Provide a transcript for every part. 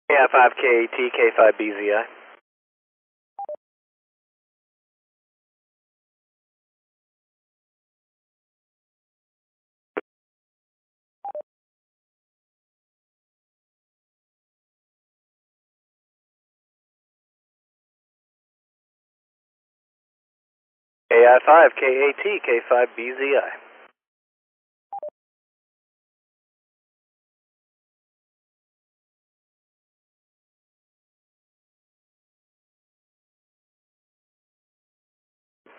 AI5K K5BZI. AI5KAT K5BZI.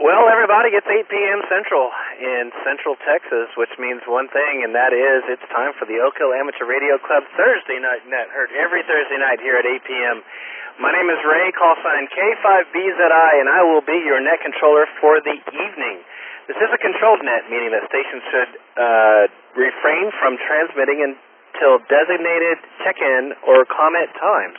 Well, everybody, it's 8 p.m. Central in Central Texas, which means one thing, and that is it's time for the Oak Hill Amateur Radio Club Thursday night net, heard every Thursday night here at 8 p.m. My name is Ray, call sign K5BZI, and I will be your net controller for the evening. This is a controlled net, meaning that stations should refrain from transmitting until designated check-in or comment times.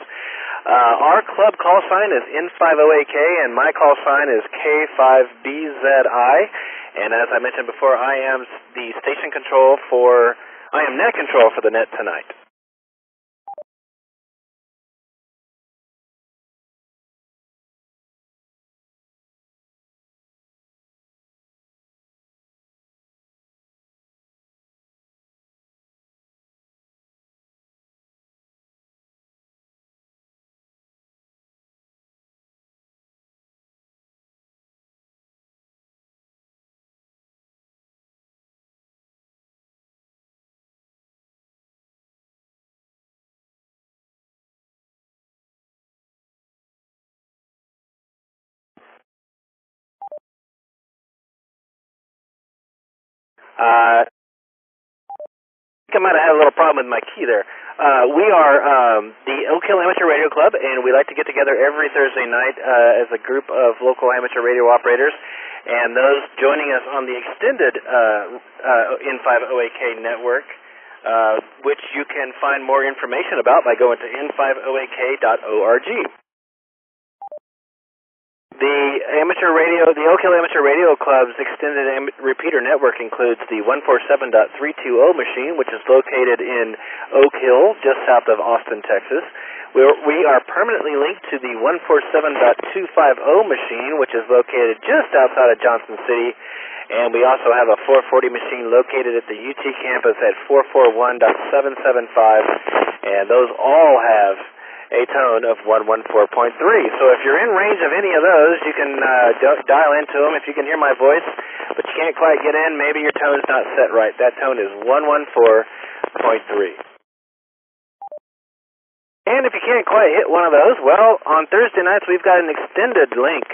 Our club call sign is N50AK, and my call sign is K5BZI. And as I mentioned before, I am the station control I am net control for the net tonight. I think I might have had a little problem with my key there. We are the Oak Hill Amateur Radio Club, and we like to get together every Thursday night as a group of local amateur radio operators, and those joining us on the extended N50AK network, which you can find more information about by going to n50ak.org. The Oak Hill Amateur Radio Club's extended repeater network includes the 147.320 machine, which is located in Oak Hill, just south of Austin, Texas. We are permanently linked to the 147.250 machine, which is located just outside of Johnson City, and we also have a 440 machine located at the UT campus at 441.775, and those all have a tone of 114.3. So if you're in range of any of those, you can dial into them if you can hear my voice, but you can't quite get in. Maybe your tone's not set right. That tone is 114.3. And if you can't quite hit one of those, well, on Thursday nights we've got an extended link.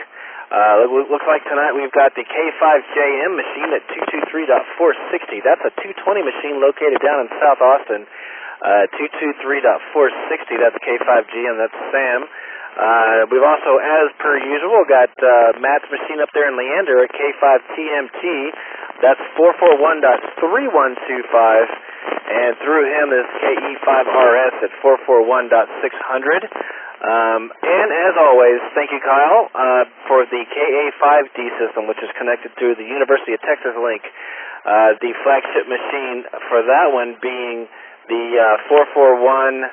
Looks like tonight we've got the K5JM machine at 223.460. That's a 220 machine located down in South Austin. 223.460, that's K5G, and that's Sam. We've also, as per usual, got Matt's machine up there in Leander at K5TMT. That's 441.3125, and through him is KE5RS at 441.600. And as always, thank you, Kyle, for the KA5D system, which is connected through the University of Texas link. The flagship machine for that one being the 441.325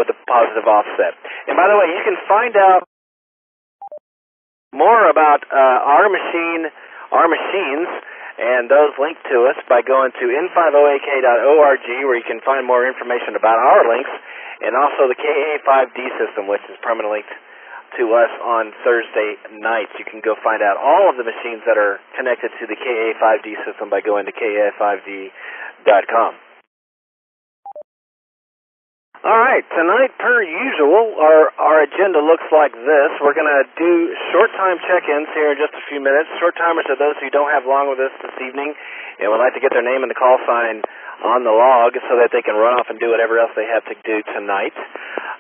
with a positive offset. And by the way, you can find out more about our machines, and those linked to us by going to n50ak.org, where you can find more information about our links, and also the KA5D system, which is permanently linked to us on Thursday nights. You can go find out all of the machines that are connected to the KA5D system by going to ka5d.com. All right, tonight, per usual, our agenda looks like this. We're going to do short time check-ins here in just a few minutes. Short timers are those who don't have long with us this evening and would like to get their name and the call sign on the log so that they can run off and do whatever else they have to do tonight.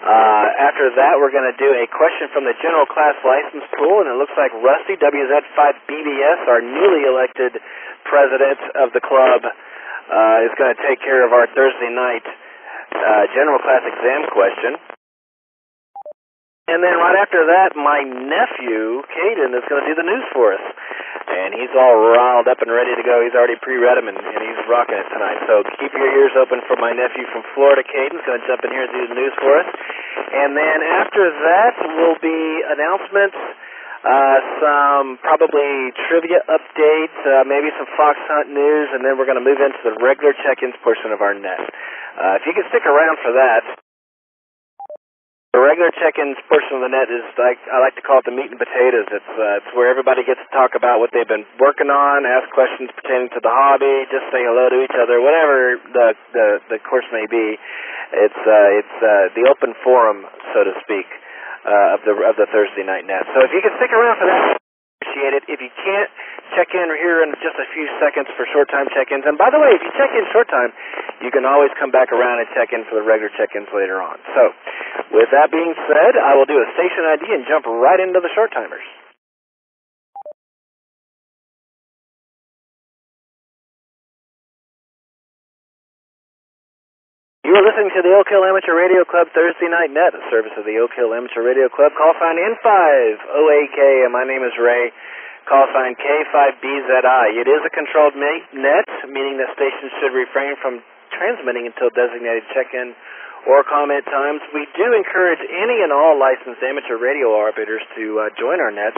After that, we're going to do a question from the general class license pool, and it looks like Rusty, WZ5BBS, our newly elected president of the club, is going to take care of our Thursday night general class exam question. And then right after that, my nephew, Caden, is going to do the news for us. and he's all riled up and ready to go. He's already pre-read them, and he's rocking it tonight. So keep your ears open for my nephew from Florida, Caden's going to jump in here and do the news for us. And then after that will be announcements, some probably trivia updates, maybe some Fox Hunt news, and then we're going to move into the regular check-ins portion of our net. If you can stick around for that. The regular check-ins portion of the net is, like I like to call it, the meat and potatoes. It's where everybody gets to talk about what they've been working on, ask questions pertaining to the hobby, just say hello to each other, whatever the course may be. It's the open forum, so to speak, of the Thursday night net. So if you can stick around for that, appreciate it. If you can't, check in here in just a few seconds for short-time check-ins. And by the way, if you check in short-time, you can always come back around and check in for the regular check-ins later on. So with that being said, I will do a station ID and jump right into the short-timers. You are listening to the Oak Hill Amateur Radio Club Thursday Night Net, a service of the Oak Hill Amateur Radio Club. Call sign N5OAK, and my name is Ray. Call sign K5BZI. It is a controlled net, meaning the station should refrain from transmitting until designated check-in or comment times. We do encourage any and all licensed amateur radio operators to join our nets.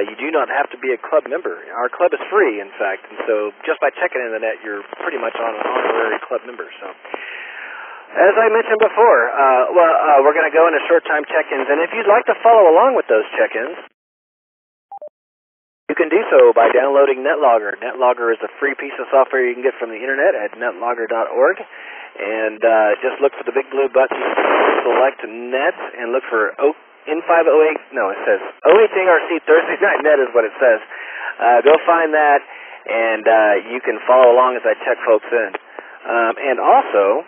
You do not have to be a club member. Our club is free, in fact, and so just by checking in the net, you're pretty much on an honorary club member. So, as I mentioned before, we're going to go into short-time check-ins, and if you'd like to follow along with those check-ins, you can do so by downloading NetLogger. NetLogger is a free piece of software you can get from the internet at netlogger.org. And just look for the big blue button, select Net, and look for N508. No, it says OHARC Thursday Night Net is what it says. Go find that, and you can follow along as I check folks in. And also,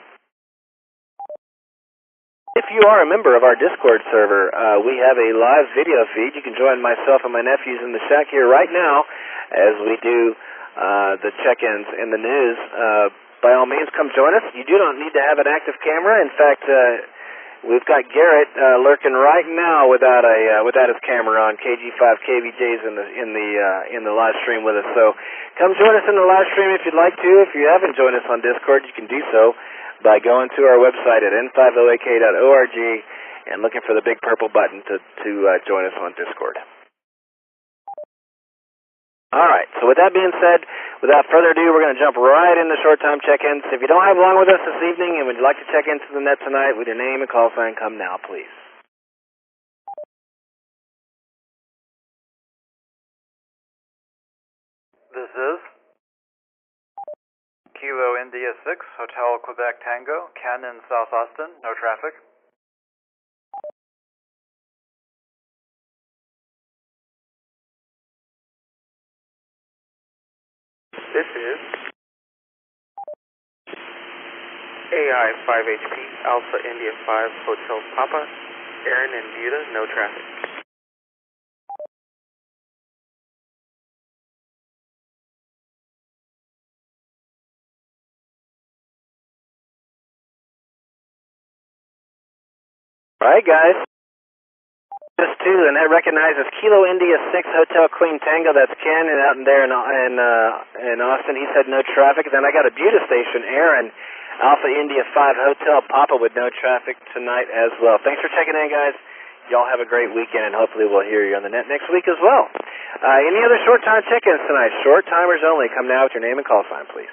if you are a member of our Discord server, we have a live video feed. You can join myself and my nephews in the shack here right now as we do the check-ins and the news. By all means, come join us. You do not need to have an active camera. In fact, we've got Garrett lurking right now without his camera on. KG5KVJ's in the live stream with us. So come join us in the live stream if you'd like to. If you haven't joined us on Discord, you can do so by going to our website at n5oak.org and looking for the big purple button to join us on Discord. All right, so with that being said, without further ado, we're going to jump right into short-time check-ins. If you don't have long with us this evening and would like to check into the net tonight with your name and call sign, come now, please. This is Kilo India 6, Hotel Quebec Tango, Cannon, South Austin, no traffic. This is AI5HP Alpha India 5 Hotel Papa, Aaron and Buda, no traffic. All right, guys. This too, and that recognizes Kilo India 6 Hotel Queen Tango. That's Ken, and out in there in Austin, he said no traffic. Then I got a Buda station, Aaron, Alpha India 5 Hotel Papa with no traffic tonight as well. Thanks for checking in, guys. Y'all have a great weekend, and hopefully we'll hear you on the net next week as well. Any other short-time check-ins tonight? Short-timers only. Come now with your name and call sign, please.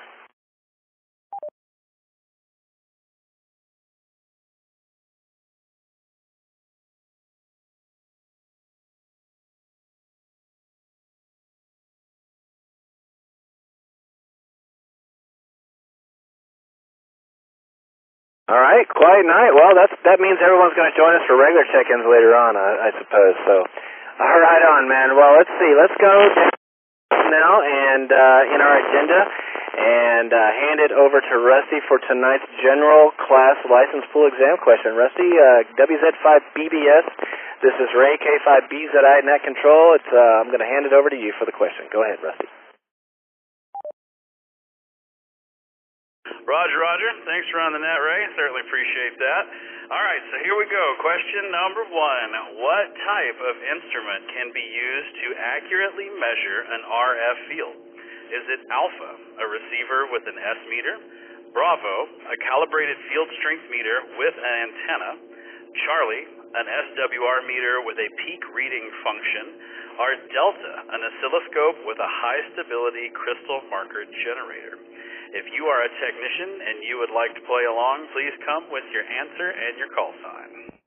All right, quiet night. Well, that means everyone's going to join us for regular check-ins later on, I suppose. So, all right on, man. Well, let's see. Let's go now and in our agenda and hand it over to Rusty for tonight's general class license pool exam question. Rusty, WZ5BBS. This is Ray K5BZI Net Control. I'm going to hand it over to you for the question. Go ahead, Rusty. Roger, Roger. Thanks for on the net, Ray. Certainly appreciate that. All right, so here we go. Question number 1. What type of instrument can be used to accurately measure an RF field? Is it alpha, a receiver with an S meter? Bravo, a calibrated field strength meter with an antenna? Charlie, an SWR meter with a peak reading function? Or Delta, an oscilloscope with a high stability crystal marker generator? If you are a technician and you would like to play along, please come with your answer and your call sign.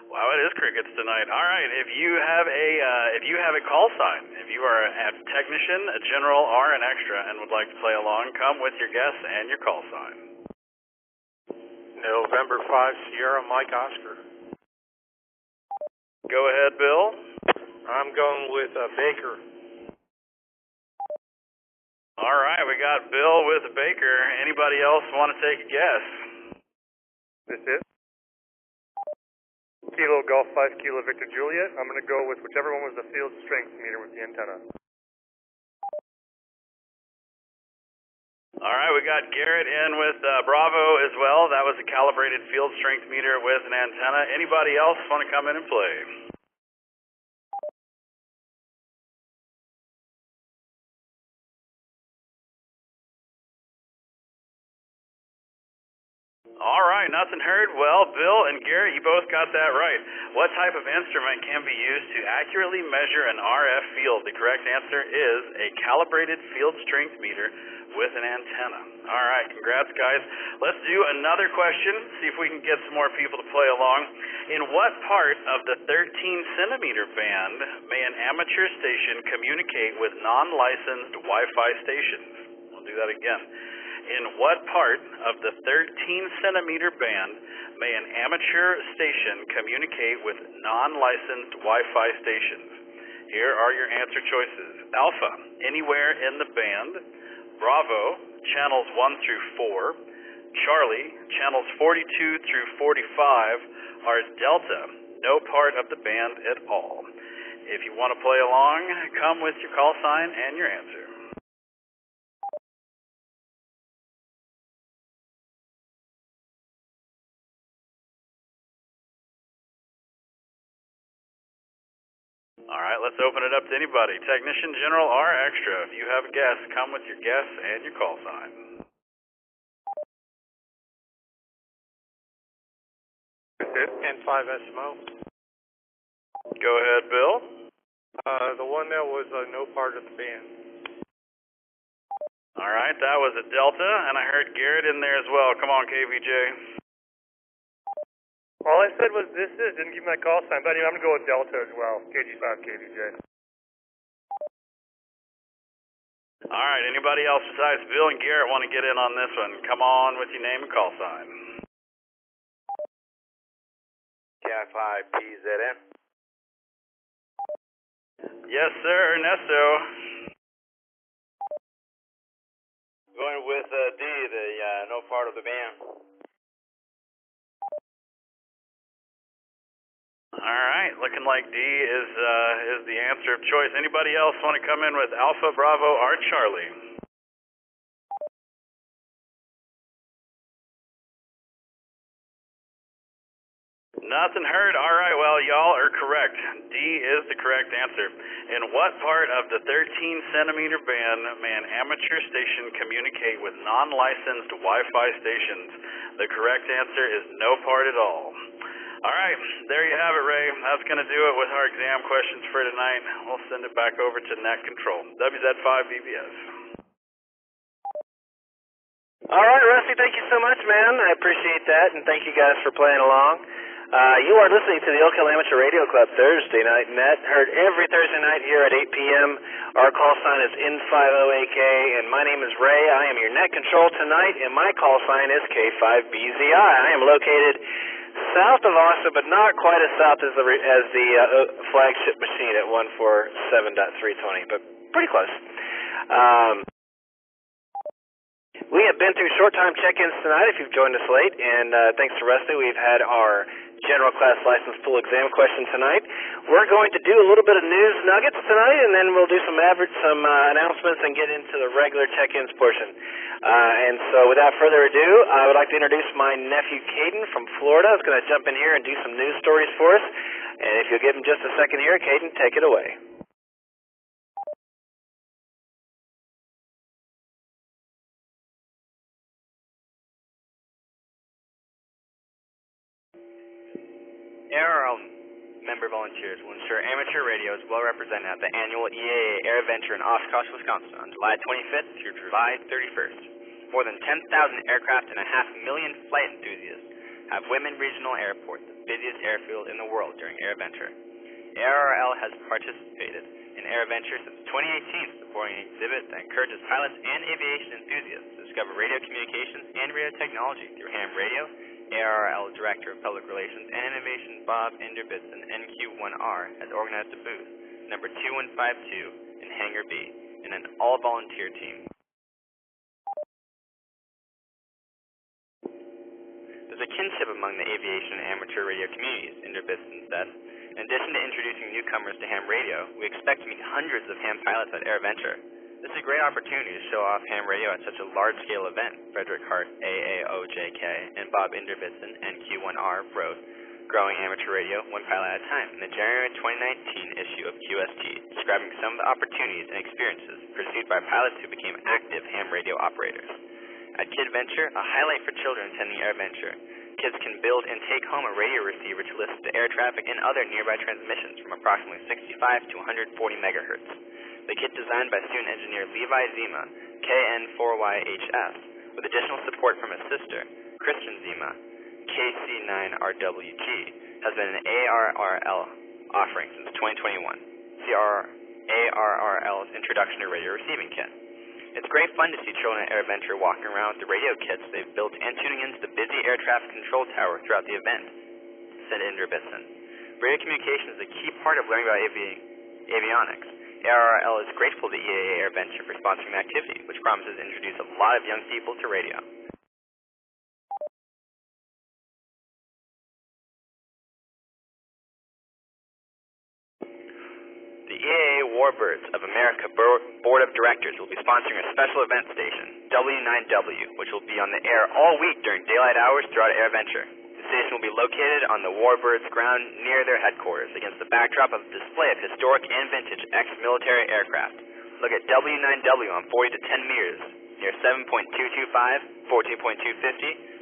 Wow, it is crickets tonight. All right, if you have a call sign, if you are a technician, a general, or an extra and would like to play along, come with your guess and your call sign. November 5, Sierra Mike Oscar. Go ahead, Bill. I'm going with Baker. All right, we got Bill with Baker. Anybody else want to take a guess? This is Kilo Golf 5 Kilo Victor Juliet. I'm going to go with whichever one was the field strength meter with the antenna. All right, we got Garrett in with Bravo as well. That was a calibrated field strength meter with an antenna. Anybody else want to come in and play? All right, nothing heard. Well, Bill and Garrett, you both got that right. What type of instrument can be used to accurately measure an RF field? The correct answer is a calibrated field strength meter with an antenna. All right, congrats, guys. Let's do another question, see if we can get some more people to play along. In what part of the 13-centimeter band may an amateur station communicate with non-licensed Wi-Fi stations? We'll do that again. In what part of the 13-centimeter band may an amateur station communicate with non-licensed Wi-Fi stations? Here are your answer choices. Alpha, anywhere in the band. Bravo, channels 1 through 4. Charlie, channels 42 through 45. Or Delta, no part of the band at all. If you want to play along, come with your call sign and your answer. All right, let's open it up to anybody. Technician, general, or extra. If you have a guess, come with your guess and your call sign. N5SMO. Go ahead, Bill. The one that was no part of the band. All right, that was a Delta, and I heard Garrett in there as well. Come on, KVJ. All I said was this is, didn't give me my call sign, but anyway, I'm going to go with Delta as well. KG5, KVJ. All right, anybody else besides Bill and Garrett want to get in on this one? Come on with your name and call sign. AI5PZN. Yes, sir, Ernesto. Going with D, the no part of the band. All right, looking like D is the answer of choice. Anybody else want to come in with Alpha, Bravo, or Charlie? Nothing heard. All right, well, y'all are correct. D is the correct answer. In what part of the 13-centimeter band may an amateur station communicate with non-licensed Wi-Fi stations? The correct answer is no part at all. All right, there you have it, Ray. That's going to do it with our exam questions for tonight. We'll send it back over to Net Control. WZ5VBS. All right, Rusty, thank you so much, man. I appreciate that, and thank you guys for playing along. You are listening to the Oak Hill Amateur Radio Club Thursday Night Net, heard every Thursday night here at 8 p.m. Our call sign is N5OAK, and my name is Ray. I am your Net Control tonight, and my call sign is K5BZI. I am located south of Austin, but not quite as south as the flagship machine at 147.320, but pretty close. We have been through short time check-ins tonight if you've joined us late, and thanks to Rusty, we've had our general class license full exam question tonight. We're going to do a little bit of news nuggets tonight, and then we'll do some announcements and get into the regular check-ins portion. And so without further ado, I would like to introduce my nephew Caden from Florida. He's going to jump in here and do some news stories for us. And if you'll give him just a second here, Caden, take it away. ARRL member volunteers will ensure amateur radio is well represented at the annual EAA Air Venture in Oshkosh, Wisconsin on July 25th through July 31st. More than 10,000 aircraft and 500,000 flight enthusiasts have Whitman Regional Airport, the busiest airfield in the world, during Air Venture. ARRL has participated in Air Venture since 2018, supporting an exhibit that encourages pilots and aviation enthusiasts to discover radio communications and radio technology through ham radio. ARRL Director of Public Relations and Innovation Bob Inderbitson, NQ1R, has organized a booth, number 2152, in Hangar B, in an all-volunteer team. There's a kinship among the aviation and amateur radio communities, Inderbitson said. In addition to introducing newcomers to ham radio, we expect to meet hundreds of ham pilots at Air Venture. This is a great opportunity to show off ham radio at such a large-scale event, Frederick Hart, AAOJK, and Bob Inderbitson, NQ1R, wrote, Growing Amateur Radio, One Pilot at a Time, in the January 2019 issue of QST, describing some of the opportunities and experiences pursued by pilots who became active ham radio operators. At Kid Venture, a highlight for children attending Air Venture, kids can build and take home a radio receiver to listen to air traffic and other nearby transmissions from approximately 65 to 140 megahertz. The kit designed by student engineer Levi Zima, KN4YHS, with additional support from his sister, Christian Zima, KC9RWT, has been an ARRL offering since 2021. See ARRL's Introduction to Radio Receiving Kit. It's great fun to see children at Air Venture walking around with the radio kits they've built and tuning into the busy air traffic control tower throughout the event, said Inderbitson. Radio communication is a key part of learning about avionics. ARRL is grateful to EAA Air Venture for sponsoring the activity, which promises to introduce a lot of young people to radio. The EAA Warbirds of America Board of Directors will be sponsoring a special event station, W9W, which will be on the air all week during daylight hours throughout Air Venture. The station will be located on the Warbirds ground near their headquarters against the backdrop of a display of historic and vintage ex-military aircraft. Look at W9W on 40 to 10 meters near 7.225, 14.250,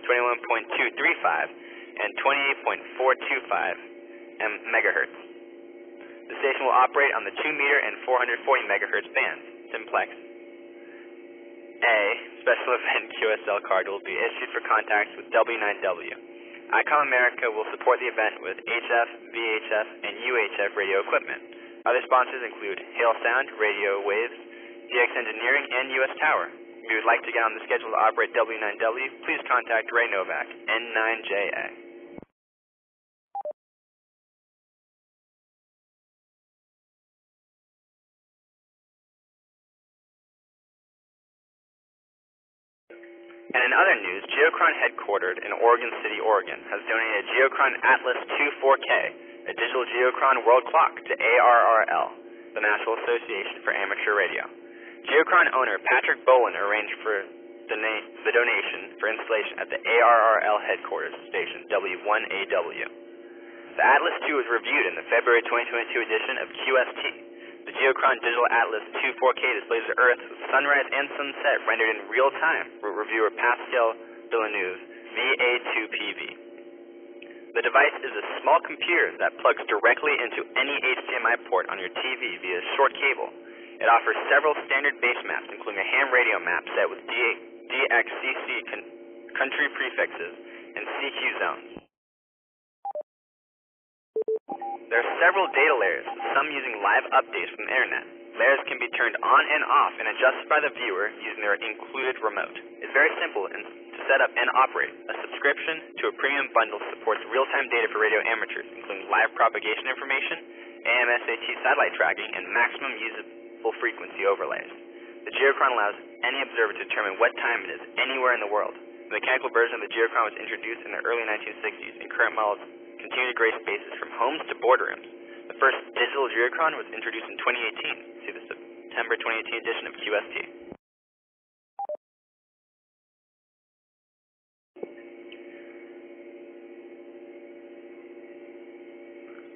21.235, and 28.425 megahertz. The station will operate on the 2-meter and 440 megahertz bands, simplex. A special event QSL card will be issued for contacts with W9W. ICOM America will support the event with HF, VHF, and UHF radio equipment. Other sponsors include Hail Sound, Radio Waves, DX Engineering, and US Tower. If you would like to get on the schedule to operate W9W, please contact Ray Novak, N9JA. And in other news, Geocron headquartered in Oregon City, Oregon, has donated a Geocron Atlas 2 4K, a digital Geocron world clock, to ARRL, the National Association for Amateur Radio. Geocron owner Patrick Bowen arranged for the donation for installation at the ARRL headquarters station W1AW. The Atlas 2 was reviewed in the February 2022 edition of QST. The Geocron Digital Atlas 2 4K displays the Earth with sunrise and sunset rendered in real time for reviewer Pascal Villeneuve, VA2PV. The device is a small computer that plugs directly into any HDMI port on your TV via a short cable. It offers several standard base maps, including a ham radio map set with DXCC country prefixes and CQ zones. There are several data layers, some using live updates from the internet. Layers can be turned on and off and adjusted by the viewer using their included remote. It's very simple to set up and operate. A subscription to a premium bundle supports real-time data for radio amateurs, including live propagation information, AM/SAT satellite tracking, and maximum usable frequency overlays. The geochron allows any observer to determine what time it is anywhere in the world. The mechanical version of the geochron was introduced in the early 1960s, and current models continue to grace spaces from homes to boardrooms. The first digital geochron was introduced in 2018. See the September 2018 edition of QST.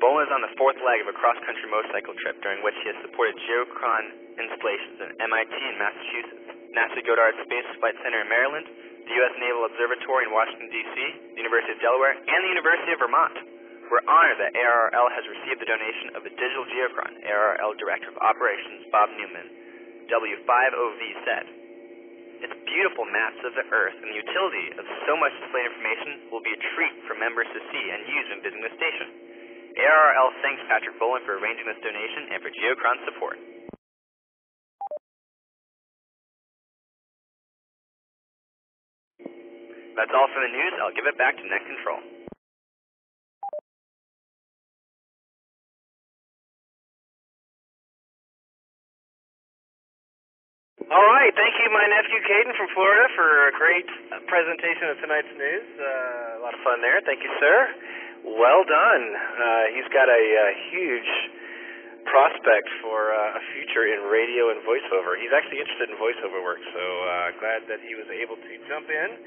Bowen is on the fourth leg of a cross-country motorcycle trip, during which he has supported geochron installations at MIT in Massachusetts, NASA Goddard Space Flight Center in Maryland, the U.S. Naval Observatory in Washington, D.C., the University of Delaware, and the University of Vermont. We're honored that ARRL has received the donation of a digital geochron. ARRL Director of Operations Bob Newman, W5OV, said, "Its beautiful maps of the Earth and the utility of so much displayed information will be a treat for members to see and use when visiting the station. ARRL thanks Patrick Bowen for arranging this donation and for geochron support." That's all for the news. I'll give it back to Net Control. All right, thank you, my nephew Caden from Florida, for a great presentation of tonight's news. A lot of fun there. Thank you, sir. Well done. He's got a huge prospect for a future in radio and voiceover. He's actually interested in voiceover work, so glad that he was able to jump in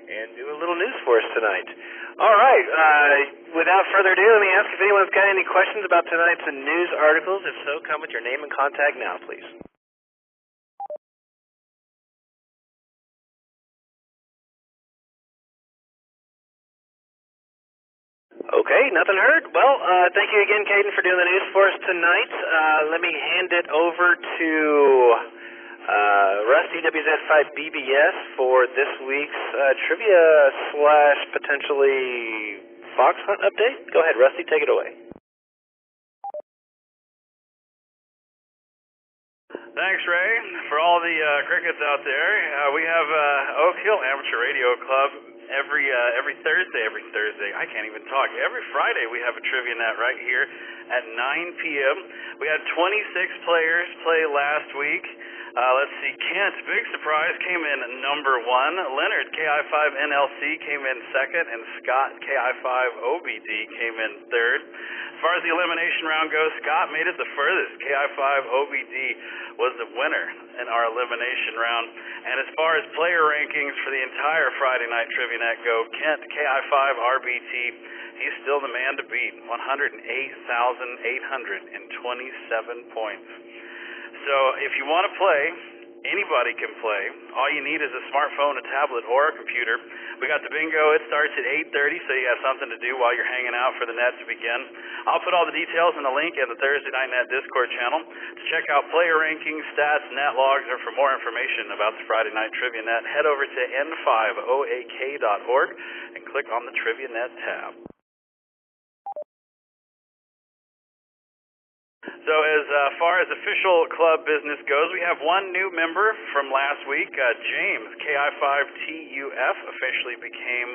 and do a little news for us tonight. All right, without further ado, let me ask if anyone's got any questions about tonight's news articles. If so, come with your name and contact now, please. Okay, nothing heard. Well, thank you again, Caden, for doing the news for us tonight. Let me hand it over to Rusty, WZ5BBS, for this week's trivia / potentially fox hunt update. Go ahead, Rusty, take it away. Thanks, Ray. For all the crickets out there, we have Oak Hill Amateur Radio Club every Thursday. I can't even talk. Every Friday we have a trivia net right here at 9 p.m. We had 26 players play last week. Let's see, Kent, big surprise, came in number 1. Leonard, KI5NLC, came in second, and Scott, KI5OBD, came in third. As far as the elimination round goes, Scott made it the furthest. KI5OBD was the winner in our elimination round. And as far as player rankings for the entire Friday Night Trivia Net go, Kent, KI5RBT, he's still the man to beat, 108,827 points. So if you want to play, anybody can play. All you need is a smartphone, a tablet, or a computer. We got the bingo. It starts at 8:30, so you have something to do while you're hanging out for the net to begin. I'll put all the details in the link in the Thursday Night Net Discord channel to check out player rankings, stats, net logs, or for more information about the Friday Night Trivia Net, head over to n5oak.org and click on the Trivia Net tab. So as far as official club business goes, we have one new member from last week. James, KI5TUF, officially became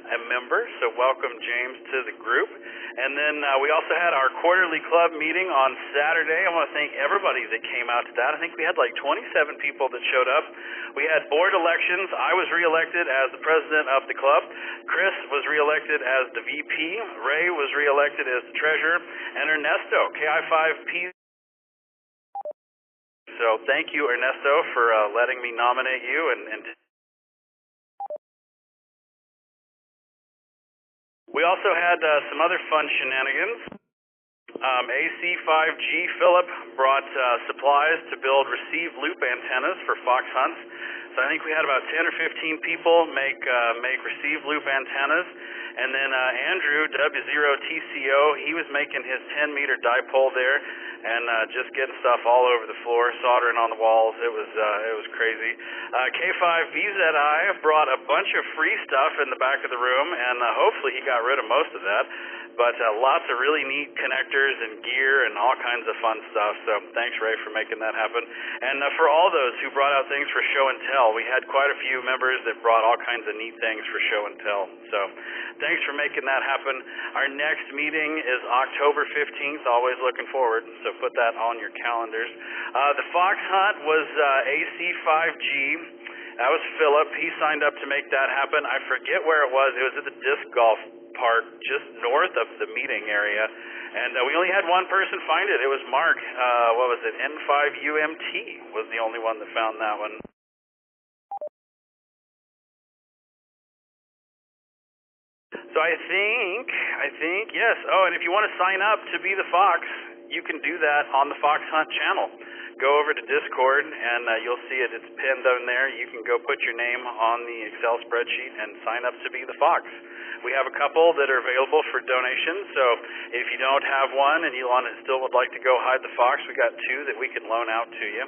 a member, so welcome James to the group. And then we also had our quarterly club meeting on Saturday. I want to thank everybody that came out to that. I think we had like 27 people that showed up. We had board elections. I was reelected as the president of the club. Chris was reelected as the VP. Ray was reelected as the treasurer. And Ernesto, KI5P. So thank you, Ernesto, for letting me nominate you. And we also had some other fun shenanigans. AC5G Philip brought supplies to build receive loop antennas for fox hunts. So I think we had about 10 or 15 people make receive loop antennas. And then Andrew, W0TCO, he was making his 10-meter dipole there and just getting stuff all over the floor, soldering on the walls. It was crazy. K5VZI brought a bunch of free stuff in the back of the room, and hopefully he got rid of most of that. but lots of really neat connectors and gear and all kinds of fun stuff. So thanks, Ray, for making that happen. And for all those who brought out things for show and tell, we had quite a few members that brought all kinds of neat things for show and tell. So thanks for making that happen. Our next meeting is October 15th, always looking forward, so put that on your calendars. The Fox Hunt was AC5G. That was Philip. He signed up to make that happen. I forget where it was. It was at the disc golf park just north of the meeting area. And we only had one person find it. It was Mark. What was it? N5UMT was the only one that found that one. So I think, yes. Oh, and if you want to sign up to be the Fox, you can do that on the Fox Hunt channel. Go over to Discord, and you'll see it. It's pinned on there. You can go put your name on the Excel spreadsheet and sign up to be the Fox. We have a couple that are available for donations, so if you don't have one and you still would like to go hide the Fox, we got two that we can loan out to you.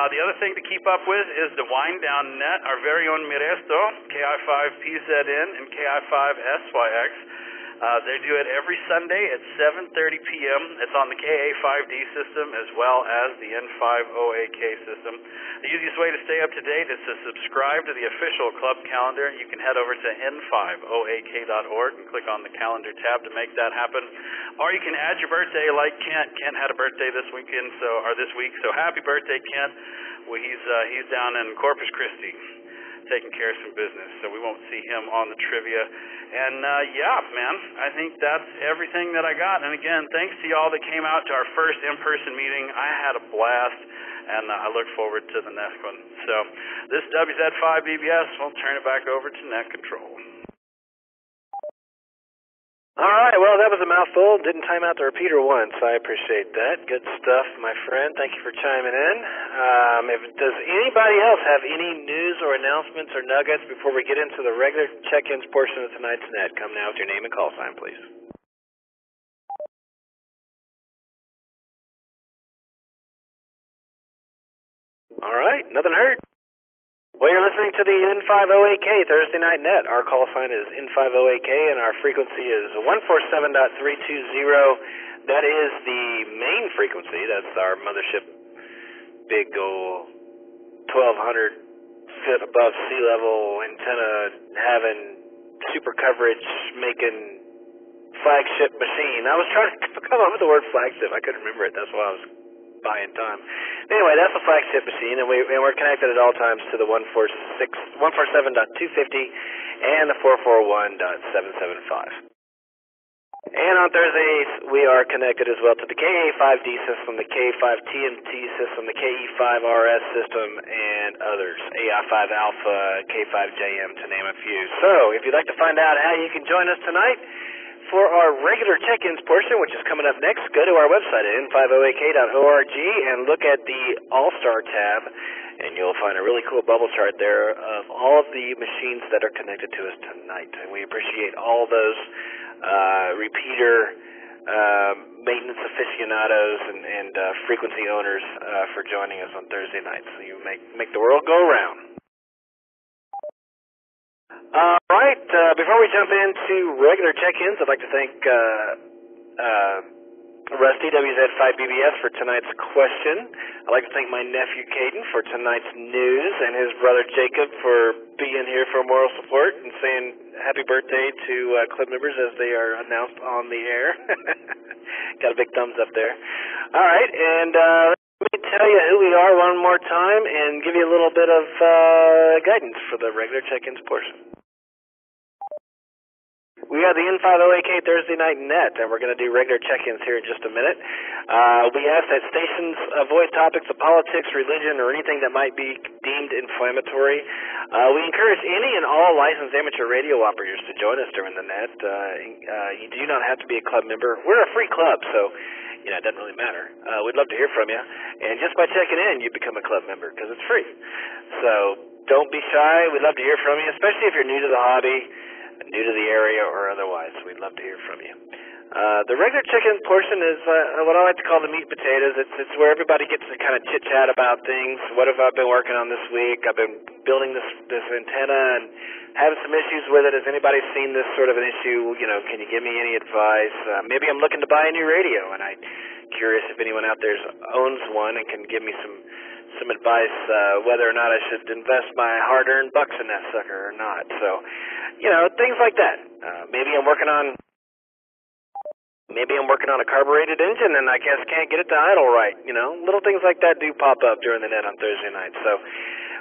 The other thing to keep up with is the Wind Down Net, our very own Miresto, KI5PZN and KI5SYX. They do it every Sunday at 7:30 p.m. It's on the KA5D system as well as the N5OAK system. The easiest way to stay up to date is to subscribe to the official club calendar. You can head over to n5oak.org and click on the calendar tab to make that happen. Or you can add your birthday like Kent. Kent had a birthday this week, so happy birthday, Kent. Well, he's down in Corpus Christi taking care of some business, so we won't see him on the trivia. And yeah, man, I think that's everything that I got. And again, thanks to y'all that came out to our first in-person meeting. I had a blast, and I look forward to the next one. So this WZ5BBS, we'll turn it back over to Net Control. All right, well, that was a mouthful. Didn't time out the repeater once. I appreciate that. Good stuff, my friend. Thank you for chiming in. Does anybody else have any news or announcements or nuggets before we get into the regular check-ins portion of tonight's net? Come now with your name and call sign, please. All right, nothing heard. Well, you're listening to the N5OAK Thursday Night Net. Our call sign is N5OAK, and our frequency is 147.320. That is the main frequency. That's our mothership, big old 1,200 foot above sea level antenna, having super coverage, making flagship machine. I was trying to come up with the word flagship. I couldn't remember it. That's why I was buying time. Anyway, that's a flagship machine, and we're connected at all times to the 147.250 and the 441.775. And on Thursdays, we are connected as well to the KA5D system, the K5TMT system, the KE5RS system, and others, AI5 Alpha, K5JM, to name a few. So, if you'd like to find out how you can join us tonight for our regular check-ins portion, which is coming up next, go to our website at n5oak.org and look at the All-Star tab, and you'll find a really cool bubble chart there of all of the machines that are connected to us tonight. And we appreciate all those repeater maintenance aficionados and frequency owners for joining us on Thursday nights. So you make the world go round. All right, before we jump into regular check-ins, I'd like to thank Rusty, WZ5BBS, for tonight's question. I'd like to thank my nephew, Caden, for tonight's news, and his brother, Jacob, for being here for moral support and saying happy birthday to club members as they are announced on the air. Got a big thumbs up there. All right, and let me tell you who we are one more time and give you a little bit of guidance for the regular check-ins portion. We are the N5OAK Thursday Night Net, and we're going to do regular check-ins here in just a minute. We ask that stations avoid topics of politics, religion, or anything that might be deemed inflammatory. We encourage any and all licensed amateur radio operators to join us during the net. You do not have to be a club member. We're a free club, so it doesn't really matter. We'd love to hear from you. And just by checking in, you become a club member because it's free. So don't be shy. We'd love to hear from you, especially if you're new to the hobby, new to the area, or otherwise. We'd love to hear from you. The regular check-in portion is what I like to call the meat and potatoes. It's where everybody gets to kind of chit-chat about things. What have I been working on this week? I've been building this antenna and having some issues with it. Has anybody seen this sort of an issue? You know, can you give me any advice? Maybe I'm looking to buy a new radio, and I'm curious if anyone out there owns one and can give me some advice whether or not I should invest my hard-earned bucks in that sucker or not. So, you know, things like that. Maybe I'm working on a carbureted engine and I guess can't get it to idle right. You know, little things like that do pop up during the net on Thursday night. So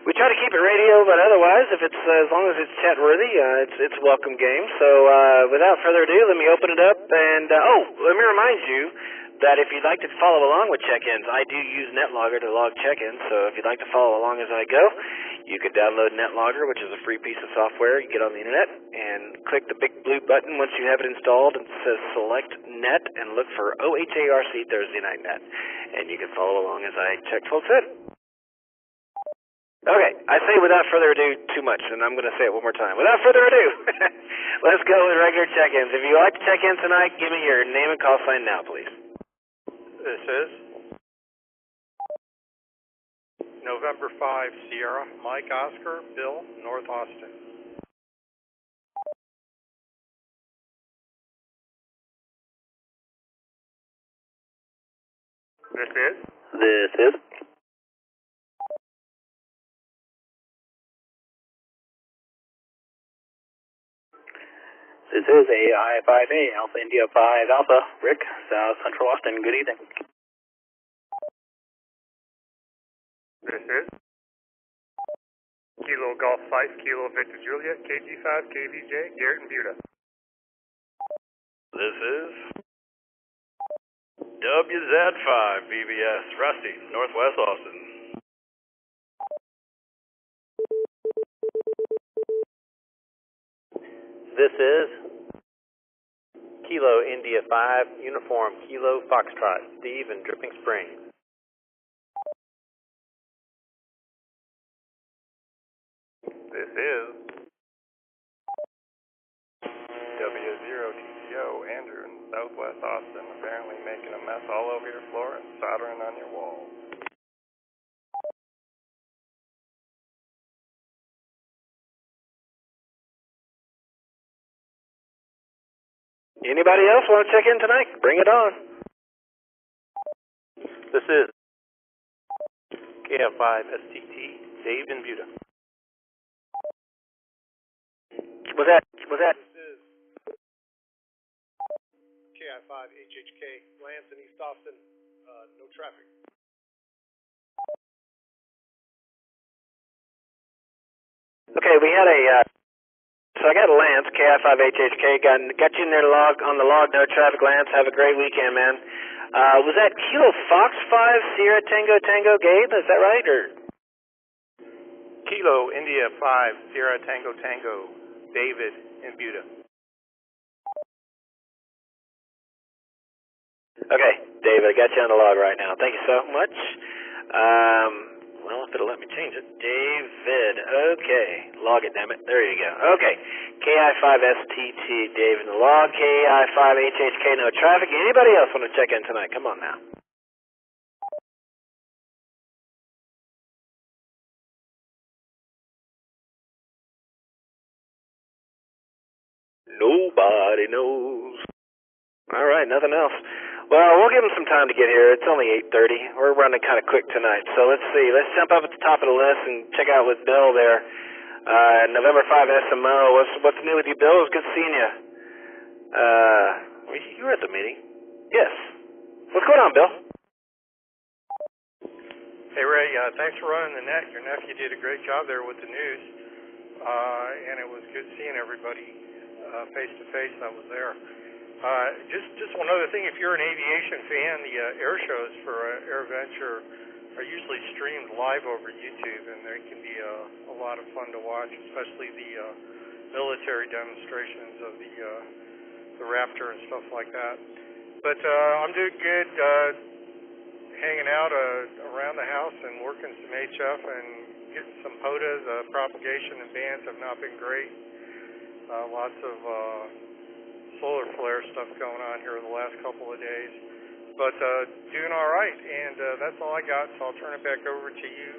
we try to keep it radio, but otherwise, if it's as long as it's chat worthy, it's welcome game. So without further ado, let me open it up and let me remind you that if you'd like to follow along with check-ins, I do use NetLogger to log check-ins, so if you'd like to follow along as I go, you can download NetLogger, which is a free piece of software. You get on the internet and click the big blue button once you have it installed. It says Select Net and look for OHARC Thursday Night Net, and you can follow along as I check folks in. Okay, I say without further ado too much, and I'm going to say it one more time. Without further ado, let's go with regular check-ins. If you'd like to check in tonight, give me your name and call sign now, please. This is November 5 Sierra, Mike Oscar, Bill, North Austin. This is AI5A AllStarLink, Rick, South Central Austin. Good evening. This is Kilo Golf 5, Kilo Victor Juliet, KG5, KVJ, Garrett and Buda. This is WZ5 BBS, Rusty, Northwest Austin. This is Kilo India 5, Uniform Kilo Foxtrot, Steve in Dripping Springs. This is W0TCO, Andrew in Southwest Austin, apparently making a mess all over your floor and soldering on your walls. Anybody else want to check in tonight? Bring it on. This is KF5 STT, Dave in Buda. Was that? This is KI5 HHK, Lance in East Austin, no traffic. Okay, we had so I got Lance, KI5HHK, got you in there on the log, no traffic, Lance. Have a great weekend, man. Was that Kilo Fox 5, Sierra Tango Tango, Gabe? Is that right, or? Kilo India 5, Sierra Tango Tango, David in Buda. Okay, David, I got you on the log right now. Thank you so much. Well, if it'll let me change it. David, okay. Log it, damn it. There you go. Okay. KI5STT, Dave in the log. KI5HHK, no traffic. Anybody else want to check in tonight? Come on now. Nobody knows. All right, nothing else. Well, we'll give them some time to get here. It's only 8:30. We're running kind of quick tonight. So let's see. Let's jump up at the top of the list and check out with Bill there. November 5 SMO. What's new with you, Bill? It was good seeing you. You were at the meeting. Yes. What's going on, Bill? Hey, Ray, thanks for running the net. Your nephew did a great job there with the news, and it was good seeing everybody face-to-face that was there. Just one other thing, if you're an aviation fan, the air shows for AirVenture are usually streamed live over YouTube, and they can be a lot of fun to watch, especially the military demonstrations of the Raptor and stuff like that. But I'm doing good, hanging out around the house and working some HF and getting some POTAs. Propagation and bands have not been great. Lots of solar flare stuff going on here the last couple of days. But doing all right, and that's all I got, so I'll turn it back over to you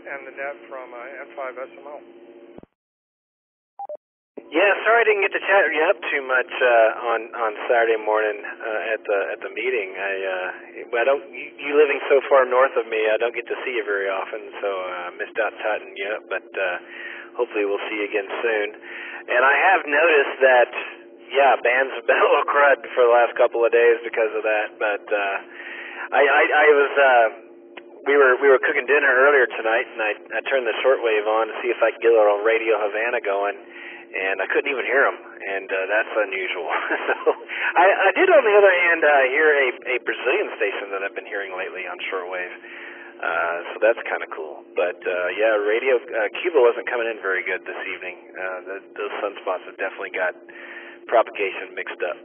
and the net from N5SMO. Yeah, sorry I didn't get to chat you up too much on Saturday morning at the meeting. I don't you living so far north of me, I don't get to see you very often, so I missed out chatting you up. But hopefully we'll see you again soon. And I have noticed that bands have been a little crud for the last couple of days because of that. But we were cooking dinner earlier tonight, and I turned the shortwave on to see if I could get a little Radio Havana going. And I couldn't even hear them, and that's unusual. So I did, on the other hand, hear a Brazilian station that I've been hearing lately on shortwave. So that's kind of cool. But radio Cuba wasn't coming in very good this evening. Those sunspots have definitely got propagation mixed up.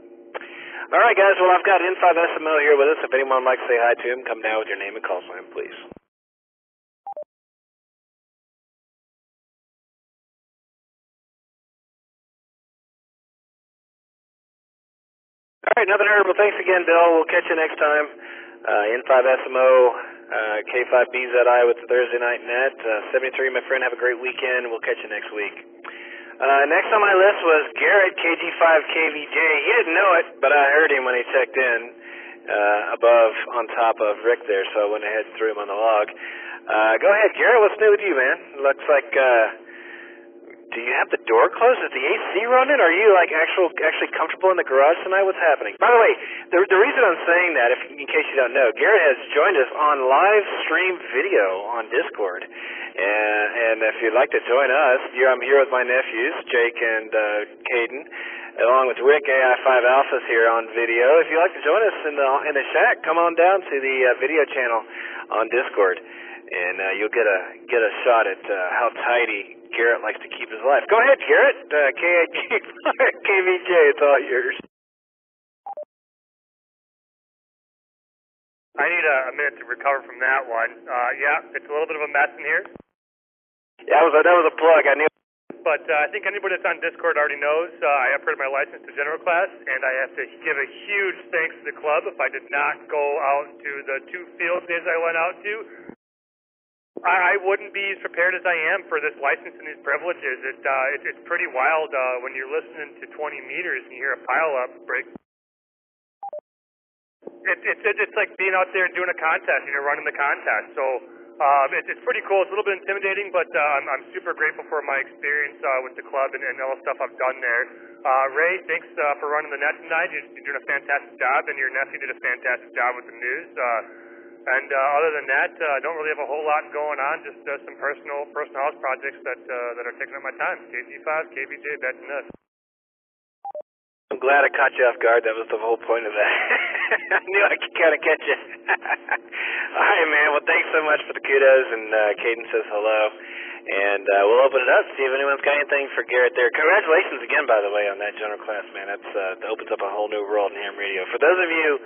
All right, guys. Well, I've got N5SMO here with us. If anyone would like to say hi to him, come down with your name and call sign, please. All right, nothing heard. Well, thanks again, Bill. We'll catch you next time. N5SMO, K5BZI with the Thursday Night Net. 73, my friend, have a great weekend. We'll catch you next week. Next on my list was Garrett, KG5KVJ. He didn't know it, but I heard him when he checked in above on top of Rick there, so I went ahead and threw him on the log. Go ahead, Garrett. What's new with you, man? Looks like... do you have the door closed? Is the AC running? Are you actually comfortable in the garage tonight? What's happening? By the way, the reason I'm saying that, in case you don't know, Garrett has joined us on live stream video on Discord. And if you'd like to join us, I'm here with my nephews, Jake and Caden, along with Rick. AI5 Alpha's here on video. If you'd like to join us in the shack, come on down to the video channel on Discord, and you'll get a shot at how tidy Garrett likes to keep his life. Go ahead, Garrett. KVJ, it's all yours. I need a minute to recover from that one. It's a little bit of a mess in here. Yeah, that was a plug. I knew. But I think anybody that's on Discord already knows I upgraded my license to general class, and I have to give a huge thanks to the club. If I did not go out to the 2 field days I went out to, I wouldn't be as prepared as I am for this license and these privileges. It's pretty wild when you're listening to 20 meters and you hear a pile-up break. It's like being out there and doing a contest, running the contest. So it's pretty cool. It's a little bit intimidating, but I'm super grateful for my experience with the club and all the stuff I've done there. Ray, thanks for running the net tonight. You're doing a fantastic job, and your nephew did a fantastic job with the news. And other than that, I don't really have a whole lot going on, just some personal house projects that are taking up my time. KG5, KVJ, back to us. I'm glad I caught you off guard. That was the whole point of that. I knew I could kind of catch you. All right, man. Well, thanks so much for the kudos, and Caden says hello. And we'll open it up, see if anyone's got anything for Garrett there. Congratulations again, by the way, on that general class, man. That opens up a whole new world in ham radio. For those of you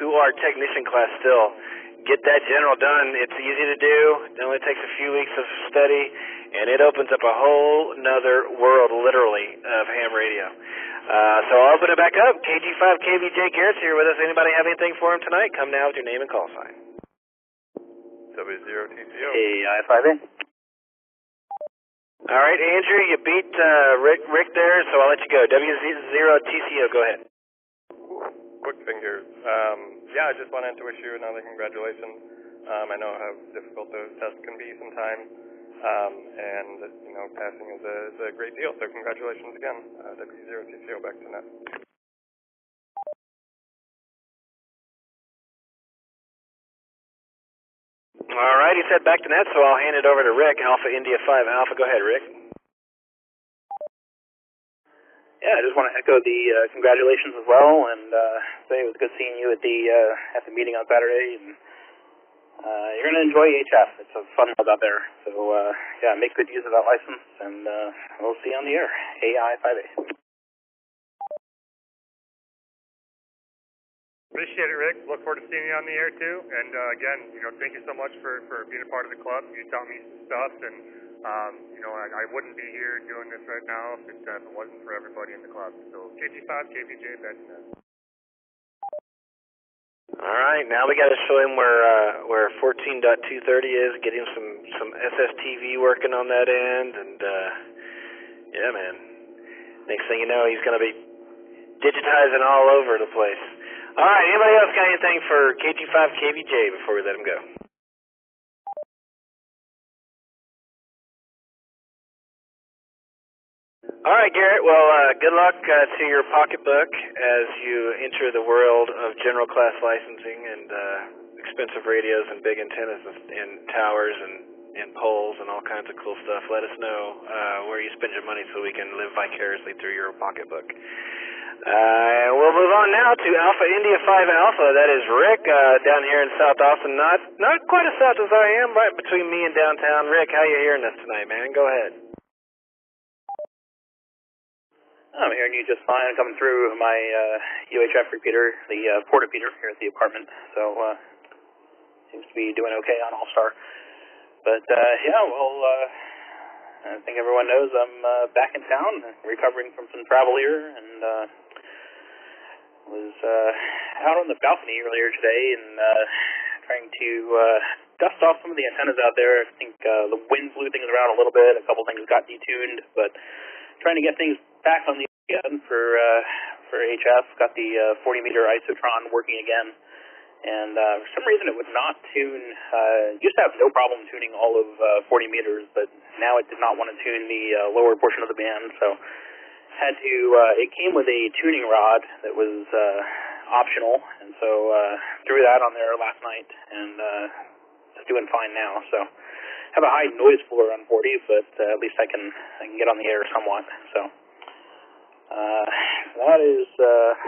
who are technician class still, get that general done. It's easy to do. It only takes a few weeks of study, and it opens up a whole nother world, literally, of ham radio. So I'll open it back up. KG5KVJ Garrett's here with us. Anybody have anything for him tonight? Come now with your name and call sign. W0TCO. AI5A. All right, Andrew, you beat Rick there, so I'll let you go. W0TCO, go ahead. Quick thing here. I just wanted to wish you another congratulations. I know how difficult those tests can be sometimes, and passing is a great deal. So congratulations again. W0TCO, back to net. All right, he said back to net, so I'll hand it over to Rick. Alpha India 5 Alpha. Go ahead, Rick. Yeah, I just want to echo the congratulations as well, and say it was good seeing you at the meeting on Saturday. And you're going to enjoy HF. It's a fun club out there. So make good use of that license, and we'll see you on the air. AI5A. Appreciate it, Rick. Look forward to seeing you on the air too. And again, thank you so much for being a part of the club. You taught me some stuff, and I wouldn't be here doing this right now if it wasn't for everybody in the club. So KG5, KVJ, Benson. All right, now we got to show him where 14.230 is, get him some SSTV working on that end, and yeah, man. Next thing you know, he's going to be digitizing all over the place. All right, anybody else got anything for KG5 KVJ before we let him go? All right, Garrett. Well, good luck to your pocketbook as you enter the world of general class licensing and expensive radios and big antennas and towers and poles and all kinds of cool stuff. Let us know where you spend your money so we can live vicariously through your pocketbook. We'll move on now to Alpha India 5 Alpha. That is Rick down here in South Austin. Not quite as south as I am, right between me and downtown. Rick, how you hearing us tonight, man? Go ahead. I'm hearing you just fine coming through my UHF repeater, the port repeater here at the apartment. So seems to be doing okay on AllStar. But yeah, well, I think everyone knows I'm back in town, recovering from some travel here, and was out on the balcony earlier today and trying to dust off some of the antennas out there. I think the wind blew things around a little bit. A couple things got detuned, but trying to get things back on the again for HF. Got the 40-meter isotron working again, and for some reason it would not tune. Used to have no problem tuning all of 40 meters, but now it did not want to tune the lower portion of the band, so had to. It came with a tuning rod that was optional, and so threw that on there last night, and it's doing fine now. So have a high noise floor on 40, but at least I can get on the air somewhat. So.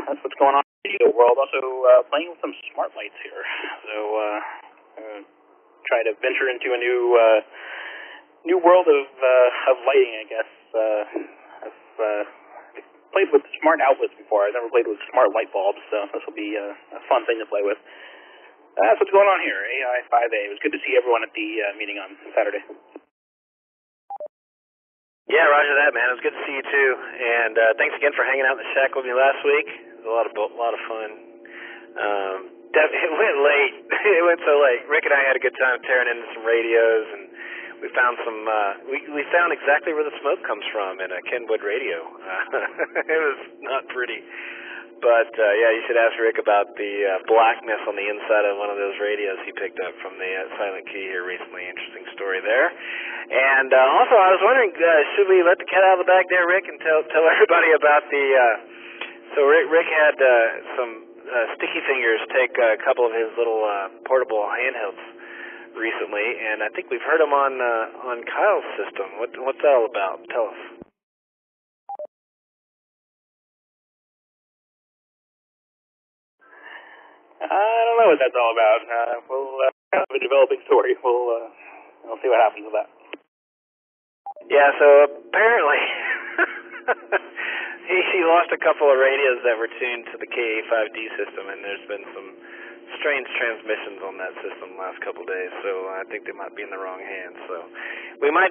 That's what's going on in the video world. Also playing with some smart lights here. So try to venture into a new world of lighting, I guess. I've played with smart outlets before. I've never played with smart light bulbs, so this will be a fun thing to play with. That's what's going on here. AI5A. It was good to see everyone at the meeting on Saturday. Yeah, roger that, man. It was good to see you too, and thanks again for hanging out in the shack with me last week. It was a lot of fun. It went late. It went so late. Rick and I had a good time tearing into some radios, and we found some. We found exactly where the smoke comes from in a Kenwood radio. It was not pretty, but yeah, you should ask Rick about the blackness on the inside of one of those radios he picked up from the Silent Key here recently. Interesting story there. And also, I was wondering, should we let the cat out of the bag there, Rick, and tell everybody about the? So Rick had some sticky fingers take a couple of his little portable handhelds recently, and I think we've heard him on Kyle's system. What's that all about? Tell us. I don't know what that's all about. We'll have a developing story. We'll see what happens with that. Yeah, so apparently he lost a couple of radios that were tuned to the KA5D system, and there's been some strange transmissions on that system the last couple of days, so I think they might be in the wrong hands. So we might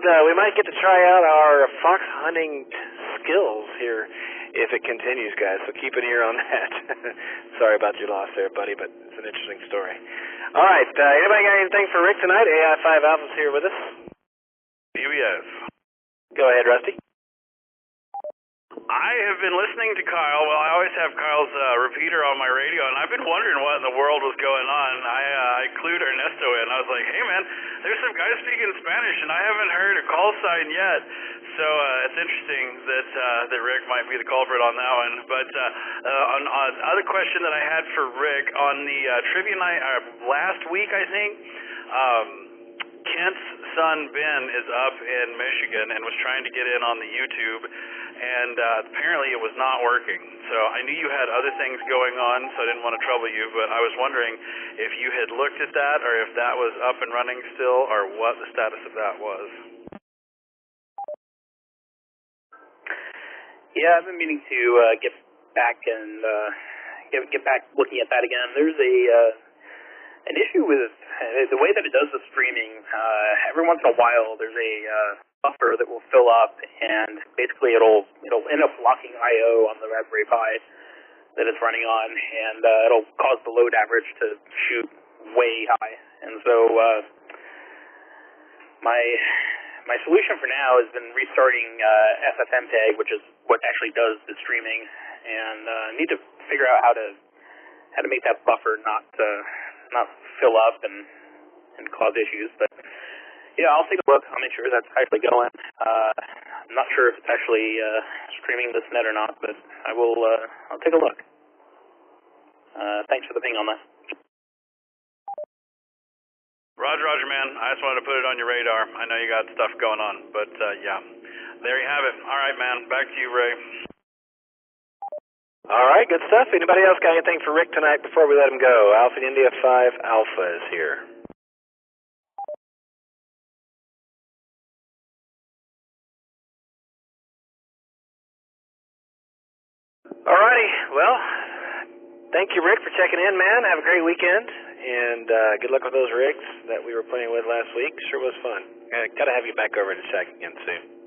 get to try out our fox hunting skills here if it continues, guys, so keep an ear on that. Sorry about your loss there, buddy, but it's an interesting story. All right, anybody got anything for Rick tonight? AI5 Alpha's here with us. PBS. Go ahead, Rusty. I have been listening to Kyle. Well, I always have Kyle's repeater on my radio, and I've been wondering what in the world was going on. I clued Ernesto in. I was like, hey, man, there's some guys speaking Spanish, and I haven't heard a call sign yet. So it's interesting that Rick might be the culprit on that one. But on other question that I had for Rick, on the trivia night last week, I think, Kent's son Ben is up in Michigan and was trying to get in on the YouTube, and apparently it was not working. So I knew you had other things going on, so I didn't want to trouble you, but I was wondering if you had looked at that or if that was up and running still, or what the status of that was. Yeah, I've been meaning to get back and get back looking at that again. There's an issue with the way that it does the streaming. Every once in a while, there's a buffer that will fill up, and basically it'll end up blocking I/O on the Raspberry Pi that it's running on, and it'll cause the load average to shoot way high. And so my solution for now has been restarting FFmpeg, which is what actually does the streaming, and need to figure out how to make that buffer not fill up and cause issues. But yeah, I'll take a look. I'll make sure that's actually going. I'm not sure if it's actually streaming this net or not, but I'll take a look. Thanks for the ping on that. Roger, man. I just wanted to put it on your radar. I know you got stuff going on, but yeah, there you have it. All right, man. Back to you, Ray. All right, good stuff. Anybody else got anything for Rick tonight before we let him go? Alpha India 5 Alpha is here. All righty. Well, thank you, Rick, for checking in, man. Have a great weekend, and good luck with those rigs that we were playing with last week. Sure was fun. Got to have you back over to check again soon.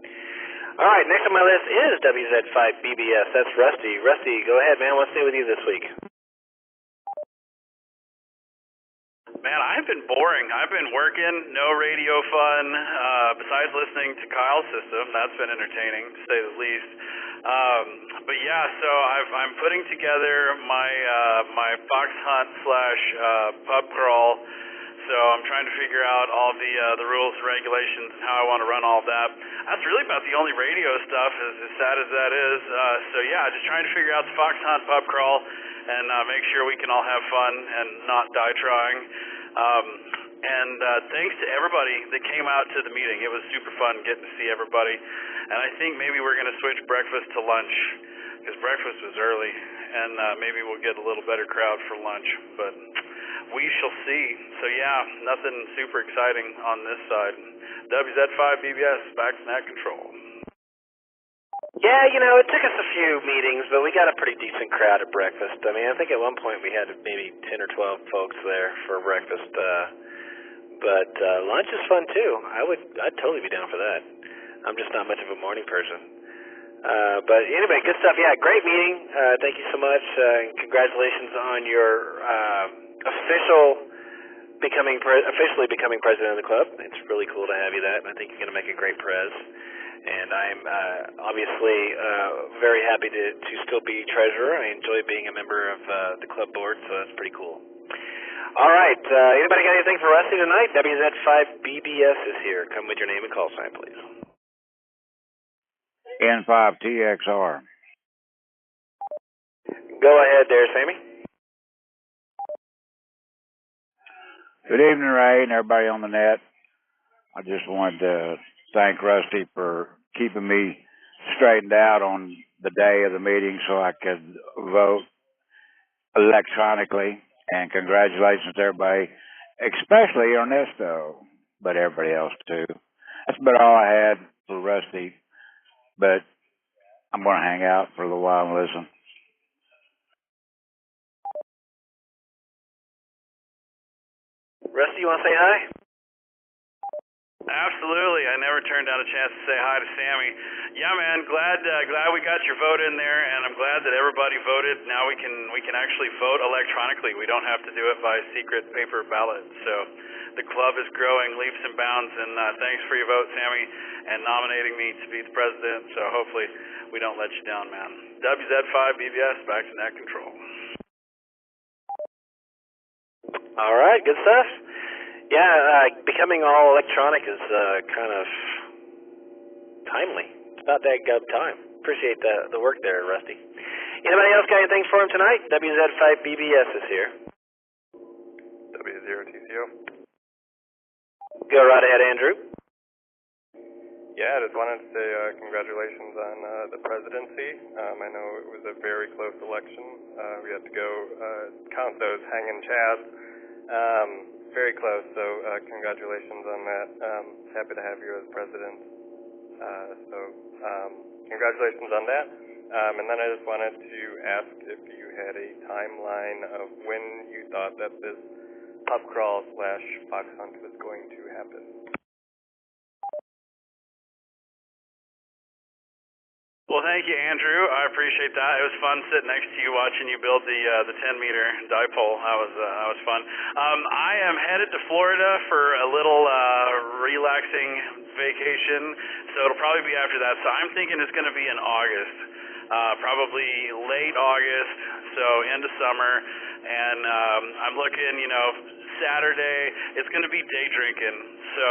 All right, next on my list is WZ5BBS. That's Rusty. Rusty, go ahead, man. What's new with you this week? Man, I've been boring. I've been working, no radio fun, besides listening to Kyle's system. That's been entertaining, to say the least. But yeah, so I'm putting together my fox hunt / pub crawl. So I'm trying to figure out all the rules and regulations and how I want to run all that. That's really about the only radio stuff, as sad as that is. So yeah, just trying to figure out the fox hunt pub crawl and make sure we can all have fun and not die trying. And thanks to everybody that came out to the meeting. It was super fun getting to see everybody. And I think maybe we're going to switch breakfast to lunch, because breakfast was early, and maybe we'll get a little better crowd for lunch. But we shall see. So yeah, nothing super exciting on this side. WZ5BBS, back to net control. Yeah, you know, it took us a few meetings, but we got a pretty decent crowd at breakfast. I mean, I think at one point we had maybe 10 or 12 folks there for breakfast. But lunch is fun too. I'd totally be down for that. I'm just not much of a morning person. But anyway, good stuff. Yeah, great meeting. Thank you so much. And congratulations on your officially becoming president of the club. It's really cool to have you that, and I think you're going to make a great prez. And I'm obviously very happy to still be treasurer. I enjoy being a member of the club board, so that's pretty cool. All right, anybody got anything for Rusty tonight? WZ5BBS is here. Come with your name and call sign, please. N5TXR. Go ahead there, Sammy. Good evening, Ray, and everybody on the net. I just wanted to thank Rusty for keeping me straightened out on the day of the meeting so I could vote electronically. And congratulations to everybody, especially Ernesto, but everybody else too. That's about all I had for Rusty, but I'm going to hang out for a little while and listen. Rusty, you want to say hi? Absolutely. I never turned down a chance to say hi to Sammy. Yeah, man, glad we got your vote in there, and I'm glad that everybody voted. Now we can actually vote electronically. We don't have to do it by secret paper ballot. So the club is growing leaps and bounds, and thanks for your vote, Sammy, and nominating me to be the president. So hopefully we don't let you down, man. WZ5BBS, back to net control. All right, good stuff. Yeah, becoming all electronic is kind of timely. It's about that time. Appreciate the work there, Rusty. Anybody else got anything for him tonight? WZ5BBS is here. W0TCO. Go right ahead, Andrew. Yeah, I just wanted to say congratulations on the presidency. I know it was a very close election. We had to go count those hanging chads. Very close, so congratulations on that. Happy to have you as president. So congratulations on that. And then I just wanted to ask if you had a timeline of when you thought that this pub crawl / fox hunt was going to happen. Well, thank you, Andrew. I appreciate that. It was fun sitting next to you, watching you build the 10-meter dipole. That was fun. I am headed to Florida for a little relaxing vacation, so it'll probably be after that. So I'm thinking it's going to be in August, probably late August, so end of summer. And I'm looking, Saturday, it's going to be day drinking. So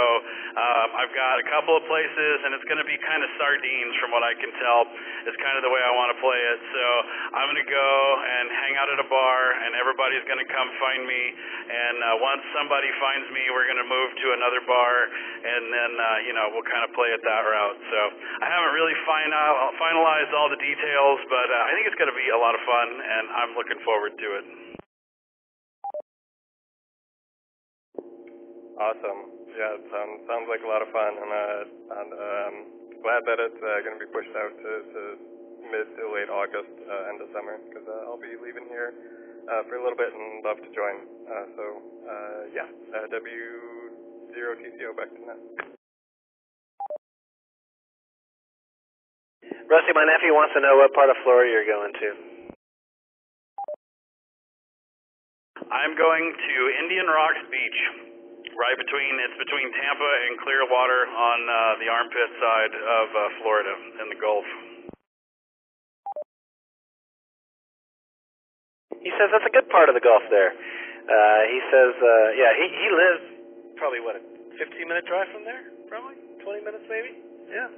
I've got a couple of places, and it's going to be kind of sardines from what I can tell. It's kind of the way I want to play it. So I'm going to go and hang out at a bar, and everybody's going to come find me. And once somebody finds me, we're going to move to another bar, and then, we'll kind of play it that route. So I haven't really finalized all the details, but I think it's going to be a lot of fun, and I'm looking forward to it. Awesome. Yeah, it sounds like a lot of fun, and glad that it's going to be pushed out to mid to late August, end of summer, because I'll be leaving here for a little bit and love to join. W0TCO back to net. Rusty, my nephew wants to know what part of Florida you're going to. I'm going to Indian Rocks Beach. It's between Tampa and Clearwater on the armpit side of Florida in the Gulf. He says that's a good part of the Gulf there. He says, he lives probably, a 15-minute drive from there? Probably? 20 minutes maybe? Yeah.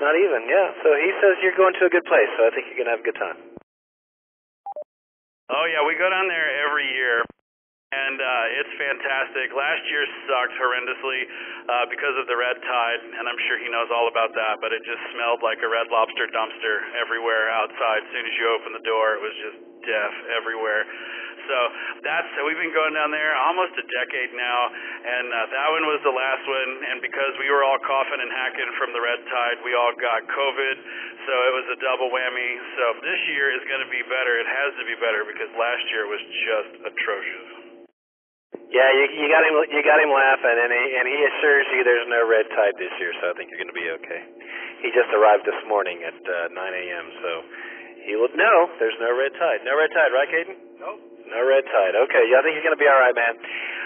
Not even, yeah. So he says you're going to a good place, so I think you're going to have a good time. Oh, yeah, we go down there every year. And it's fantastic. Last year sucked horrendously because of the red tide, and I'm sure he knows all about that, but it just smelled like a Red Lobster dumpster everywhere outside. As soon as you open the door, it was just death everywhere. So we've been going down there almost a decade now, and that one was the last one, and because we were all coughing and hacking from the red tide, we all got COVID, so it was a double whammy. So this year is going to be better. It has to be better because last year was just atrocious. Yeah, you got him laughing, and he assures you there's no red tide this year, so I think you're going to be okay. He just arrived this morning at 9 a.m., so he will know there's no red tide. No red tide, right, Caden? Nope. No red tide. Okay, I think you're going to be all right, man.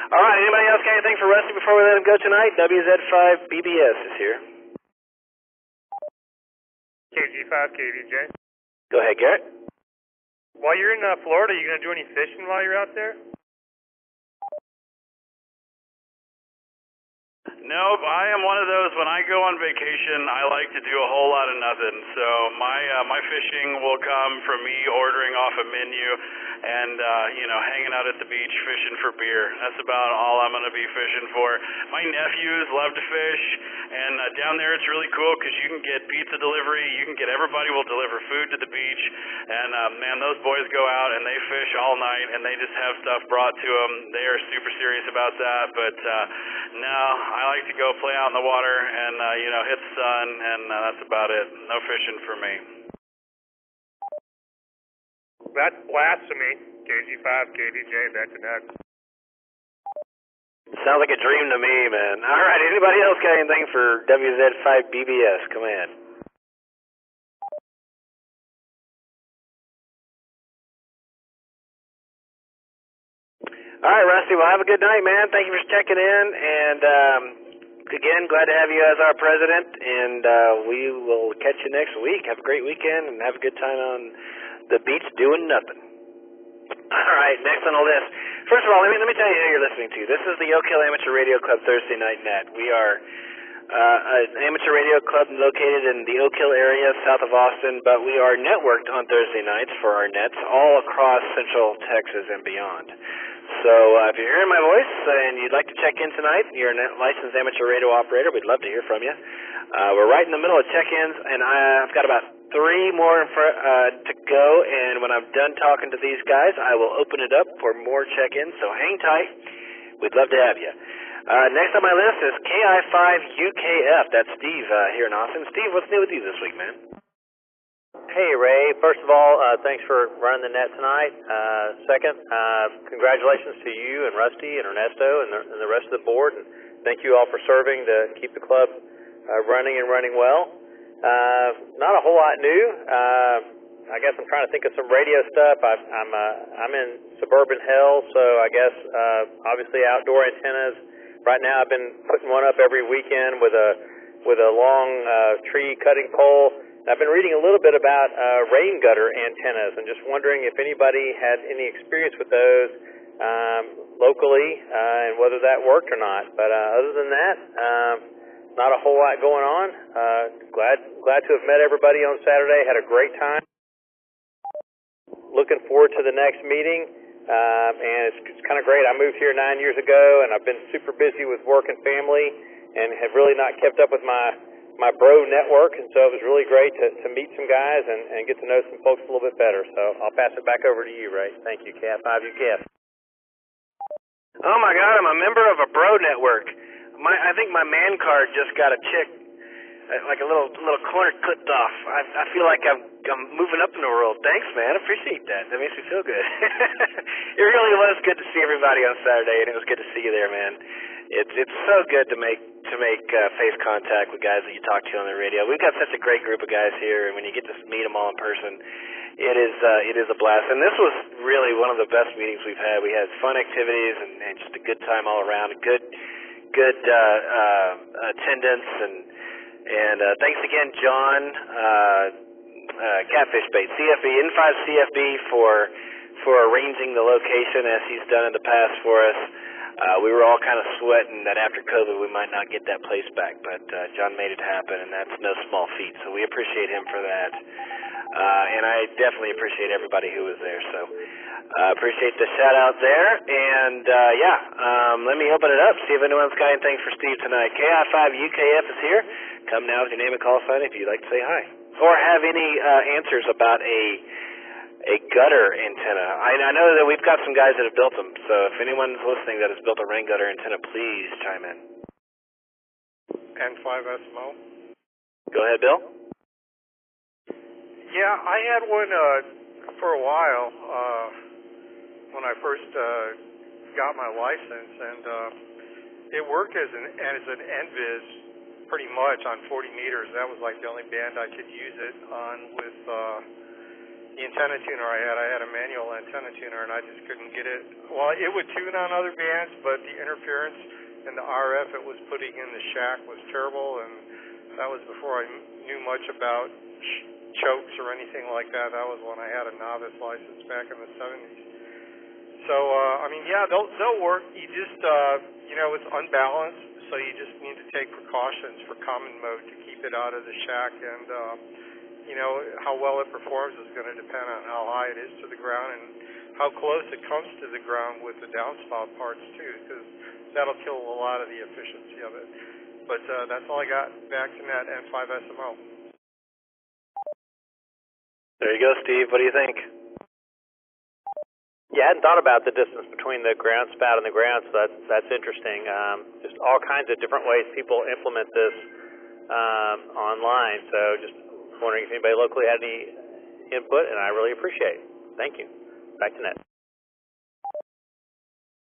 All right, anybody else got anything for Rusty before we let him go tonight? WZ5BBS is here. KG5, KVJ. Go ahead, Garrett. While you're in Florida, you going to do any fishing while you're out there? Nope, I am one of those, when I go on vacation, I like to do a whole lot of nothing. So my fishing will come from me ordering off a menu and, hanging out at the beach fishing for beer. That's about all I'm going to be fishing for. My nephews love to fish, and down there it's really cool because you can get pizza delivery. Everybody will deliver food to the beach, and man, those boys go out and they fish all night, and they just have stuff brought to them. They are super serious about that, but no, I like to go play out in the water and, hit the sun, and that's about it. No fishing for me. That's blasphemy. KG5, KDJ, back to net. Sounds like a dream to me, man. All right, anybody else got anything for WZ5BBS? Come in. All right, Rusty, well, have a good night, man. Thank you for checking in, and again, glad to have you as our president, and we will catch you next week. Have a great weekend, and have a good time on the beach doing nothing. All right, next on the list. First of all, let me tell you who you're listening to. This is the Oak Hill Amateur Radio Club Thursday Night Net. We are an amateur radio club located in the Oak Hill area south of Austin, but we are networked on Thursday nights for our nets all across Central Texas and beyond. So if you're hearing my voice and you'd like to check in tonight, you're a licensed amateur radio operator, we'd love to hear from you. We're right in the middle of check-ins, and I've got about 3 more to go, and when I'm done talking to these guys, I will open it up for more check-ins, so hang tight. We'd love to have you. Next on my list is KI5UKF. That's Steve here in Austin. Steve, what's new with you this week, man? Hey, Ray. First of all, thanks for running the net tonight. Second, congratulations to you and Rusty and Ernesto and the rest of the board. And thank you all for serving to keep the club running and running well. Not a whole lot new. I guess I'm trying to think of some radio stuff. I'm in suburban hell, so I guess obviously outdoor antennas. Right now, I've been putting one up every weekend with a long tree cutting pole. I've been reading a little bit about rain gutter antennas and just wondering if anybody had any experience with those locally and whether that worked or not. But other than that, not a whole lot going on. Glad to have met everybody on Saturday. Had a great time. Looking forward to the next meeting. And it's kind of great. I moved here 9 years ago, and I've been super busy with work and family and have really not kept up with my bro network, and so it was really great to meet some guys and get to know some folks a little bit better. So I'll pass it back over to you, Ray. Thank you, Cat5UKF. Oh my God, I'm a member of a bro network. I think my man card just got a chick, like a little corner clipped off. I feel like I'm moving up in the world. Thanks, man. I appreciate that. That makes me feel good. It really was good to see everybody on Saturday, and it was good to see you there, man. It's so good to make face contact with guys that you talk to on the radio. We've got such a great group of guys here, and when you get to meet them all in person, it is a blast. And this was really one of the best meetings we've had. We had fun activities and just a good time all around. Good attendance and thanks again, John, Catfish Bait, CFB, N5 CFB for arranging the location as he's done in the past for us. We were all kind of sweating that after COVID we might not get that place back, but John made it happen, and that's no small feat, so we appreciate him for that. And I definitely appreciate everybody who was there, so appreciate the shout out there. And let me open it up, see if anyone's got anything for Steve tonight. AI5UKF is here. Come now with your name and call sign if you'd like to say hi, or have any answers about a gutter antenna. I know that we've got some guys that have built them, so if anyone's listening that has built a rain gutter antenna, please chime in. N5SMO. Go ahead, Bill. Yeah, I had one for a while when I first got my license, and it worked as an NVIS pretty much on 40 meters. That was like the only band I could use it on with the antenna tuner I had. I had a manual antenna tuner, and I just couldn't get it. Well, it would tune on other bands, but the interference and the RF it was putting in the shack was terrible, and that was before I knew much about chokes or anything like that. That was when I had a novice license back in the 70s. So, they'll work. You just, it's unbalanced, so you just need to take precautions for common mode to keep it out of the shack, and how well it performs is going to depend on how high it is to the ground and how close it comes to the ground with the downspout parts too, because that'll kill a lot of the efficiency of it. But that's all I got. Back to net N5SMO. There you go, Steve. What do you think? Yeah, I hadn't thought about the distance between the ground spout and the ground, so that's interesting. Just all kinds of different ways people implement this online. So just wondering if anybody locally had any input, and I really appreciate it. Thank you. Back to net.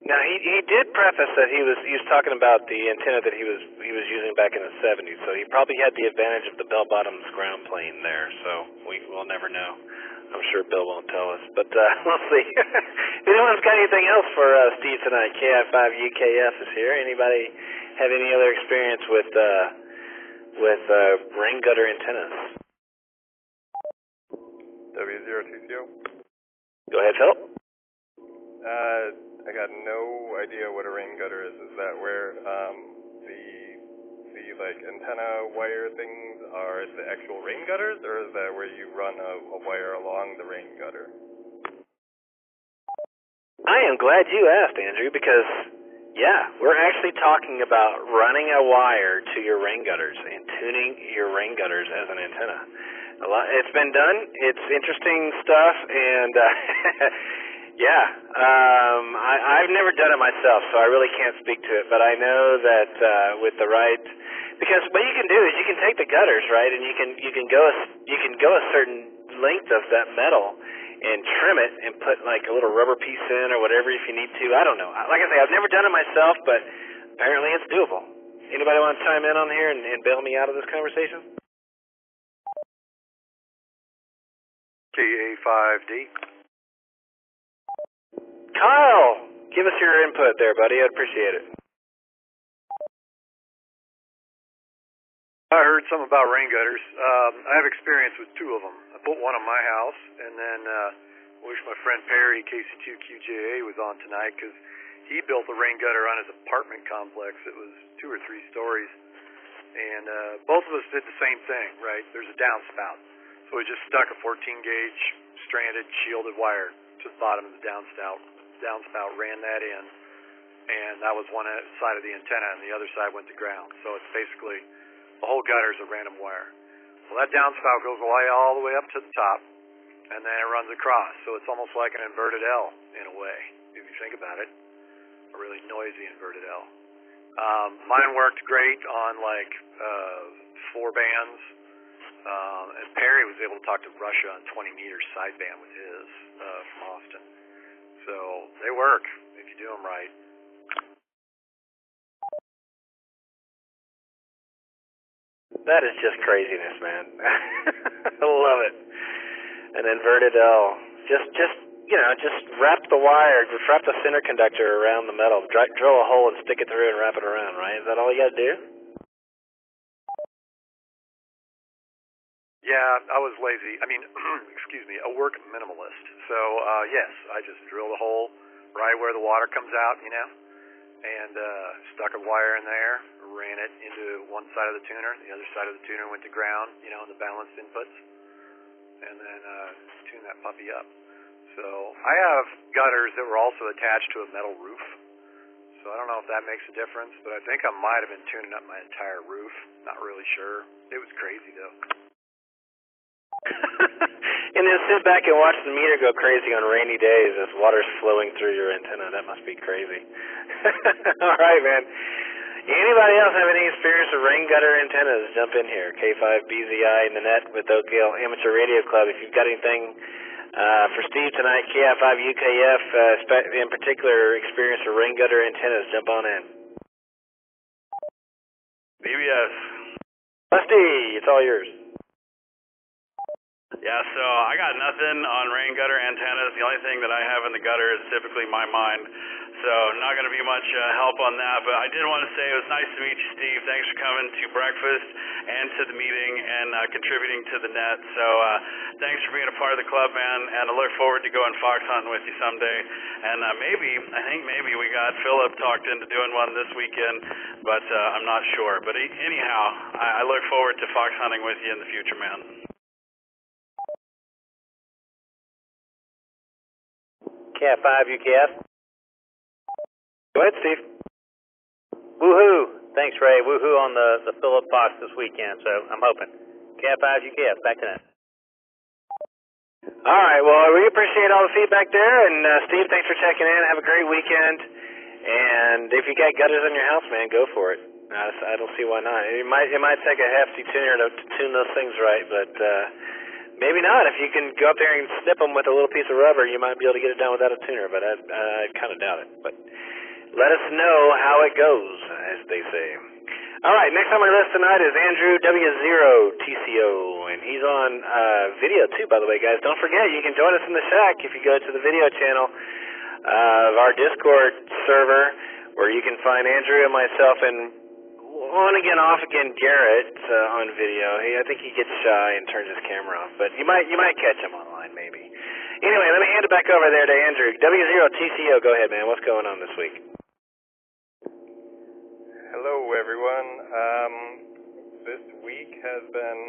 Now he did preface that he was talking about the antenna that he was using back in the 70s, so he probably had the advantage of the bell-bottoms ground plane there. So we'll never know. I'm sure Bill won't tell us, but we'll see. If anyone's got anything else for Steve tonight, KI5UKF is here. Anybody have any other experience with rain gutter antennas? W0TCO. Go ahead, Phil. I got no idea what a rain gutter is. Is that where the like antenna wire things are the actual rain gutters, or is that where you run a wire along the rain gutter? I am glad you asked, Andrew, because we're actually talking about running a wire to your rain gutters and tuning your rain gutters as an antenna. It's been done. It's interesting stuff, and I've never done it myself, so I really can't speak to it. But I know that with the right, because what you can do is you can take the gutters, right, and you can go a certain length of that metal and trim it and put like a little rubber piece in or whatever if you need to. I don't know. Like I say, I've never done it myself, but apparently it's doable. Anybody want to chime in on here and bail me out of this conversation? AI5D. Kyle, give us your input there, buddy. I'd appreciate it. I heard something about rain gutters. I have experience with two of them. I put one on my house, and then wish my friend Perry, KC2QJA, was on tonight because he built a rain gutter on his apartment complex. It was 2 or 3 stories, and both of us did the same thing, right? There's a downspout. So we just stuck a 14-gauge stranded shielded wire to the bottom of the downspout, ran that in, and that was one side of the antenna, and the other side went to ground. So it's basically the whole gutter is a random wire. Well, that downspout goes all the way up to the top, and then it runs across. So it's almost like an inverted L in a way, if you think about it, a really noisy inverted L. Mine worked great on like 4 bands. And Perry was able to talk to Russia on 20 meters sideband with his from Austin. So they work if you do them right. That is just craziness, man. I love it. An inverted L. Just wrap the wire, just wrap the center conductor around the metal, drill a hole and stick it through and wrap it around, right? Is that all you got to do? Yeah, I was lazy. I mean, excuse me, a work minimalist. So, yes, I just drilled a hole right where the water comes out, and stuck a wire in there, ran it into one side of the tuner, the other side of the tuner went to ground, in the balanced inputs, and then tune that puppy up. So I have gutters that were also attached to a metal roof. So I don't know if that makes a difference, but I think I might have been tuning up my entire roof. Not really sure. It was crazy, though. And then sit back and watch the meter go crazy on rainy days as water's flowing through your antenna. That must be crazy. All right, man. Anybody else have any experience with rain gutter antennas? Jump in here. K5BZI in the net with Oakdale Amateur Radio Club. If you've got anything for Steve tonight, KI5UKF, in particular, experience with rain gutter antennas, jump on in. BBS. Rusty, it's all yours. Yeah, so I got nothing on rain gutter antennas. The only thing that I have in the gutter is typically my mind. So not going to be much help on that. But I did want to say it was nice to meet you, Steve. Thanks for coming to breakfast and to the meeting and contributing to the net. So thanks for being a part of the club, man. And I look forward to going fox hunting with you someday. And I think maybe we got Philip talked into doing one this weekend, but I'm not sure. But anyhow, I look forward to fox hunting with you in the future, man. KI5UKF. Go ahead, Steve. Woohoo! Thanks, Ray. Woohoo on the Philip Fox this weekend, so I'm hoping. KI5UKF, back to that. All right, well, we appreciate all the feedback there, and Steve, thanks for checking in. Have a great weekend, and if you got gutters in your house, man, go for it. I don't see why not. It might take a hefty tuner to tune those things right, but maybe not. If you can go up there and snip them with a little piece of rubber, you might be able to get it done without a tuner, but I kind of doubt it. But let us know how it goes, as they say. All right, next on my list tonight is Andrew W0TCO, and he's on video too, by the way, guys. Don't forget, you can join us in the shack if you go to the video channel of our Discord server, where you can find Andrew and myself and on-again, off-again Garrett on video. I think he gets shy and turns his camera off, but you might catch him online, maybe. Anyway, let me hand it back over there to Andrew. W0TCO, go ahead, man. What's going on this week? Hello, everyone. This week has been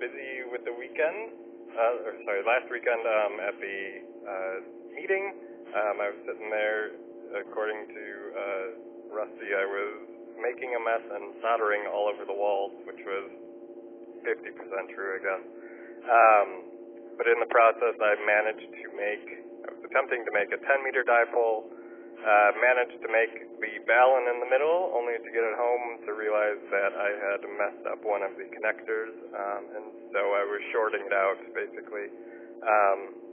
busy with the weekend. Last weekend at the meeting, I was sitting there, according to Rusty, I was making a mess and soldering all over the walls, which was 50% true, I guess. But in the process, I was attempting to make a 10-meter dipole, Managed to make the balun in the middle, only to get it home to realize that I had messed up one of the connectors, and so I was shorting it out, basically.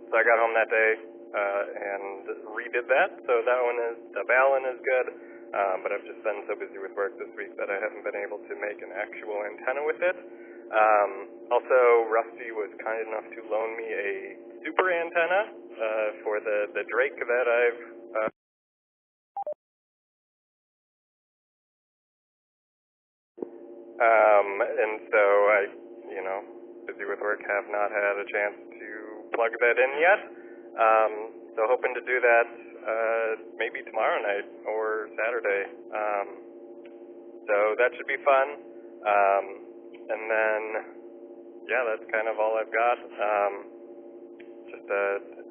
So I got home that day and redid that, so the balun is good, but I've just been so busy with work this week that I haven't been able to make an actual antenna with it. Also, Rusty was kind enough to loan me a super antenna for the Drake that I've and so I, busy with work, have not had a chance to plug that in yet. So hoping to do that maybe tomorrow night or Saturday. So that should be fun. And then, yeah, that's kind of all I've got. Just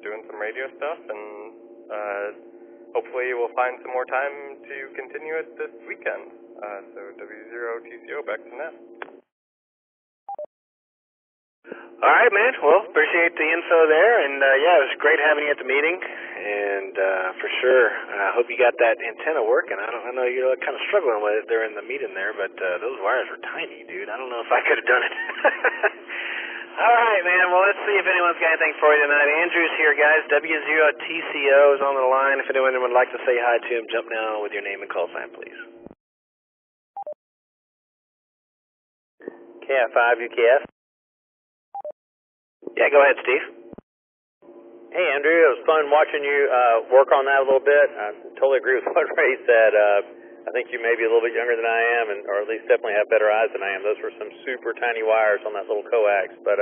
doing some radio stuff, and hopefully we'll find some more time to continue it this weekend. So W0TCO, back to net. All right, man. Well, appreciate the info there, and yeah, it was great having you at the meeting, and for sure, I hope you got that antenna working. I know you're kind of struggling with it during the meeting there, but those wires were tiny, dude. I don't know if I could have done it. All right, man. Well, let's see if anyone's got anything for you tonight. Andrew's here, guys. W0TCO is on the line. If anyone would like to say hi to him, jump now with your name and call sign, please. KF5 UKF. Yeah, go ahead, Steve. Hey, Andrew. It was fun watching you work on that a little bit. I totally agree with what Ray said. I think you may be a little bit younger than I am, or at least definitely have better eyes than I am. Those were some super tiny wires on that little coax, but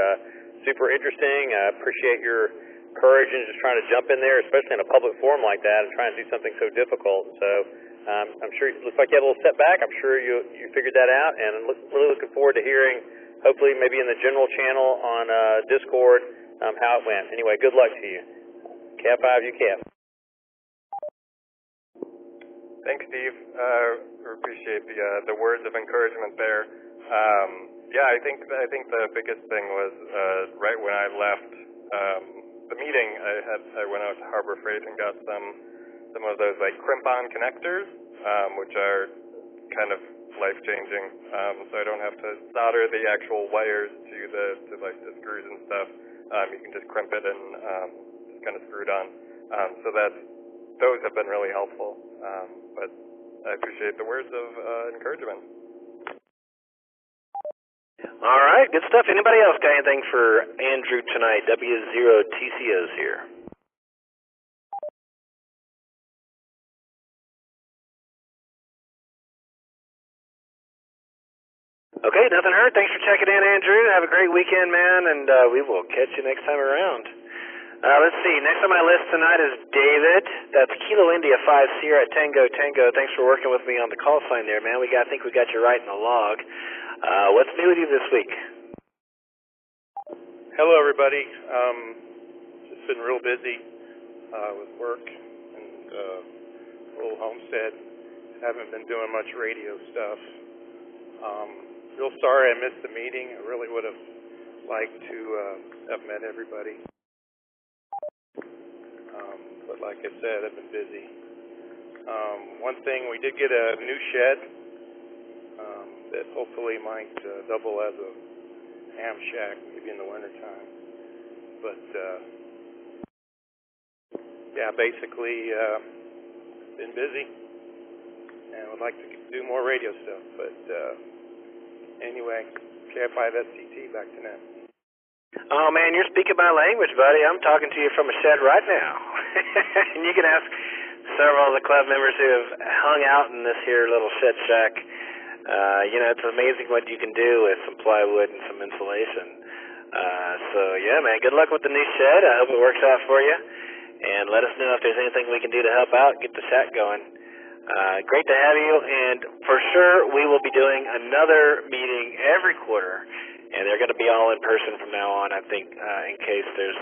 super interesting. I appreciate your courage in just trying to jump in there, especially in a public forum like that, and trying to do something so difficult. So I'm sure it looks like you had a little setback. I'm sure you figured that out, and I'm really looking forward to hearing, hopefully maybe in the general channel on Discord, how it went. Anyway, good luck to you. KF5 UKF. Thanks, Steve. Appreciate the words of encouragement there. Yeah, I think the biggest thing was right when I left the meeting, I went out to Harbor Freight and got some of those like crimp-on connectors, which are kind of life-changing. So I don't have to solder the actual wires to the screws and stuff. You can just crimp it and just kind of screw it on. So those have been really helpful. But I appreciate the words of encouragement. All right, good stuff. Anybody else got anything for Andrew tonight? W0TCO's here. Okay, nothing heard. Thanks for checking in, Andrew. Have a great weekend, man, and we will catch you next time around. Let's see. Next on my list tonight is David. That's Kilo India 5 Sierra Tango Tango. Thanks for working with me on the call sign there, man. I think we got you right in the log. What's new with you this week? Hello, everybody. Just been real busy with work and little homestead. Haven't been doing much radio stuff. Real sorry I missed the meeting. I really would have liked to have met everybody. But like I said, I've been busy. One thing, we did get a new shed that hopefully might double as a ham shack, maybe in the wintertime. But, yeah, basically been busy and would like to do more radio stuff. But anyway, KF5SCT, back to net. Oh, man, you're speaking my language, buddy. I'm talking to you from a shed right now. And you can ask several of the club members who have hung out in this here little shed shack. It's amazing what you can do with some plywood and some insulation. So, yeah, man, good luck with the new shed. I hope it works out for you. And let us know if there's anything we can do to help out, get the shack going. Great to have you, and for sure we will be doing another meeting every quarter. And they're going to be all in person from now on, I think, in case there's,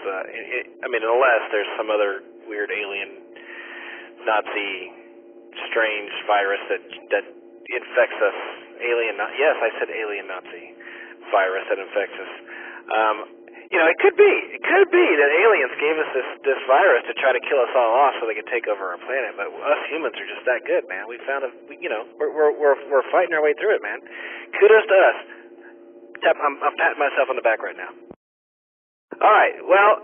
unless there's some other weird alien, Nazi, strange virus that infects us. Yes, I said alien Nazi virus that infects us. it could be. It could be that aliens gave us this virus to try to kill us all off so they could take over our planet. But us humans are just that good, man. We found we're fighting our way through it, man. Kudos to us. I'm patting myself on the back right now. All right. Well,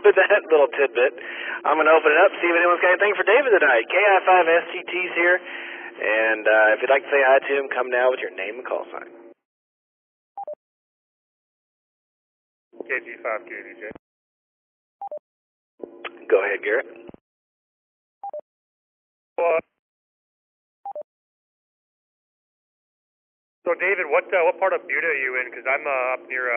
with that little tidbit, I'm going to open it up, see if anyone's got anything for David tonight. KI5STT's here, and if you'd like to say hi to him, come now with your name and call sign. KG5KVJ. Go ahead, Garrett. So, David, what part of Buda are you in? Because I'm up near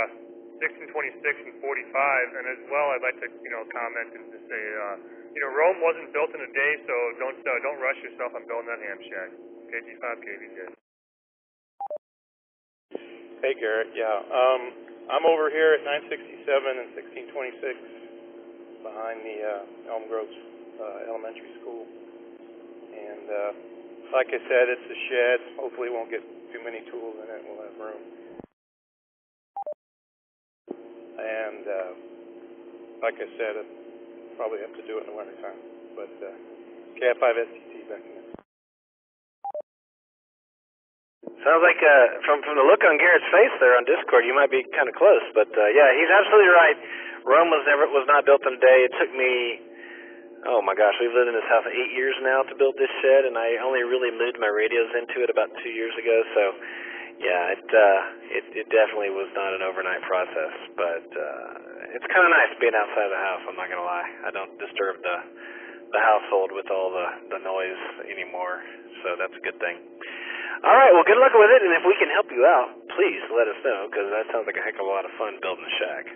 1626 and 45, and as well, I'd like to, comment and just say, Rome wasn't built in a day, so don't rush yourself on building that ham shack. KG5KVJ. Hey, Garrett. Yeah. I'm over here at 967 and 1626 behind the Elm Grove Elementary School. And like I said, it's a shed. Hopefully it won't get too many tools in it. We'll have room. And like I said, I'll probably have to do it in the wintertime. But KI5STT back in there. Sounds like from the look on Garrett's face there on Discord, you might be kind of close. But yeah, he's absolutely right. Rome was not built in a day. It took me, oh my gosh, we've lived in this house 8 years now to build this shed, and I only really moved my radios into it about 2 years ago. So yeah, it definitely was not an overnight process. But it's kind of nice being outside of the house. I'm not gonna lie. I don't disturb the household with all the noise anymore. So that's a good thing. All right, well, good luck with it, and if we can help you out, please let us know, because that sounds like a heck of a lot of fun building a shack.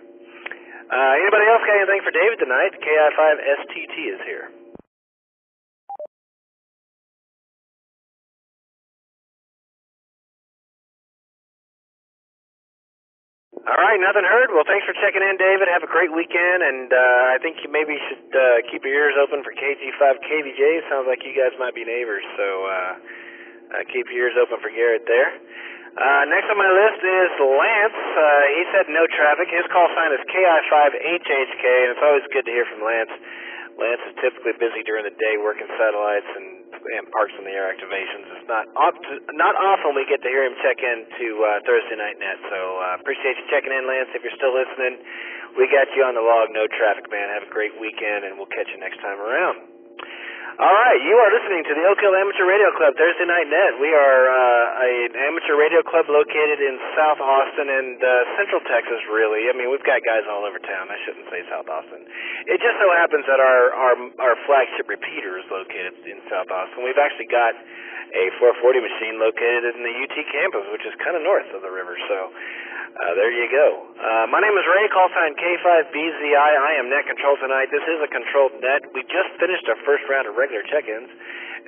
Anybody else got anything for David tonight? KI5STT is here. All right, nothing heard. Well, thanks for checking in, David. Have a great weekend, and I think you maybe should keep your ears open for KG5KVJ. Sounds like you guys might be neighbors, so keep your ears open for Garrett there. Next on my list is Lance. He said no traffic. His call sign is KI5HHK, and it's always good to hear from Lance. Lance is typically busy during the day working satellites and parks in the air activations. It's not often we get to hear him check in to Thursday Night Net, so appreciate you checking in, Lance. If you're still listening, we got you on the log. No traffic, man. Have a great weekend, and we'll catch you next time around. All right, you are listening to the Oak Hill Amateur Radio Club, Thursday Night Net. We are an amateur radio club located in South Austin and Central Texas, really. I mean, we've got guys all over town. I shouldn't say South Austin. It just so happens that our flagship repeater is located in South Austin. We've actually got a 440 machine located in the UT campus, which is kind of north of the river, so there you go. My name is Ray, call sign K5BZI. I am net control tonight. This is a controlled net. We just finished our first round of regular check-ins,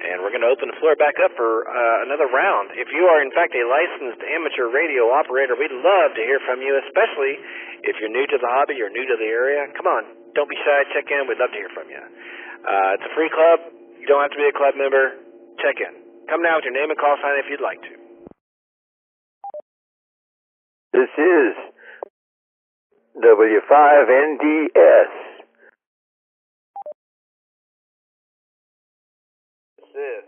and we're going to open the floor back up for another round. If you are, in fact, a licensed amateur radio operator, we'd love to hear from you, especially if you're new to the hobby or new to the area. Come on, don't be shy, check in. We'd love to hear from you. It's a free club. You don't have to be a club member. Check in. Come now with your name and call sign if you'd like to. This is W5NDS. This is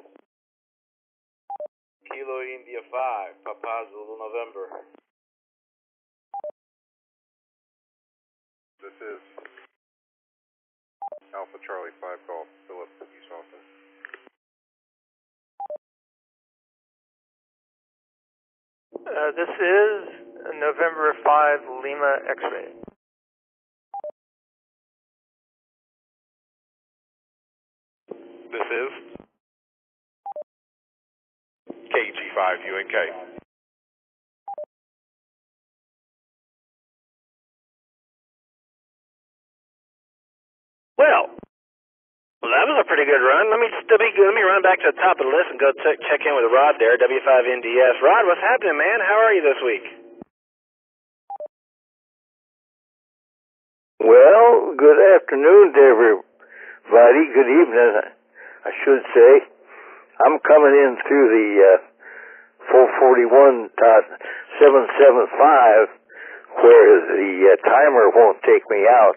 Kilo India 5, Papa Zulu November. This is Alpha Charlie 5 Golf, Philip, East Austin. This is November 5 Lima X-ray. This is KG5UNK. Well, that was a pretty good run. Let me run back to the top of the list and go check in with Rod there, W5NDS. Rod, what's happening, man? How are you this week? Well, good afternoon to everybody. Good evening, I should say. I'm coming in through the 441.775, where the timer won't take me out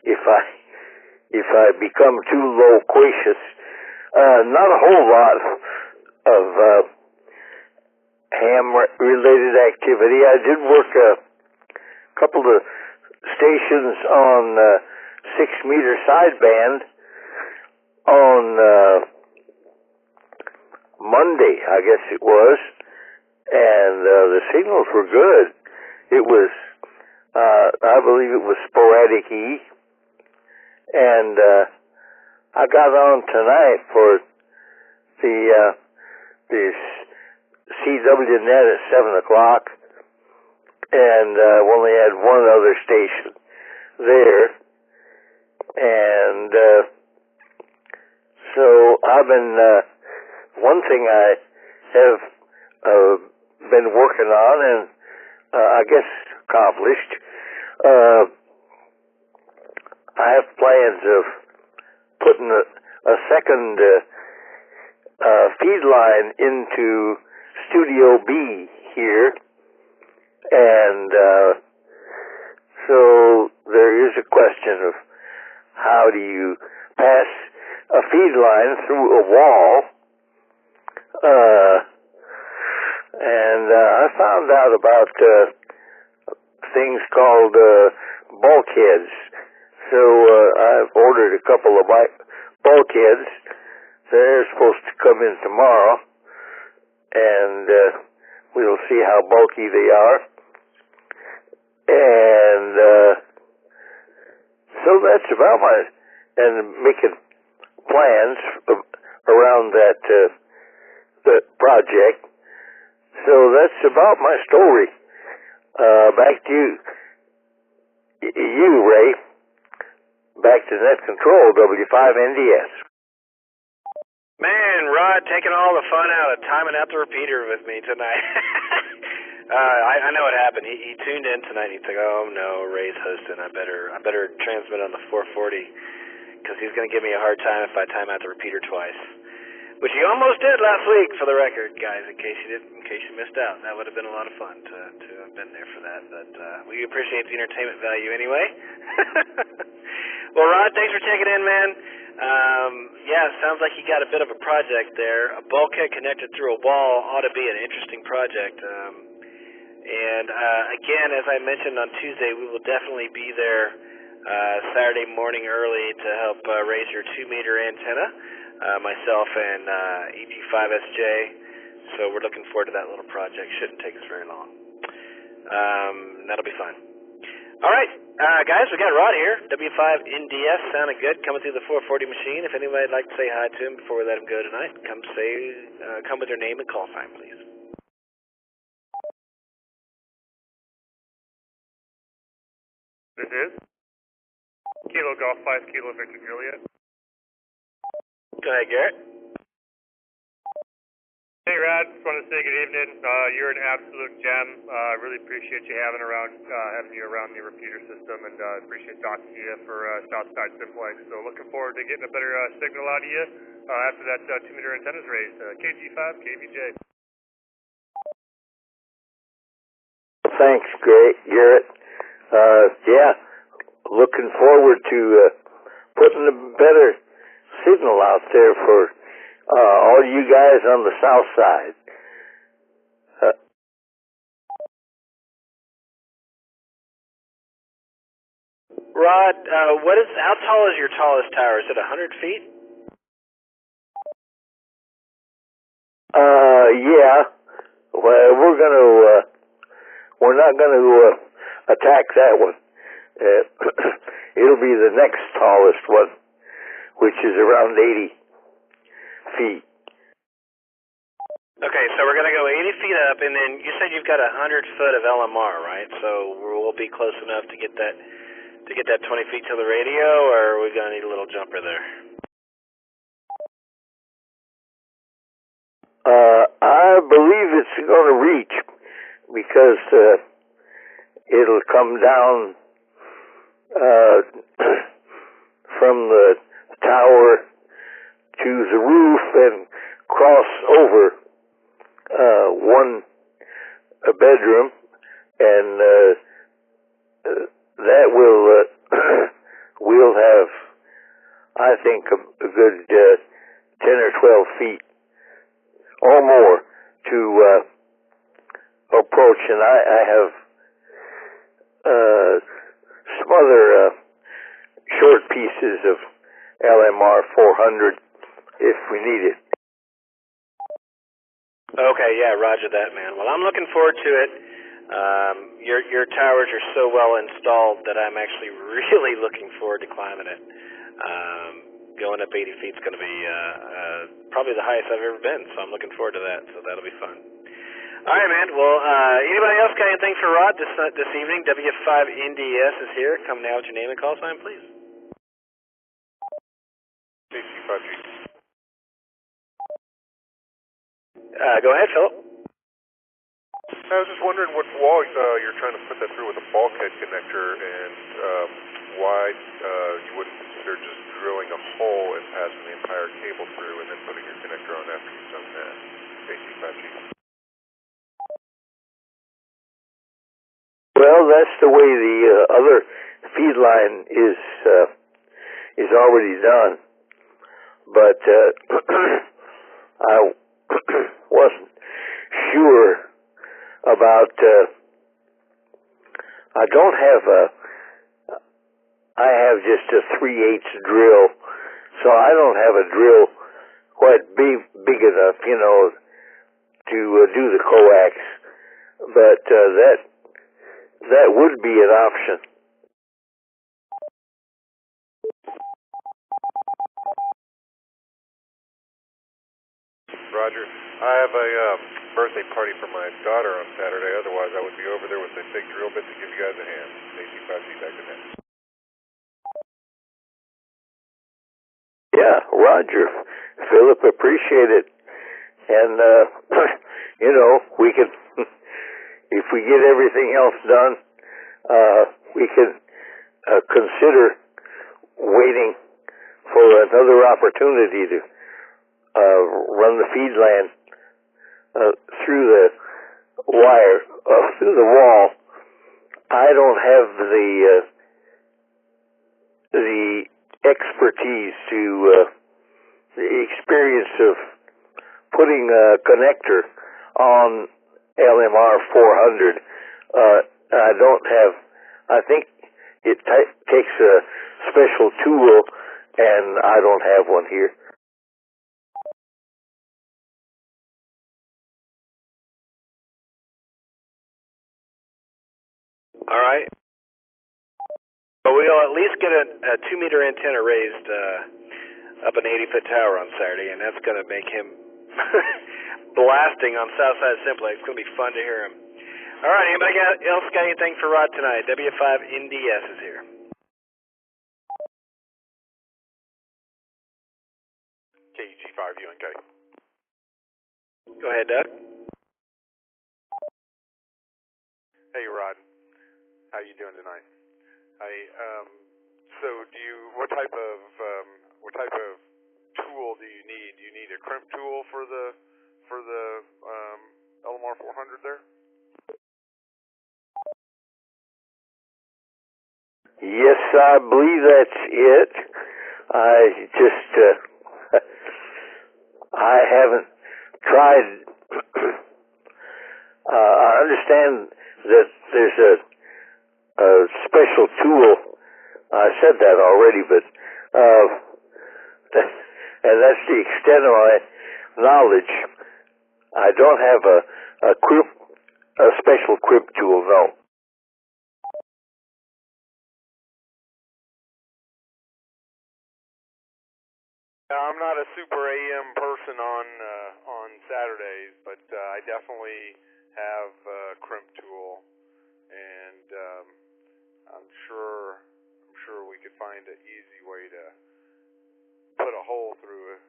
if I become too loquacious. Not a whole lot of ham-related activity. I did work a couple of stations on 6-meter sideband on Monday, I guess it was, and the signals were good. It was, I believe it was sporadic E, and I got on tonight for the CWNet at 7 o'clock, and only had one other station there, and so I've been, one thing I have been working on, and I guess accomplished, I have plans of putting a second feed line into Studio B here, and so there is a question of how do you pass a feed line through a wall, and I found out about things called bulkheads. So I've ordered a couple of bulkheads. They're supposed to come in tomorrow, and we'll see how bulky they are. And so that's about and making plans around that project. So that's about my story. Back to you, Ray. Back to Net Control, W5NDS. Man, Rod taking all the fun out of timing out the repeater with me tonight. I know what happened. He tuned in tonight. He thought, "Oh no, Ray's hosting. I better transmit on the 440 because he's going to give me a hard time if I time out the repeater twice." Which he almost did last week, for the record, guys. In case you missed out, that would have been a lot of fun to have been there for that. But we appreciate the entertainment value anyway. Well, Rod, thanks for checking in, man. Yeah, it sounds like you got a bit of a project there. A bulkhead connected through a wall ought to be an interesting project. And again, as I mentioned on Tuesday, we will definitely be there Saturday morning early to help raise your 2-meter antenna, myself and EG5SJ. So we're looking forward to that little project. Shouldn't take us very long. That'll be fun. All right, guys, we got Rod here. W5NDS sounding good, coming through the 440 machine. If anybody'd like to say hi to him before we let him go tonight, come with their name and call sign, please. This is Kilo Golf 5 Kilo Victor Juliet. Go ahead, Garrett. Hey, Rod. Just want to say good evening. You're an absolute gem. Really appreciate you having you around the repeater system, and appreciate talking to you for Southside Simplex. So looking forward to getting a better signal out of you after that 2-meter antenna's raised. KG5, KVJ. Thanks, Garrett. Yeah, looking forward to putting a better signal out there for all you guys on the south side. Rod, how tall is your tallest tower? Is it 100 feet? Yeah. Well, we're not gonna attack that one. It'll be the next tallest one, which is around 80 feet. Okay, so we're going to go 80 feet up, and then you said you've got 100 foot of LMR, right? So we'll be close enough to get that 20 feet to the radio, or are we going to need a little jumper there? I believe it's going to reach because it'll come down from the tower to the roof and cross over one bedroom and that will we'll have, I think, a good 10 or 12 feet or more to approach, and I have some other short pieces of LMR 400 if we need it. Okay, yeah, roger that, man. Well, I'm looking forward to it. Your towers are so well installed that I'm actually really looking forward to climbing it. Going up 80 feet is going to be probably the highest I've ever been, so I'm looking forward to that. So that'll be fun. All right, man. Well, anybody else got anything for Rod this evening? W5NDS is here. Come now with your name and call sign, please. AC5G. Go ahead, Philip. I was just wondering what wall you're trying to put that through with a bulkhead connector, and why you wouldn't consider just drilling a hole and passing the entire cable through and then putting your connector on after you've done that. AC5G. Well, that's the way the other feed line is already done, but I wasn't sure about. I have just a 3/8 drill, so I don't have a drill quite big enough, to do the coax. But that would be an option. Roger. I have a birthday party for my daughter on Saturday. Otherwise, I would be over there with a big drill bit to give you guys a hand. AC5G back to net. Yeah, Roger. Philip, appreciate it. And, we can, if we get everything else done, we can consider waiting for another opportunity to run the feed line through the wire, through the wall. I don't have the expertise the experience of putting a connector on LMR 400. I think it takes a special tool, and I don't have one here. All right. But we'll at least get a 2-meter antenna raised up an 80-foot tower on Saturday, and that's going to make him blasting on Southside Simplex. It's going to be fun to hear him. All right, anybody else got anything for Rod tonight? W5NDS is here. KG5UNK. Go ahead, Doug. Hey, Rod. How you doing tonight? So what type of tool do you need? Do you need a crimp tool for the LMR 400 there? Yes, I believe that's it. I just I haven't tried. I understand that there's a special tool. I said that already, but and that's the extent of my knowledge. I don't have a special crimp tool, no. I'm not a super AM person on Saturdays, but I definitely have a crimp tool, and I'm sure we could find an easy way to put a hole through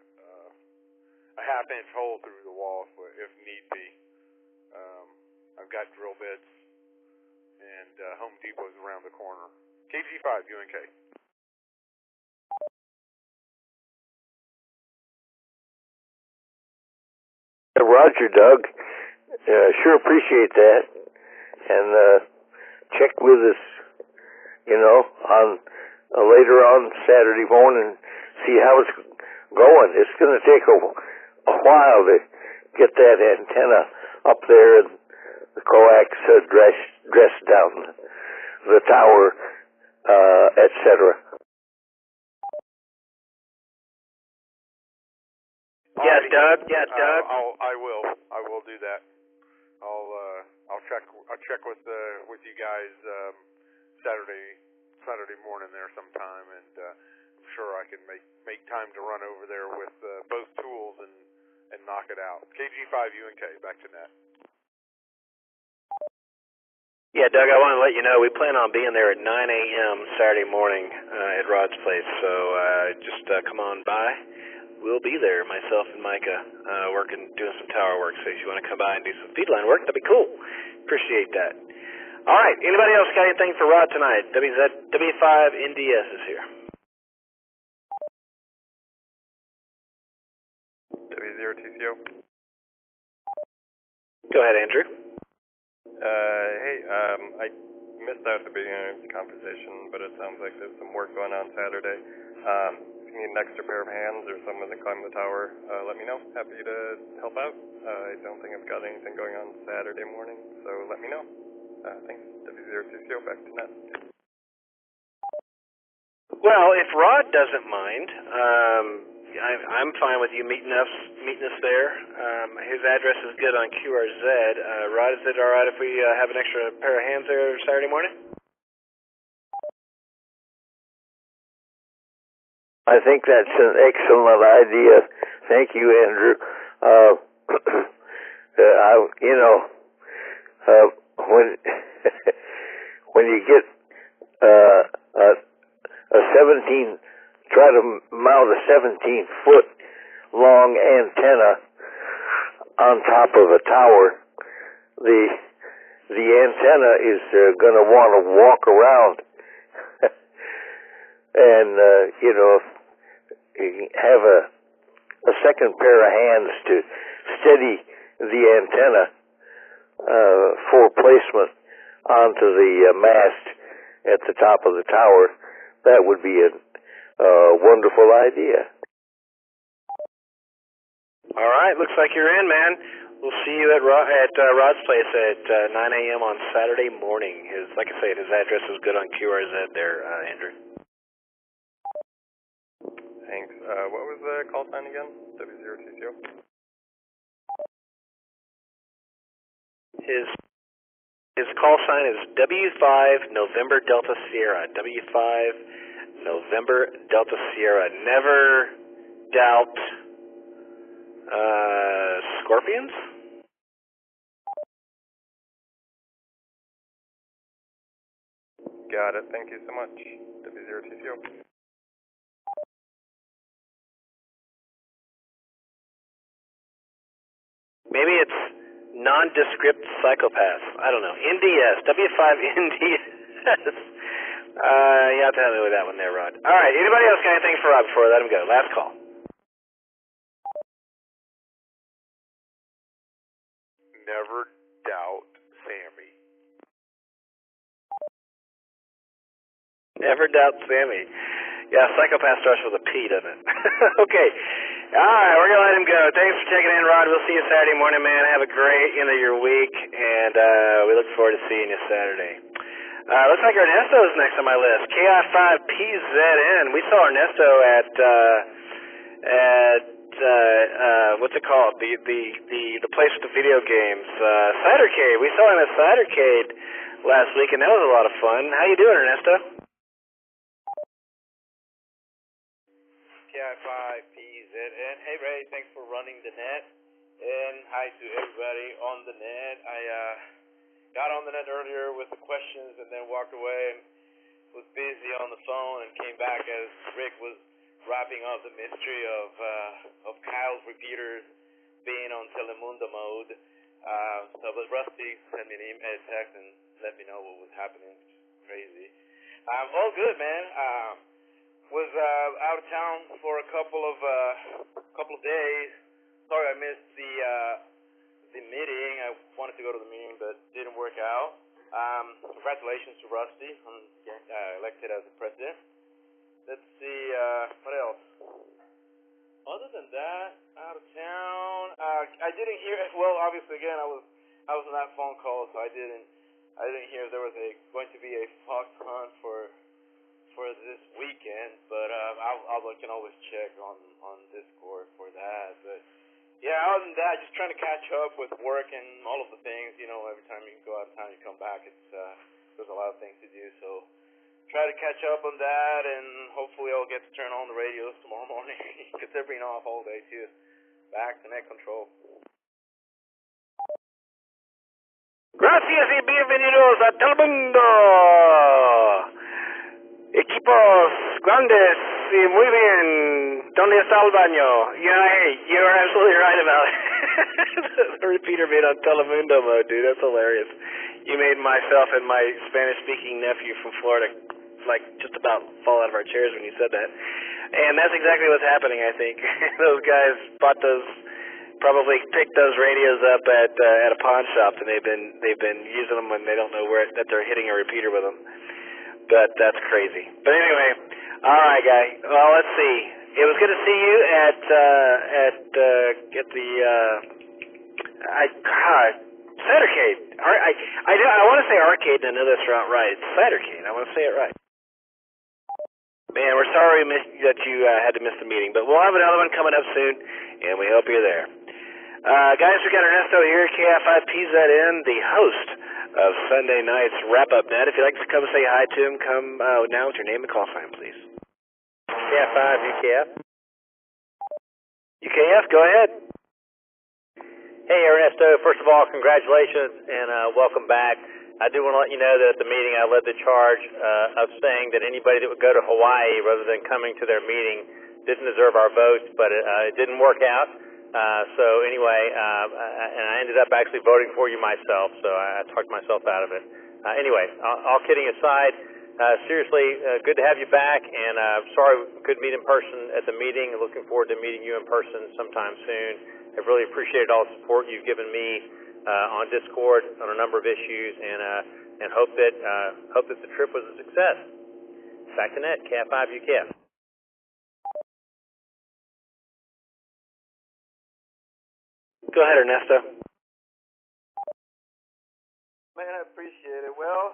a half-inch hole through the wall if need be. I've got drill bits, and Home Depot's around the corner. KG5 UNK. Roger, Doug. Sure appreciate that. And check with us on later on Saturday morning, see how it's going. It's going to take a while to get that antenna up there and the coax dressed down the tower, etc. Yeah, Doug. I will do that. I'll check with you guys Saturday morning there sometime, and I'm sure I can make time to run over there with both tools and knock it out. KG5UNK, back to net. Yeah, Doug, I want to let you know we plan on being there at 9 a.m. Saturday morning at Rod's place, so just come on by. We'll be there, myself and Micah, doing some tower work, so if you want to come by and do some feed line work, that'd be cool. Appreciate that. All right, anybody else got anything for Rod tonight? W5NDS is here. W0TCO. Go ahead, Andrew. Hey, I missed out at the beginning of the conversation, but it sounds like there's some work going on Saturday. If you need an extra pair of hands or someone to climb the tower, let me know. Happy to help out. I don't think I've got anything going on Saturday morning, so let me know. Thanks. W0TCO, back to net. Well, if Rod doesn't mind, I'm fine with you meeting us there. His address is good on QRZ. Rod, is it all right if we have an extra pair of hands there Saturday morning? I think that's an excellent idea. Thank you, Andrew. When you get a 17, try to mount a 17-foot long antenna on top of a tower, the antenna is going to want to walk around, and have a second pair of hands to steady the antenna for placement onto the mast at the top of the tower. That would be a wonderful idea. All right, looks like you're in, man. We'll see you at Rod's place at 9 a.m. on Saturday morning. Like I say, his address is good on QRZ there, Andrew. Thanks. What was the call sign again? W0TCO? His call sign is W5 November Delta Sierra. W5 November Delta Sierra. Never doubt scorpions? Got it. Thank you so much. W0TCO. Maybe it's nondescript psychopaths. I don't know. NDS. W5NDS. You have to help me with that one there, Rod. All right. Anybody else got anything for Rod before I let him go? Last call. Never doubt Sammy. Never doubt Sammy. Yeah, psychopath starts with a P, doesn't it? Okay. All right, we're going to let him go. Thanks for checking in, Rod. We'll see you Saturday morning, man. Have a great end of your week, and we look forward to seeing you Saturday. Looks like Ernesto is next on my list. KI5PZN. We saw Ernesto at what's it called? The place with the video games. Cidercade. We saw him at Cidercade last week, and that was a lot of fun. How you doing, Ernesto? KI5PZN. Hey, Ray. Thanks for running the net. And hi to everybody on the net. I got on the net earlier with the questions and then walked away and was busy on the phone and came back as Rick was wrapping up the mystery of Kyle's repeaters being on Telemundo mode. But Rusty sent me an email, text, and let me know what was happening. Crazy. All good, man. Was out of town for a couple of days. Sorry I missed the meeting. I wanted to go to the meeting, but didn't work out. Congratulations to Rusty on elected as the president. Let's see, what else? Other than that, out of town, I didn't hear. Well, obviously, again, I was on that phone call, so I didn't hear there was going to be a fox hunt for this weekend. But I can always check on Discord for that. But yeah, other than that, just trying to catch up with work and all of the things. You know, every time you go out of town, you come back. There's a lot of things to do. So try to catch up on that, and hopefully I'll get to turn on the radios tomorrow morning because they're being off all day too. Back to net control. Gracias y bienvenidos a Telemundo. Equipos grandes y muy bien. ¿Dónde está el baño? Yeah, hey, you're absolutely right about it. The repeater made on Telemundo mode, dude. That's hilarious. You made myself and my Spanish-speaking nephew from Florida like just about fall out of our chairs when you said that. And that's exactly what's happening, I think. Those guys probably picked those radios up at a pawn shop, and they've been using them when they don't know that they're hitting a repeater with them. But that's crazy. But anyway, all right, guy. Well, let's see. It was good to see you at the Cidercade. I want to say arcade, and I know that's not right. It's Cidercade. I want to say it right. Man, we're sorry that you had to miss the meeting, but we'll have another one coming up soon, and we hope you're there. Guys, we got Ernesto here, KI5PZN, the host of Sunday night's wrap-up net. If you'd like to come say hi to him, come now with your name and call sign, please. KI5, UKF. UKF, go ahead. Hey, Ernesto. First of all, congratulations and welcome back. I do want to let you know that at the meeting I led the charge of saying that anybody that would go to Hawaii rather than coming to their meeting didn't deserve our votes, but it didn't work out. So anyway, and I ended up actually voting for you myself, so I talked myself out of it. Anyway, all kidding aside, seriously, good to have you back, and sorry we couldn't meet in person at the meeting. Looking forward to meeting you in person sometime soon. I've really appreciated all the support you've given me on Discord on a number of issues, and hope that the trip was a success. Back to net, KI5 UKF. Go ahead, Ernesto. Man, I appreciate it. Well,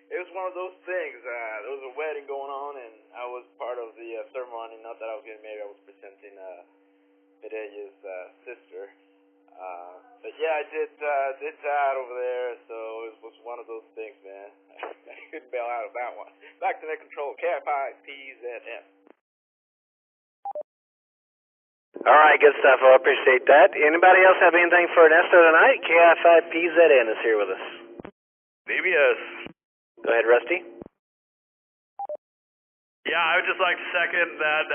it was one of those things. There was a wedding going on, and I was part of the ceremony. Not that I was getting married, I was presenting Mireille's sister. But yeah, I did that over there, so it was one of those things, man. I couldn't bail out of that one. Back to net control, KI5PZN. All right, good stuff. Well, I appreciate that. Anybody else have anything for Ernesto tonight? KI5PZN is here with us. BBS. Go ahead, Rusty. Yeah, I would just like to second that,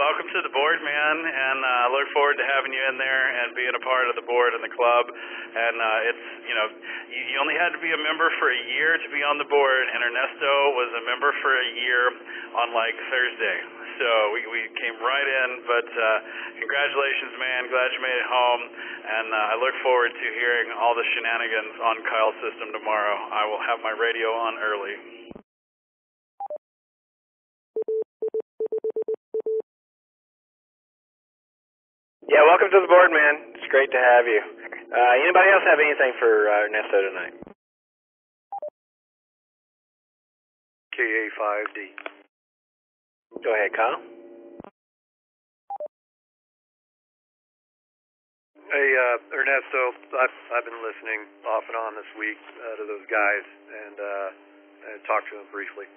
welcome to the board, man, and I look forward to having you in there and being a part of the board and the club. And it's, you only had to be a member for a year to be on the board, and Ernesto was a member for a year on, Thursday. So we came right in, but congratulations, man. Glad you made it home, and I look forward to hearing all the shenanigans on Kyle's system tomorrow. I will have my radio on early. Yeah, welcome to the board, man. It's great to have you. Anybody else have anything for Ernesto tonight? KA5D. Go ahead, Kyle. Hey, Ernesto, I've been listening off and on this week to those guys and talked to them briefly.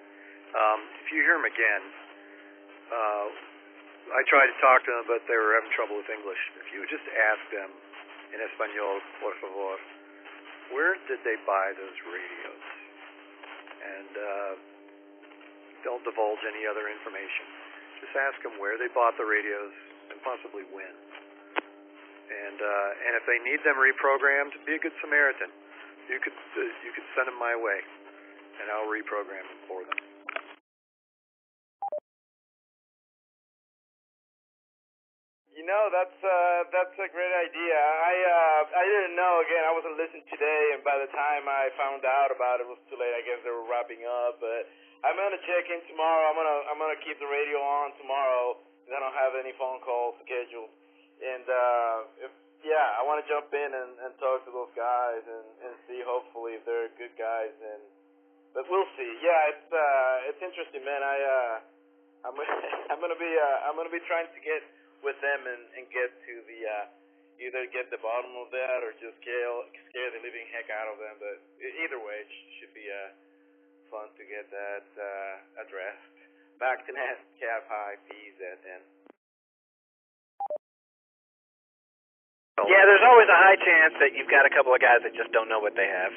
If you hear them again, I tried to talk to them, but they were having trouble with English. If you would just ask them in Espanol, por favor, where did they buy those radios? And don't divulge any other information. Just ask them where they bought the radios and possibly when. And if they need them reprogrammed, be a good Samaritan. You could send them my way, and I'll reprogram them for them. That's a great idea. I didn't know. Again, I wasn't listening today, and by the time I found out about it, it was too late. I guess they were wrapping up. But I'm gonna check in tomorrow. I'm gonna keep the radio on tomorrow. I don't have any phone calls scheduled, and I want to jump in and talk to those guys and see hopefully if they're good guys. But we'll see. Yeah, it's interesting, man. I'm gonna be trying to get with them and get to the either get the bottom of that or just scare the living heck out of them. But either way, it should be fun to get that addressed. Back to Nest, AI5A AllStarLink. Yeah, there's always a high chance that you've got a couple of guys that just don't know what they have.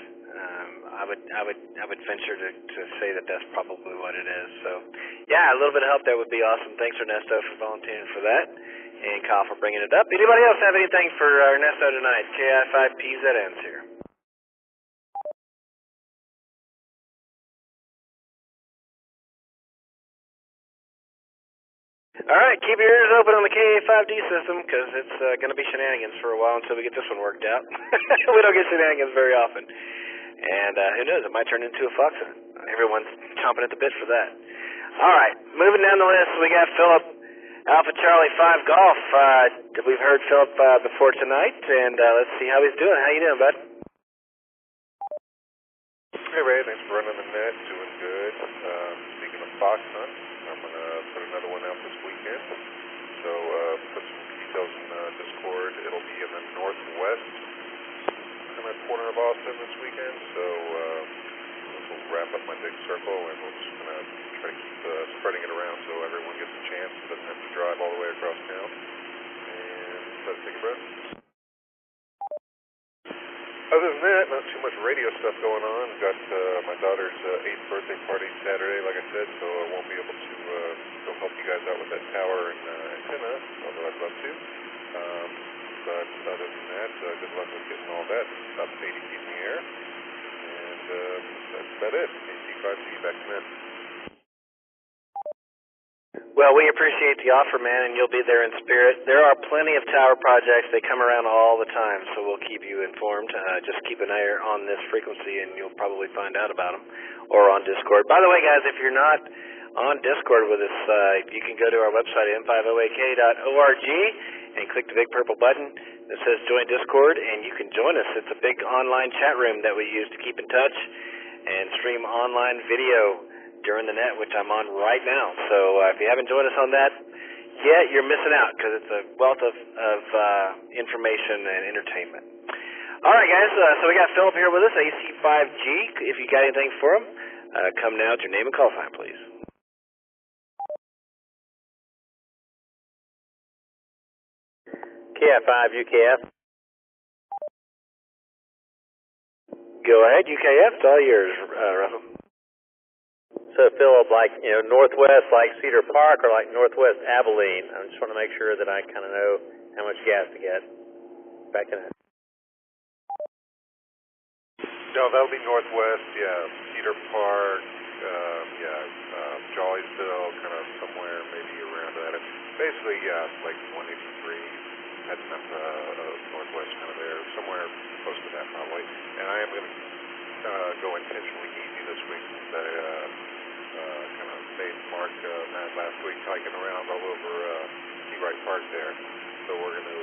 I would venture to say that that's probably what it is. So, yeah, a little bit of help there would be awesome. Thanks, Ernesto, for volunteering for that, and Kyle for bringing it up. Anybody else have anything for Ernesto tonight? KI5PZN's here. All right, keep your ears open on the KA5D system because it's going to be shenanigans for a while until we get this one worked out. We don't get shenanigans very often. And who knows, it might turn into a fox hunt. Everyone's chomping at the bit for that. All right, moving down the list, we got Philip, Alpha Charlie 5 Golf. We've heard Philip before tonight, and let's see how he's doing. How you doing, bud? Hey, Ray, thanks for running the net. Doing good. Speaking of fox hunt, I'm going to put another one out this weekend. So put some details in Discord. It'll be in the northwest kind of corner of Austin this weekend. So we'll wrap up my big circle, and we'll just kind of try to keep spreading it around so everyone gets a chance. Doesn't have to drive all the way across town. And try to take a breath. Other than that, not too much radio stuff going on. Got my daughter's 8th birthday party Saturday, like I said, so I won't be able to go help you guys out with that tower and antenna, although I'd love to. But other than that, good luck with getting all that up to 80 feet in the air. And that's about it. AC5, see you back then. Well, we appreciate the offer, man, and you'll be there in spirit. There are plenty of tower projects. They come around all the time, so we'll keep you informed. Just keep an eye on this frequency, and you'll probably find out about them, or on Discord. By the way, guys, if you're not on Discord with us, you can go to our website, m5oak.org, and click the big purple button that says Join Discord, and you can join us. It's a big online chat room that we use to keep in touch and stream online video during the net, which I'm on right now. So if you haven't joined us on that yet, you're missing out because it's a wealth of information and entertainment. All right, guys, so we got Philip here with us, AC5G. If you got anything for him, come now with your name and call sign, please. KF5, UKF. Go ahead, UKF. It's all yours, Russell. So, Philip, like, northwest, like Cedar Park, or like northwest Abilene? I just want to make sure that I kind of know how much gas to get back in it. No, that'll be northwest, yeah. Cedar Park, Jolliesville, kind of somewhere maybe around that. Basically, yeah, like 183, heading up northwest kind of there, somewhere close to that probably. And I am going to go intentionally easy this week since I kind of made Mark mad last week hiking around all over Seawright Park there. So we're going to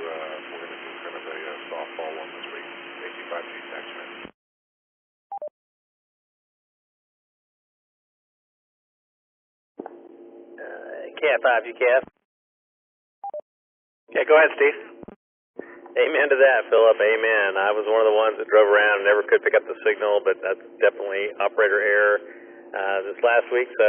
do kind of a softball one this week. AC5G, thanks, man. KF5, UKF. Yeah, go ahead, Steve. Amen to that, Philip. Amen. I was one of the ones that drove around and never could pick up the signal, but that's definitely operator error this last week. So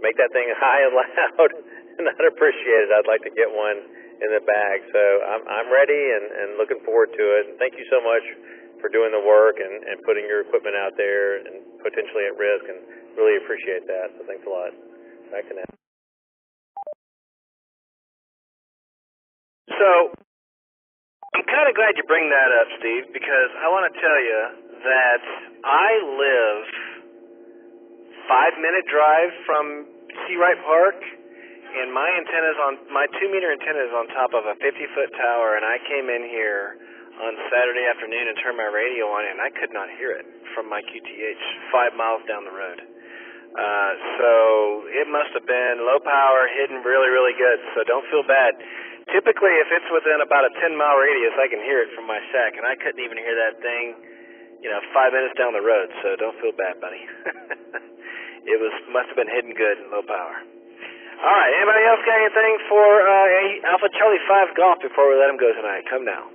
make that thing high and loud, and I'd appreciate it. I'd like to get one in the bag. So I'm ready and looking forward to it. And thank you so much for doing the work and putting your equipment out there and potentially at risk, and really appreciate that. So thanks a lot. Back to that. So I'm kind of glad you bring that up, Steve, because I want to tell you that I live 5-minute drive from Seawright Park, and my 2-meter antenna is on top of a 50-foot tower, and I came in here on Saturday afternoon and turned my radio on, and I could not hear it from my QTH 5 miles down the road. So it must have been low power, hidden really, really good, so don't feel bad. Typically, if it's within about a 10-mile radius, I can hear it from my shack, and I couldn't even hear that thing, 5 minutes down the road, so don't feel bad, buddy. It must have been hidden good and low power. All right, anybody else got anything for Alpha Charlie 5 Golf before we let him go tonight? Come now.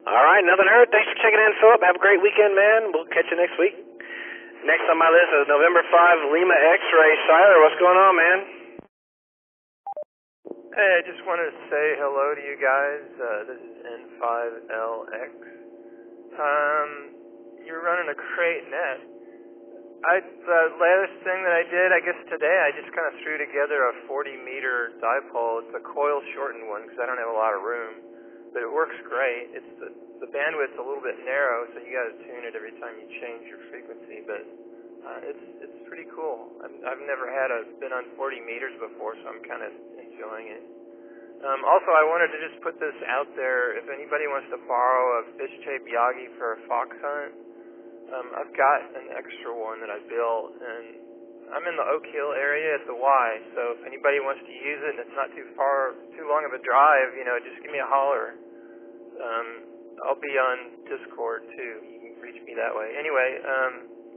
All right, nothing heard. Thanks for checking in, Philip. Have a great weekend, man. We'll catch you next week. Next on my list is November 5 Lima X-Ray. Siler, what's going on, man? Hey, I just wanted to say hello to you guys. This is N5LX. You're running a crate net. The latest thing that I did, I guess today, I just kind of threw together a 40-meter dipole. It's a coil-shortened one because I don't have a lot of room. But it works great. It's the bandwidth's a little bit narrow, so you got to tune it every time you change your frequency. But it's pretty cool. I've never been on 40 meters before, so I'm kind of enjoying it. Also, I wanted to just put this out there. If anybody wants to borrow a fish-tape Yagi for a fox hunt, I've got an extra one that I built, and I'm in the Oak Hill area at the Y, so if anybody wants to use it and it's not too long of a drive, just give me a holler. I'll be on Discord too. You can reach me that way. Anyway,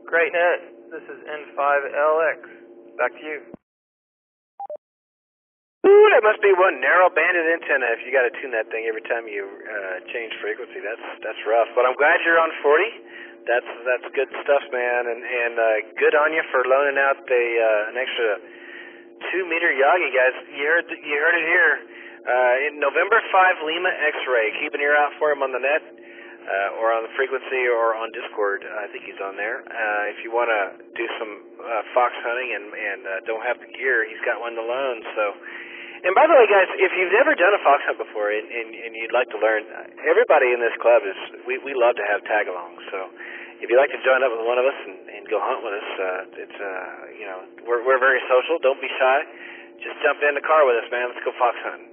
great net. This is N5LX. Back to you. Ooh, that must be one narrow-banded antenna if you got to tune that thing every time you change frequency. That's rough. But I'm glad you're on 40. That's good stuff, man, and good on you for loaning out an extra 2-meter Yagi, guys. You heard it here. In November 5 Lima X-Ray, keep an ear out for him on the net, or on the frequency, or on Discord. I think he's on there. If you want to do some fox hunting and don't have the gear, he's got one to loan. So, and by the way, guys, if you've never done a fox hunt before and you'd like to learn, everybody in this club we love to have tag-alongs. So, if you'd like to join up with one of us and go hunt with us, we're very social. Don't be shy. Just jump in the car with us, man. Let's go fox hunting.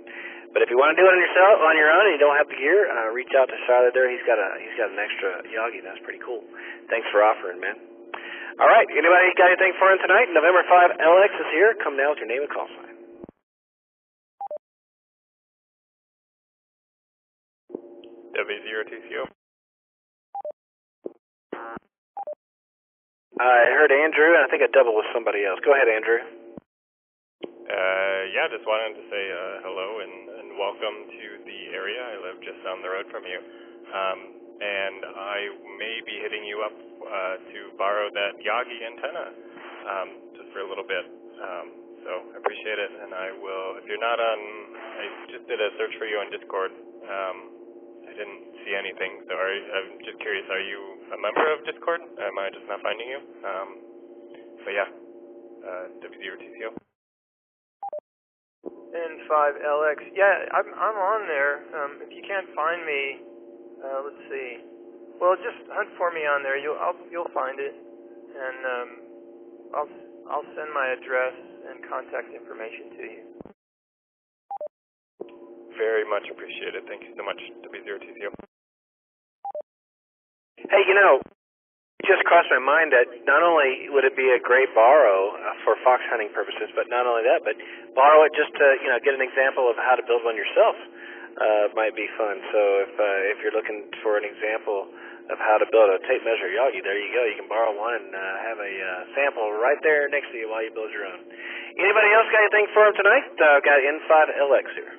But if you want to do it on your own and you don't have the gear, reach out to Charlotte there. He's got an extra Yagi. That's pretty cool. Thanks for offering, man. All right. Anybody got anything for him tonight? November 5 LX is here. Come now with your name and call sign. W0TCO. I heard Andrew, and I think I doubled with somebody else. Go ahead, Andrew. Yeah, just wanted to say hello and welcome to the area. I live just down the road from you. And I may be hitting you up to borrow that Yagi antenna just for a little bit. So I appreciate it, and I will, if you're not on, I just did a search for you on Discord. I didn't see anything, so I'm just curious, are you a member of Discord? Am I just not finding you? But yeah, W0TCO. N5LX. Yeah, I'm on there. If you can't find me, let's see. Well, just hunt for me on there. You'll find it, and I'll send my address and contact information to you. Very much appreciated. Thank you so much, W0TCO. Hey, it just crossed my mind that not only would it be a great borrow for fox hunting purposes, but not only that, but borrow it just to get an example of how to build one yourself might be fun. So if you're looking for an example of how to build a tape measure Yagi, there you go. You can borrow one and have a sample right there next to you while you build your own. Anybody else got anything for him tonight? Got N5LX here.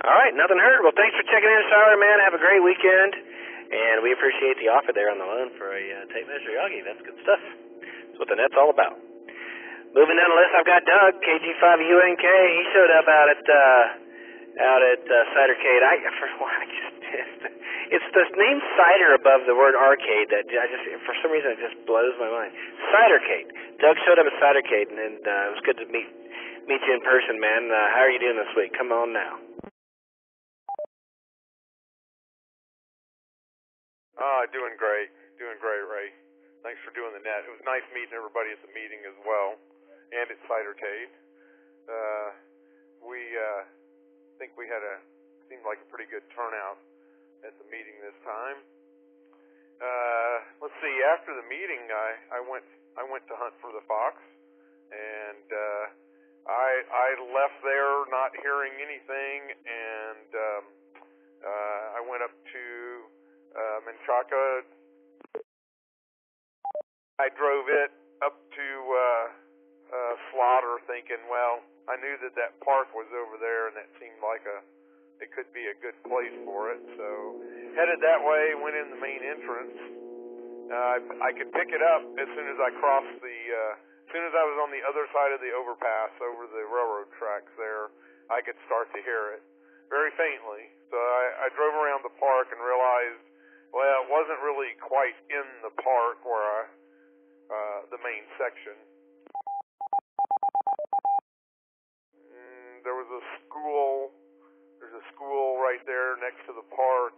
All right, nothing heard. Well, thanks for checking in, Siler, man. Have a great weekend, and we appreciate the offer there on the loan for a tape measure Yagi. That's good stuff. That's what the net's all about. Moving down the list, I've got Doug, KG5UNK. He showed up out at Cidercade. I It's the name cider above the word arcade that for some reason, it just blows my mind. Cidercade. Doug showed up at Cidercade, and it was good to meet you in person, man. How are you doing this week? Come on now. Doing great, Ray. Thanks for doing the net. It was nice meeting everybody at the meeting as well, and at Cidercade. We think we had seemed like a pretty good turnout at the meeting this time. Let's see. After the meeting, I went to hunt for the fox, and I left there not hearing anything, and I went up to Menchaca. I drove it up to Slaughter, thinking, well, I knew that park was over there, and that seemed like it could be a good place for it. So headed that way, went in the main entrance. I could pick it up as soon as I crossed as soon as I was on the other side of the overpass over the railroad tracks there, I could start to hear it very faintly. So I drove around the park and realized, well, it wasn't really quite in the park where the main section. There was a school. There's a school right there next to the park,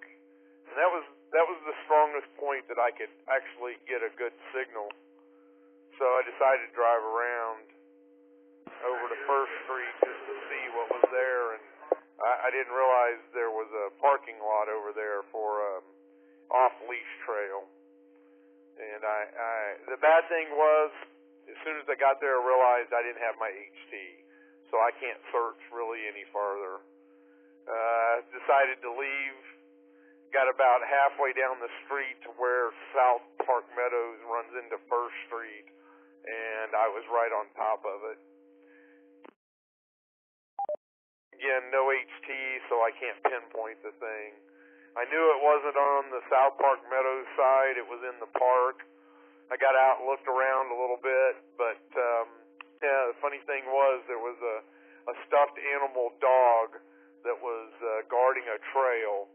and that was the strongest point that I could actually get a good signal. So I decided to drive around over to First Street just to see what was there, and I didn't realize there was a parking lot over there for off-leash trail. And the bad thing was, as soon as I got there, I realized I didn't have my HT, so I can't search really any farther. Decided to leave, got about halfway down the street to where South Park Meadows runs into First Street, and I was right on top of it. Again, no HT, so I can't pinpoint the thing. I knew it wasn't on the South Park Meadows side, it was in the park. I got out and looked around a little bit, but the funny thing was there was a stuffed animal dog that was guarding a trail,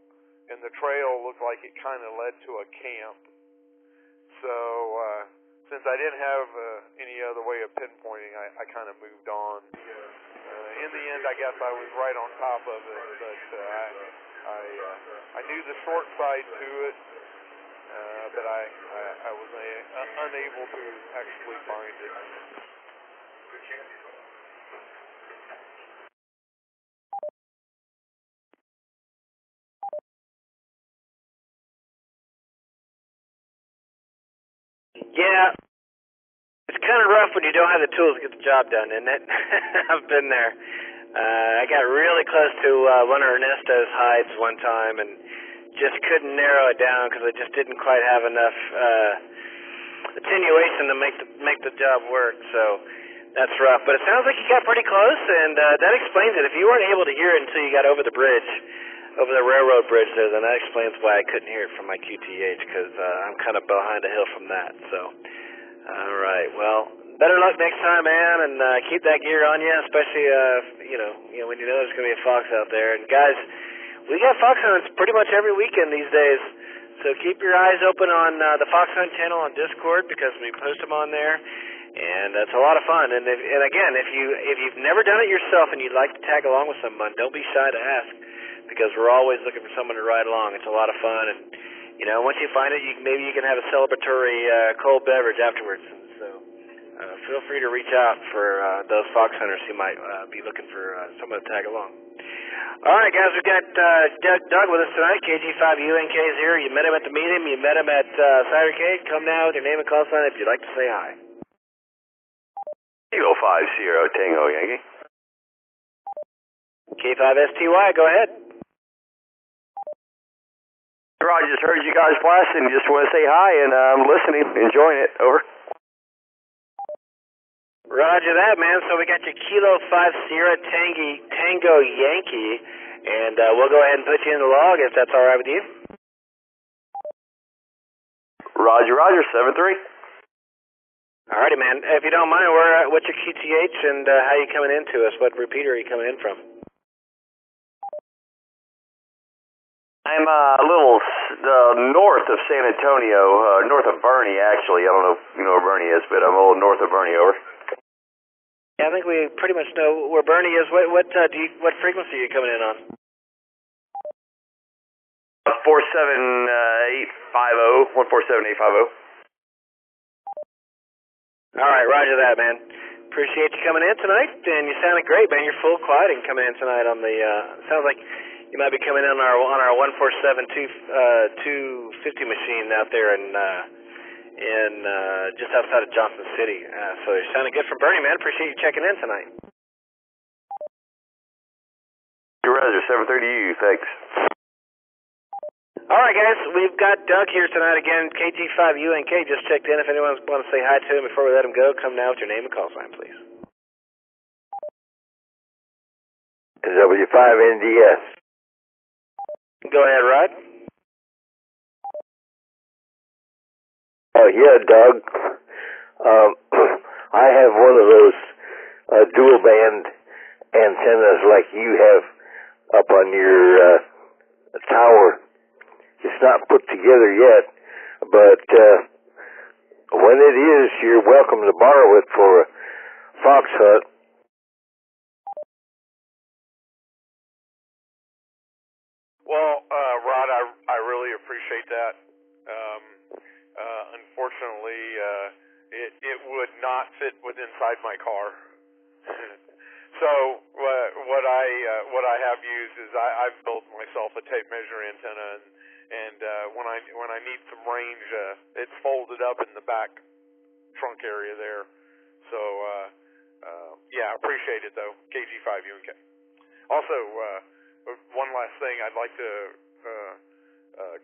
and the trail looked like it kind of led to a camp. So since I didn't have any other way of pinpointing, I kind of moved on. In the end, I guess I was right on top of it, but I knew the short side to it, but I was unable to actually find it. Yeah, it's kind of rough when you don't have the tools to get the job done, isn't it? I've been there. I got really close to one of Ernesto's hides one time and just couldn't narrow it down because I just didn't quite have enough attenuation to make the job work. So that's rough. But it sounds like you got pretty close, and that explains it. If you weren't able to hear it until you got over the bridge, over the railroad bridge there, then that explains why I couldn't hear it from my QTH, because I'm kind of behind a hill from that. So, all right. Well, better luck next time, man, and keep that gear on you, especially when you know there's going to be a fox out there. And guys, we got fox hunts pretty much every weekend these days, so keep your eyes open on the Fox Hunt channel on Discord, because we post them on there, and it's a lot of fun. And again, if you've never done it yourself and you'd like to tag along with someone, don't be shy to ask, because we're always looking for someone to ride along. It's a lot of fun, and once you find it, maybe you can have a celebratory cold beverage afterwards. So feel free to reach out for those fox hunters who might be looking for someone to tag along. All right, guys, we've got Doug with us tonight, KG5UNK0. You met him at the meeting. You met him at Cidercade. Come now with your name and call sign if you'd like to say hi. Eagle 5 Sierra Tango Yankee. K5STY, go ahead. I just heard you guys blasting. Just want to say hi, and I'm listening, enjoying it. Over. Roger that, man. So we got your Kilo 5 Sierra Tango Yankee, and we'll go ahead and put you in the log if that's all right with you. Roger, 7-3. Alrighty, man. If you don't mind, what's your QTH and how you coming into us? What repeater are you coming in from? I'm a little north of San Antonio, north of Bernie, actually. I don't know if you know where Bernie is, but I'm a little north of Bernie, over. Yeah, I think we pretty much know where Bernie is. What frequency are you coming in on? 47850, 147850. All right, roger that, man. Appreciate you coming in tonight, and you sounded great, man. You're full quiet and coming in tonight on the, sounds like you might be coming in on our 147-250 machine out there in just outside of Johnson City. So you're sounding good from Bernie, man. Appreciate you checking in tonight. Roger, 730U, thanks. All right, guys, we've got Doug here tonight again. KG5UNK just checked in. If anyone wants to say hi to him before we let him go, come now with your name and call sign, please. W5NDS. Go ahead, Rod. Yeah, Doug. I have one of those dual band antennas like you have up on your tower. It's not put together yet, but when it is, you're welcome to borrow it for a fox hunt. Well, Rod, I really appreciate that. Unfortunately, it would not fit inside my car. So what I have used is I've built myself a tape measure antenna, and when I need some range, it's folded up in the back trunk area there. So yeah, I appreciate it though. KG5UNK. Also, one last thing, I'd like to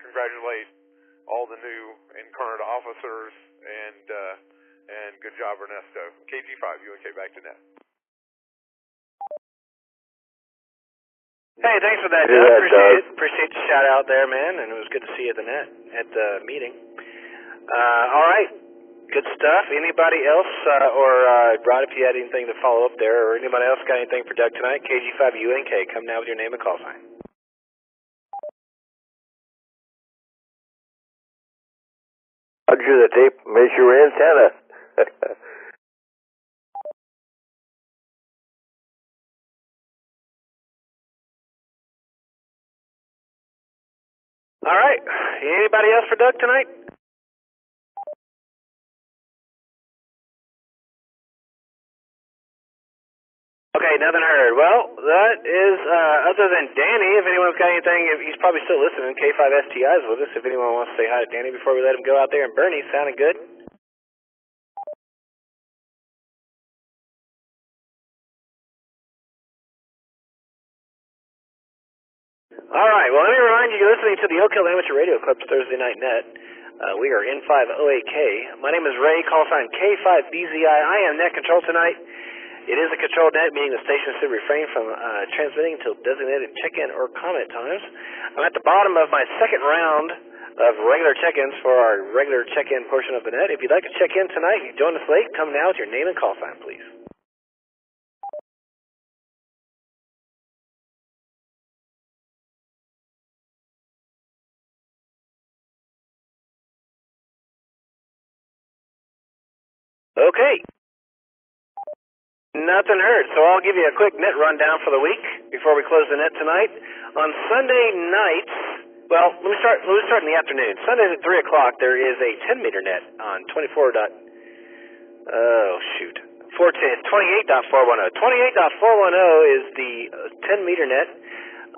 congratulate all the new and current officers, and good job, Ernesto. KG5UNK, back to net. Hey, thanks for that, Doug. Appreciate the shout out there, man, and it was good to see you at the meeting. All right, good stuff. Anybody else, or Rod, if you had anything to follow up there, or anybody else got anything for Doug tonight? KG5UNK, come now with your name and call sign. Roger, the tape measure antenna. All right. Anybody else for Doug tonight? Okay, nothing heard. Well, that is, other than Danny, if anyone's got anything, he's probably still listening. K5STI is with us. If anyone wants to say hi to Danny before we let him go out there. And Bernie, sounding good? All right, well, let me remind you, you're listening to the Oak Hill Amateur Radio Club's Thursday Night Net. We are N5OAK. My name is Ray, call sign K5BZI. I am net control tonight. It is a controlled net, meaning the station should refrain from transmitting until designated check-in or comment times. I'm at the bottom of my second round of regular check-ins for our regular check-in portion of the net. If you'd like to check in tonight, you join us late, come now with your name and call sign, please. Okay. Nothing heard, so I'll give you a quick net rundown for the week before we close the net tonight. On Sunday nights, well, let me start in the afternoon. Sunday at 3 o'clock, there is a 10-meter net on 28.410. 28.410 is the 10-meter net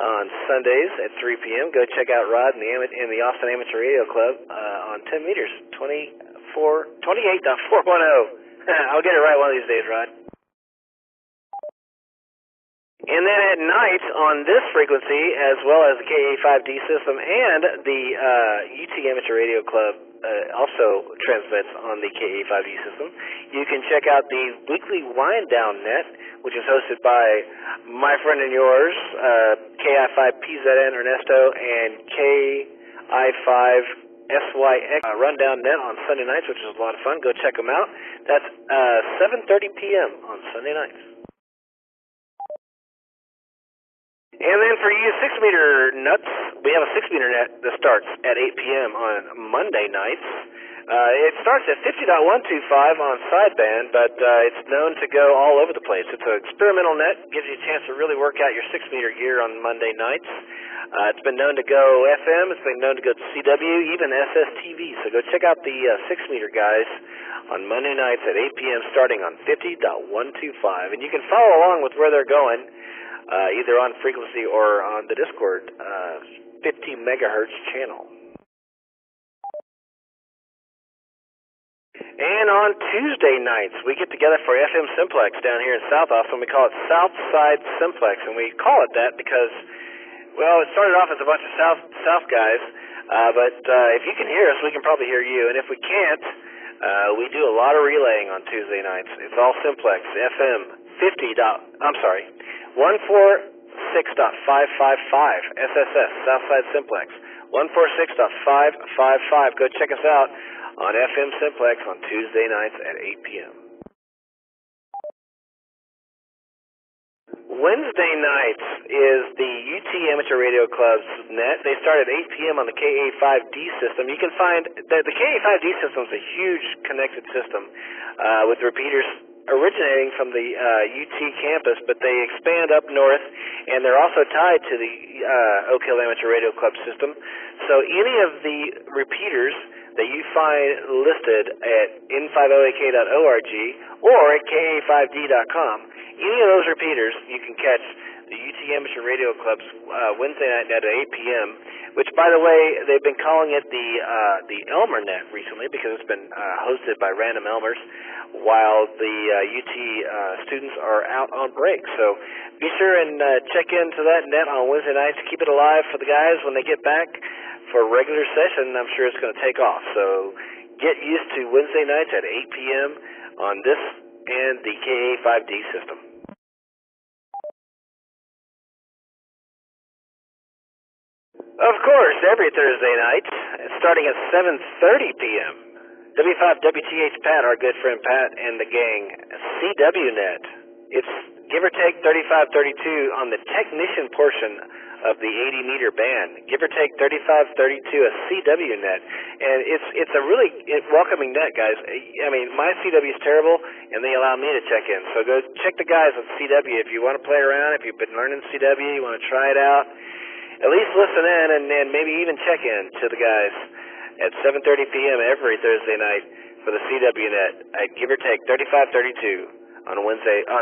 on Sundays at 3 p.m. Go check out Rod in the Austin Amateur Radio Club on 10 meters, 28.410. I'll get it right one of these days, Rod. And then at night on this frequency, as well as the KA5D system and the UT Amateur Radio Club also transmits on the KA5D system, you can check out the weekly wind down net, which is hosted by my friend and yours, KI5PZN Ernesto and KI5SYX rundown net on Sunday nights, which is a lot of fun. Go check them out. That's 7:30 p.m. on Sunday nights. And then for you 6-meter nuts, we have a 6-meter net that starts at 8 p.m. on Monday nights. It starts at 50.125 on sideband, but it's known to go all over the place. It's an experimental net, gives you a chance to really work out your 6-meter gear on Monday nights. It's been known to go FM, it's been known to go to CW, even SSTV. So go check out the 6-meter guys on Monday nights at 8 p.m. starting on 50.125. And you can follow along with where they're going, either on frequency or on the Discord 50 megahertz channel. And on Tuesday nights, we get together for FM Simplex down here in South Austin. We call it Southside Simplex, and we call it that because, well, it started off as a bunch of South guys, but if you can hear us, we can probably hear you. And if we can't, we do a lot of relaying on Tuesday nights. It's all Simplex, FM 146.555, SSS, Southside Simplex, 146.555. Go check us out on FM Simplex on Tuesday nights at 8 p.m. Wednesday nights is the UT Amateur Radio Club's net. They start at 8 p.m. on the KA5D system. You can find the KA5D system is a huge connected system with repeaters originating from the UT campus, but they expand up north, and they're also tied to the Oak Hill Amateur Radio Club system. So any of the repeaters that you find listed at n50ak.org or at ka5d.com, any of those repeaters you can catch the UT Amateur Radio Club's Wednesday night net at 8 p.m., which, by the way, they've been calling it the Elmer net recently because it's been hosted by random Elmers while the UT students are out on break. So be sure and check into that net on Wednesday nights. Keep it alive for the guys when they get back for a regular session. I'm sure it's going to take off. So get used to Wednesday nights at 8 p.m. on this and the KA5D system. Of course, every Thursday night, starting at 7:30 p.m., W5WTH Pat, our good friend Pat, and the gang, CWNet. It's give or take 3532 on the technician portion of the 80-meter band. Give or take 3532 a CWNet. And it's a really welcoming net, guys. I mean, my CW is terrible, and they allow me to check in. So go check the guys at CW. If you want to play around, if you've been learning CW, you want to try it out, at least listen in and maybe even check in to the guys at 7:30 p.m. every Thursday night for the CWNet at give or take 3532 on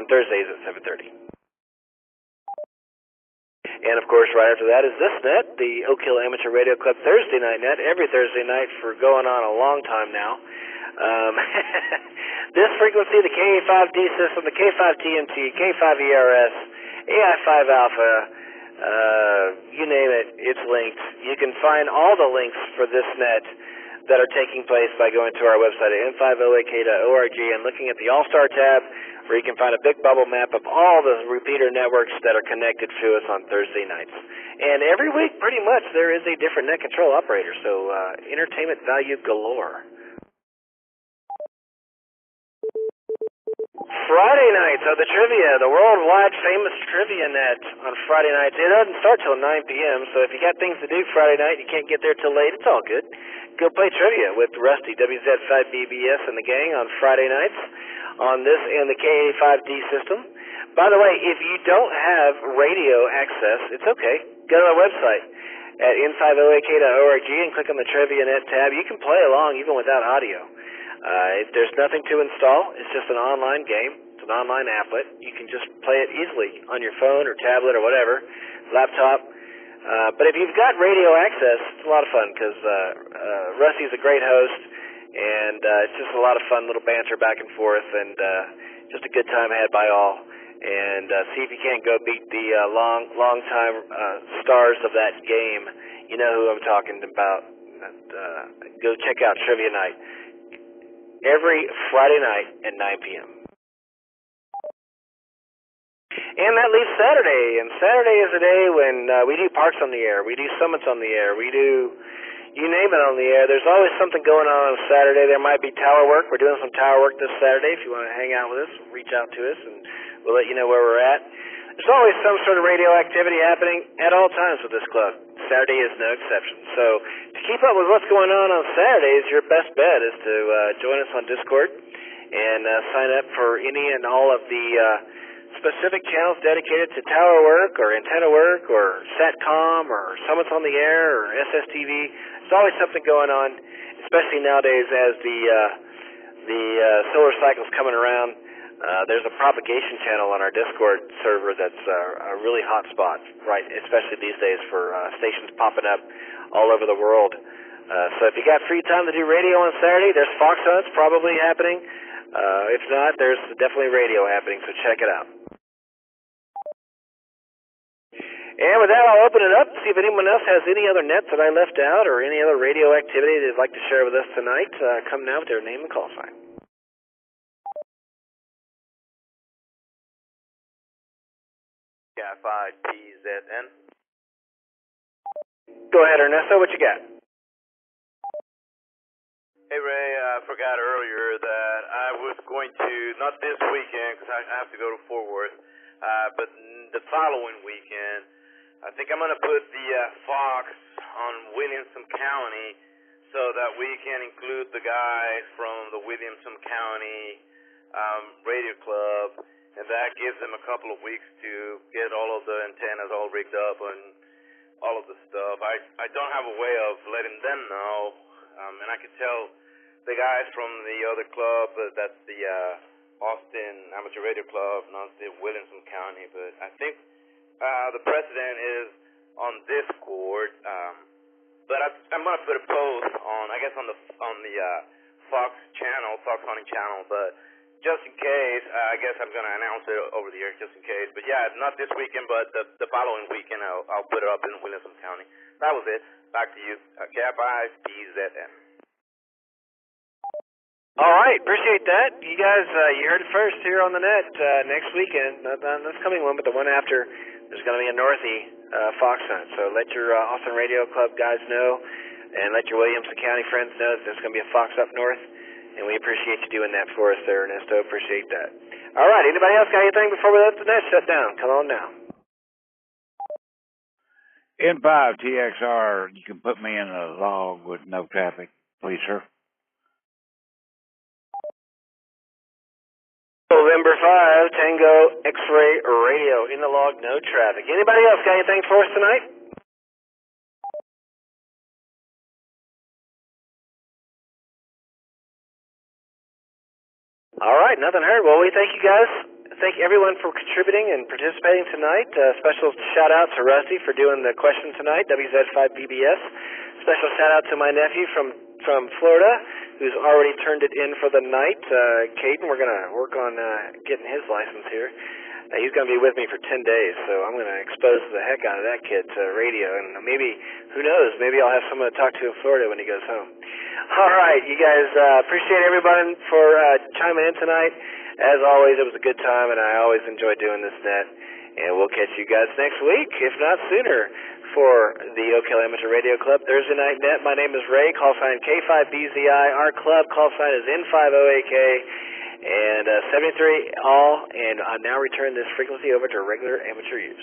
Thursdays at 7:30. And of course, right after that is this net, the Oak Hill Amateur Radio Club Thursday night net, every Thursday night for going on a long time now. This frequency, the KA5D system, the K5TMT, K5ERS, AI5 Alpha, you name it, it's linked. You can find all the links for this net that are taking place by going to our website at n50ak.org and looking at the All-Star tab, where you can find a big bubble map of all the repeater networks that are connected to us on Thursday nights. And every week, pretty much, there is a different net control operator, so entertainment value galore. Friday nights are the trivia, the worldwide famous trivia net on Friday nights. It doesn't start till 9 p.m., so if you got things to do Friday night and you can't get there till late, it's all good. Go play trivia with Rusty, WZ5BBS, and the gang on Friday nights on this and the KA5D system. By the way, if you don't have radio access, it's okay. Go to our website at n50ak.org and click on the Trivia Net tab. You can play along even without audio. There's nothing to install. It's just an online game. It's an online applet. You can just play it easily on your phone or tablet or whatever, laptop. But if you've got radio access, it's a lot of fun because Rusty's a great host, and it's just a lot of fun, little banter back and forth, and just a good time had by all. And see if you can't go beat the long-time stars of that game. You know who I'm talking about. Go check out Trivia Night every Friday night at 9 p.m. And that leaves Saturday, and Saturday is a day when we do parks on the air, we do summits on the air, we do you name it on the air. There's always something going on Saturday. There might be tower work. We're doing some tower work this Saturday. If you want to hang out with us, reach out to us, and we'll let you know where we're at. There's always some sort of radio activity happening at all times with this club. Saturday is no exception. So to keep up with what's going on Saturdays, your best bet is to join us on Discord and sign up for any and all of the specific channels dedicated to tower work or antenna work or SATCOM or Summits on the Air or SSTV. There's always something going on, especially nowadays as the solar cycle's coming around. There's a propagation channel on our Discord server that's a really hot spot, right? Especially these days for stations popping up all over the world. So if you got free time to do radio on Saturday, there's Fox Hunts probably happening. If not, there's definitely radio happening, so check it out. And with that, I'll open it up to see if anyone else has any other nets that I left out or any other radio activity they'd like to share with us tonight. Come now with their name and call sign. AI5PZN. Go ahead, Ernesto. What you got? Hey, Ray, I forgot earlier that I was going to, not this weekend because I have to go to Fort Worth, but the following weekend, I think I'm going to put the Fox on Williamson County so that we can include the guys from the Williamson County Radio Club. And that gives them a couple of weeks to get all of the antennas all rigged up and all of the stuff. I don't have a way of letting them know, and I could tell the guys from the other club, that's the Austin Amateur Radio Club, not the Williamson County, but I think the president is on Discord. But I'm going to put a post on, I guess, on the Fox channel, Fox Hunting channel, but just in case, I guess I'm going to announce it over the air just in case. But yeah, not this weekend, but the following weekend I'll put it up in Williamson County. That was it. Back to you. AI5PZN. All right, appreciate that. You guys, you heard it first here on the net. Next weekend, not this coming one, but the one after, there's going to be a Northie Fox Hunt. So let your Austin Radio Club guys know, and let your Williamson County friends know that there's going to be a Fox up north. And we appreciate you doing that for us there, Ernesto. Appreciate that. All right, anybody else got anything before we let the net shut down? Come on now. N5 TXR, you can put me in a log with no traffic, please, sir. November 5, Tango X-Ray Radio, in the log, no traffic. Anybody else got anything for us tonight? All right, nothing heard. Well, we thank you guys. Thank everyone for contributing and participating tonight. Special shout out to Rusty for doing the question tonight, WZ5BBS. Special shout out to my nephew from Florida, who's already turned it in for the night. Caden, we're going to work on getting his license here. He's going to be with me for 10 days, so I'm going to expose the heck out of that kid to radio, and maybe, who knows, maybe I'll have someone to talk to in Florida when he goes home. All right, you guys, appreciate everybody for chiming in tonight. As always, it was a good time, and I always enjoy doing this net, and we'll catch you guys next week, if not sooner, for the Oak Hill Amateur Radio Club Thursday Night Net. My name is Ray, call sign K5BZI. Our club call sign is N5OAK. And 73 all, and I now return this frequency over to regular amateur use.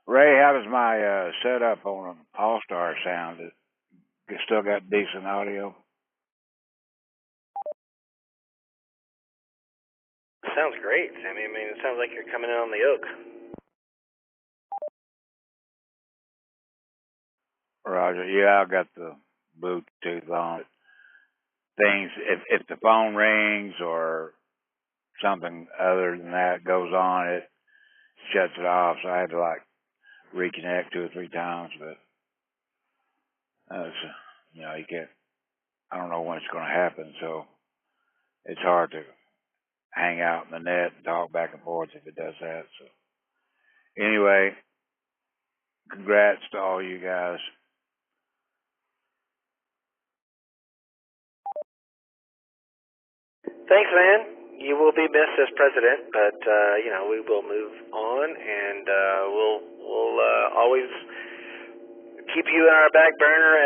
Ray, how does my setup on an All-Star sound? It still got decent audio? Sounds great, Sammy. I mean, it sounds like you're coming in on the Oak. Roger. Yeah, I got the Bluetooth on. Things, if the phone rings or something other than that goes on, it shuts it off. So I had to reconnect 2 or 3 times, but you can't. I don't know when it's going to happen, so it's hard to hang out in the net and talk back and forth if it does that. So anyway, congrats to all you guys. Thanks, man. You will be missed as president, but we will move on, and we'll always keep you in our back burner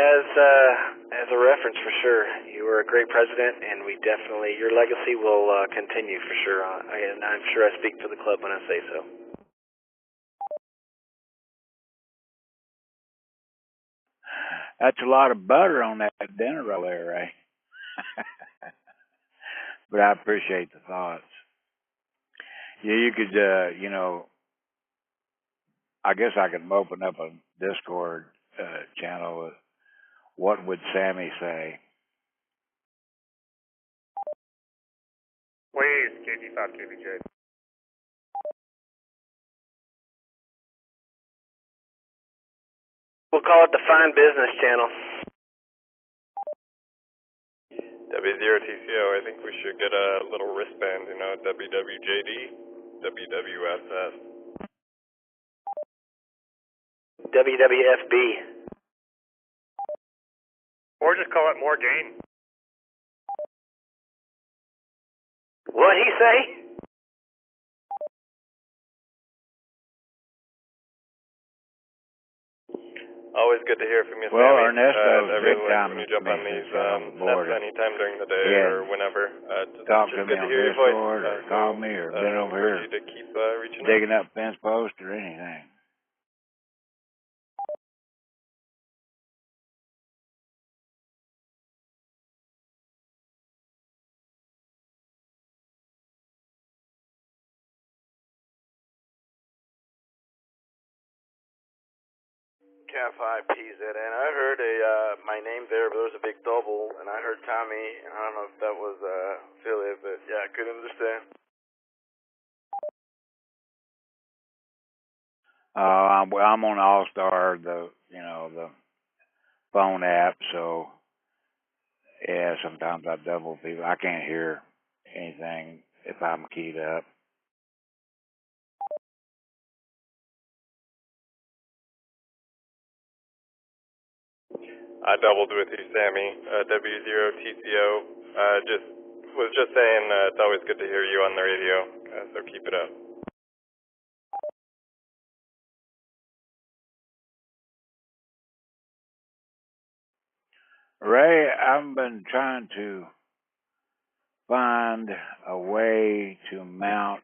as a reference for sure. You were a great president, and we definitely, your legacy will continue for sure. And I'm sure I speak for the club when I say so. That's a lot of butter on that dinner roll there, Ray. But I appreciate the thoughts. Yeah, you could, I guess I could open up a Discord channel with what would Sammy say? Please, KG5KBJ. We'll call it the Fine Business Channel. W0TCO, I think we should get a little wristband, WWJD, WWSS. WWFB. Or just call it more gain. What'd he say? Always good to hear from you, Well, Sammy. Ernesto's I really big like time when you jump on these board. nets anytime during the day or whenever. Talk just to me good on to hear your voice. Discord or call me or been over here to keep reaching digging up fence posts or anything. Cat5PZN. I heard my name there, but there was a big double, and I heard Tommy, and I don't know if that was affiliate, but yeah, I couldn't understand. I'm on AllStar, the phone app, so yeah, sometimes I double people. I can't hear anything if I'm keyed up. I doubled with you, Sammy. W0TCO. Was just saying it's always good to hear you on the radio, so keep it up. Ray, I've been trying to find a way to mount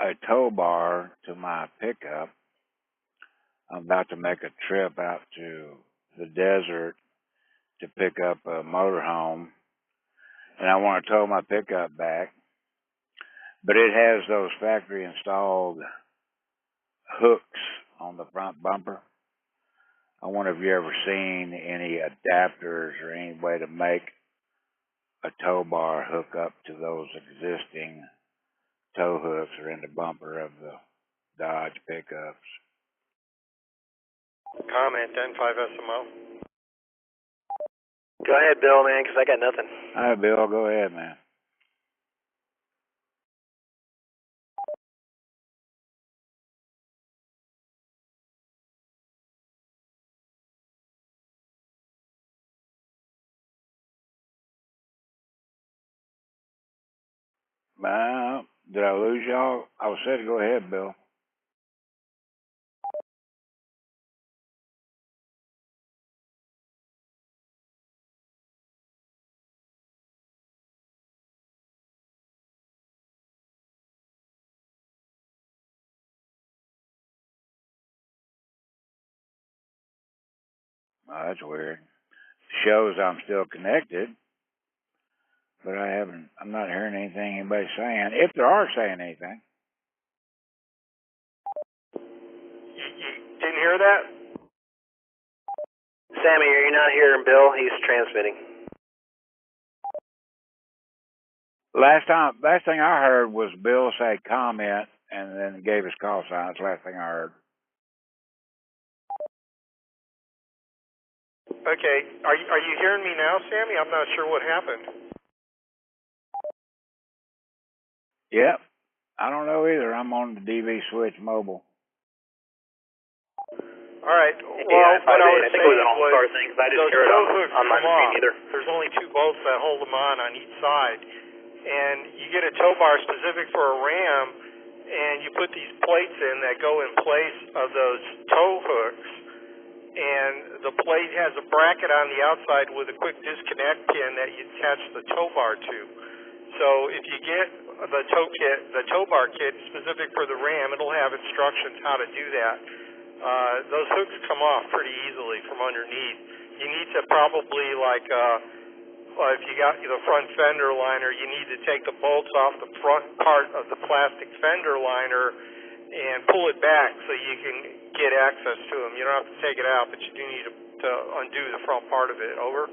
a tow bar to my pickup. I'm about to make a trip out to the desert to pick up a motorhome, and I want to tow my pickup back, but it has those factory installed hooks on the front bumper. I wonder if you ever seen any adapters or any way to make a tow bar hook up to those existing tow hooks or in the bumper of the Dodge pickups. Comment then, 5SMO. Go ahead, Bill, man, because I got nothing. All right, Bill, go ahead, man. Did I lose y'all? I was said to go ahead, Bill. Oh, that's weird. Shows I'm still connected, but I'm not hearing anything anybody's saying, if they are saying anything. You didn't hear that? Sammy, are you not hearing Bill? He's transmitting. Last thing I heard was Bill say comment and then gave his call sign. That's the last thing I heard. Okay, are you hearing me now, Sammy? I'm not sure what happened. Yep, I don't know either. I'm on the DV Switch mobile. All right. Well, what I was saying was those tow hooks come off. There's only two bolts that hold them on each side, and you get a tow bar specific for a Ram, and you put these plates in that go in place of those tow hooks. and the plate has a bracket on the outside with a quick disconnect pin that you attach the tow bar to. So if you get the tow bar kit specific for the Ram, it'll have instructions how to do that. Those hooks come off pretty easily from underneath. You need to probably if you got the front fender liner, you need to take the bolts off the front part of the plastic fender liner and pull it back so you can get access to them. You don't have to take it out, but you do need to undo the front part of it. Over.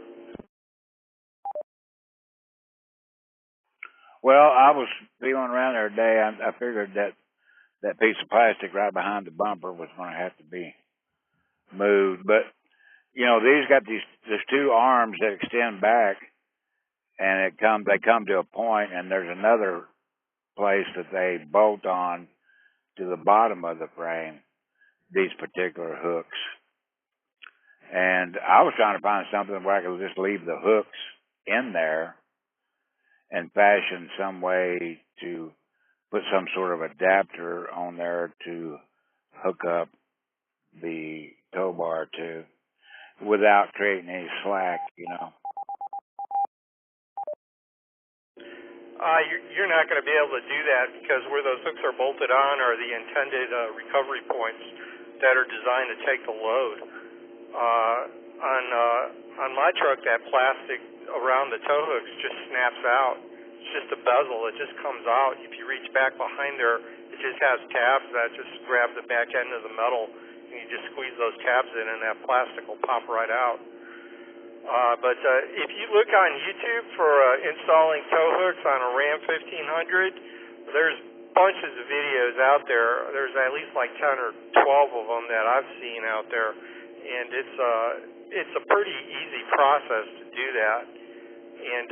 Well, I was feeling around there today. I figured that piece of plastic right behind the bumper was going to have to be moved. But, these got there's two arms that extend back, and they come to a point, and there's another place that they bolt on to the bottom of the frame, these particular hooks. And I was trying to find something where I could just leave the hooks in there and fashion some way to put some sort of adapter on there to hook up the tow bar to without creating any slack, You're not going to be able to do that because where those hooks are bolted on are the intended recovery points that are designed to take the load. On my truck, that plastic around the tow hooks just snaps out. It's just a bezel. It just comes out. If you reach back behind there, it just has tabs that just grab the back end of the metal, and you just squeeze those tabs in, and that plastic will pop right out. But if you look on YouTube for installing tow hooks on a Ram 1500, there's bunches of videos out there. There's at least like 10 or 12 of them that I've seen out there, and it's a pretty easy process to do that. And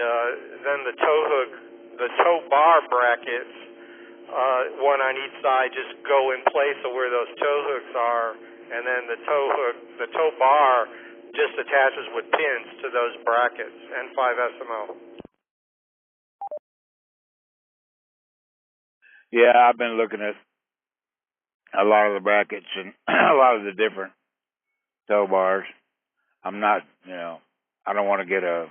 then the tow bar brackets, one on each side, just go in place of where those tow hooks are, and then the tow bar just attaches with pins to those brackets, N5 SMO. Yeah, I've been looking at a lot of the brackets and a lot of the different tow bars. I'm not, I don't want to get a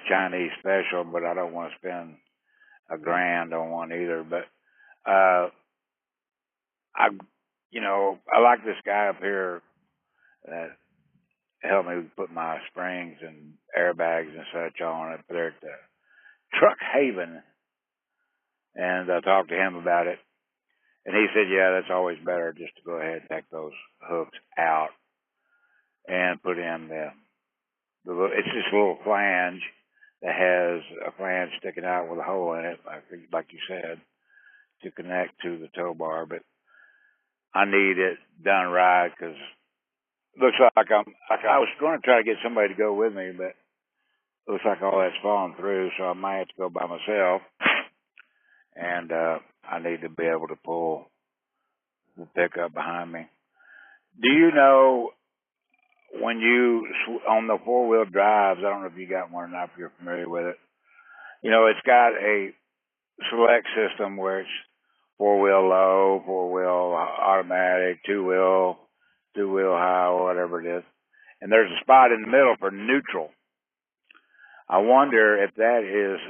Chinese special, but I don't want to spend $1,000 on one either. But I like this guy up here that helped me put my springs and airbags and such on it there at the Truck Haven, and I talked to him about it, and he said, yeah, that's always better just to go ahead and take those hooks out and put in it's this little flange that has a flange sticking out with a hole in it, like you said, to connect to the tow bar. But I need it done right because it looks like I was going to try to get somebody to go with me, but it looks like all that's falling through, so I might have to go by myself. And I need to be able to pull the pickup behind me. Do you know when you on the four-wheel drives? I don't know if you got one or not, if you're familiar with it. It's got a select system where it's four-wheel low, four-wheel automatic, two-wheel high, or whatever it is. And there's a spot in the middle for neutral. I wonder if that is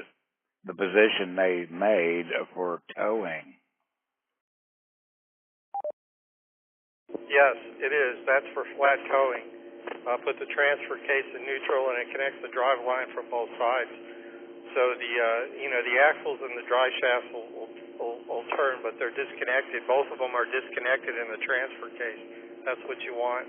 the position they made for towing. Yes, it is. That's for flat towing. Put the transfer case in neutral, and it connects the drive line from both sides. So the axles and the drive shafts will turn, but they're disconnected. Both of them are disconnected in the transfer case. That's what you want.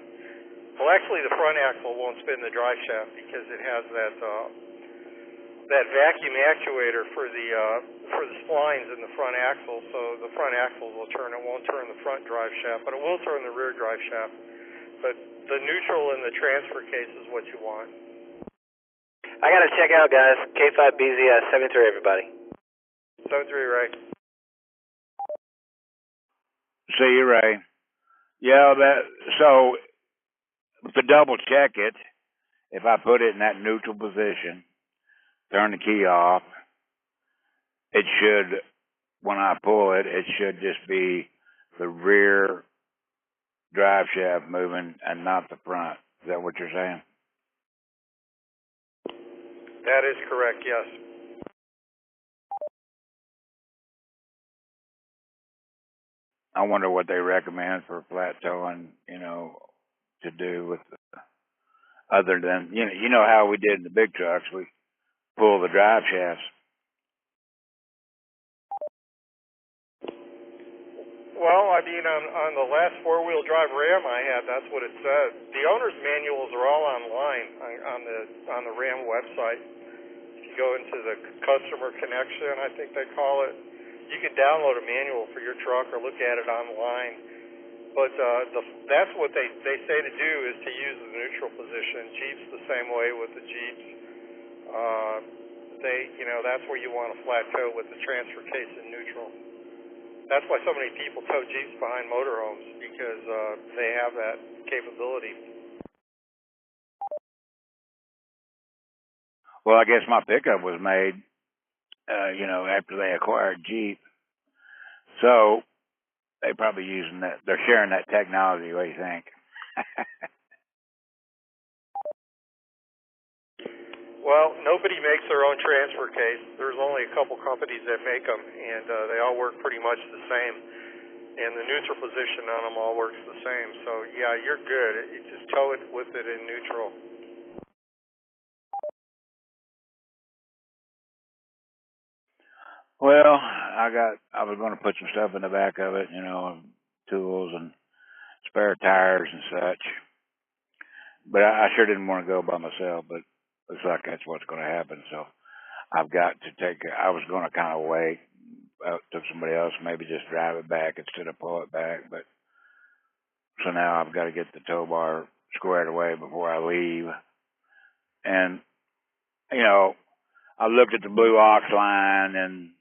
Well, actually, the front axle won't spin the drive shaft because it has that vacuum actuator for the splines in the front axle. So the front axle will turn. It won't turn the front drive shaft, but it will turn the rear drive shaft. But the neutral and the transfer case is what you want. I got to check out, guys. K5BZ 73, everybody. 73, Ray. See you, Ray. Yeah, so to double check it, if I put it in that neutral position, turn the key off, it should, when I pull it, it should just be the rear drive shaft moving and not the front. Is that what you're saying? That is correct, yes. I wonder what they recommend for flat towing, to do with other than, you know how we did in the big trucks. We pull the drive shafts. Well, I mean, on the last four-wheel drive Ram I had, that's what it said. The owner's manuals are all online on the Ram website. If you go into the customer connection, I think they call it, you can download a manual for your truck or look at it online. But that's what they say to do, is to use the neutral position. Jeep's the same way with the Jeeps. That's where you want a flat tow with the transfer case in neutral. That's why so many people tow Jeeps behind motorhomes, because they have that capability. Well, I guess my pickup was made, after they acquired Jeep. So they're probably using that. They're sharing that technology. What do you think? Well, nobody makes their own transfer case. There's only a couple companies that make them, and they all work pretty much the same. And the neutral position on them all works the same. So, yeah, you're good. You just tow it with it in neutral. Well, I was going to put some stuff in the back of it, tools and spare tires and such. But I sure didn't want to go by myself, but looks like that's what's going to happen. So I've got to I was going to kind of wait to somebody else, maybe just drive it back instead of pull it back. But so now I've got to get the tow bar squared away before I leave. And, I looked at the Blue Ox line and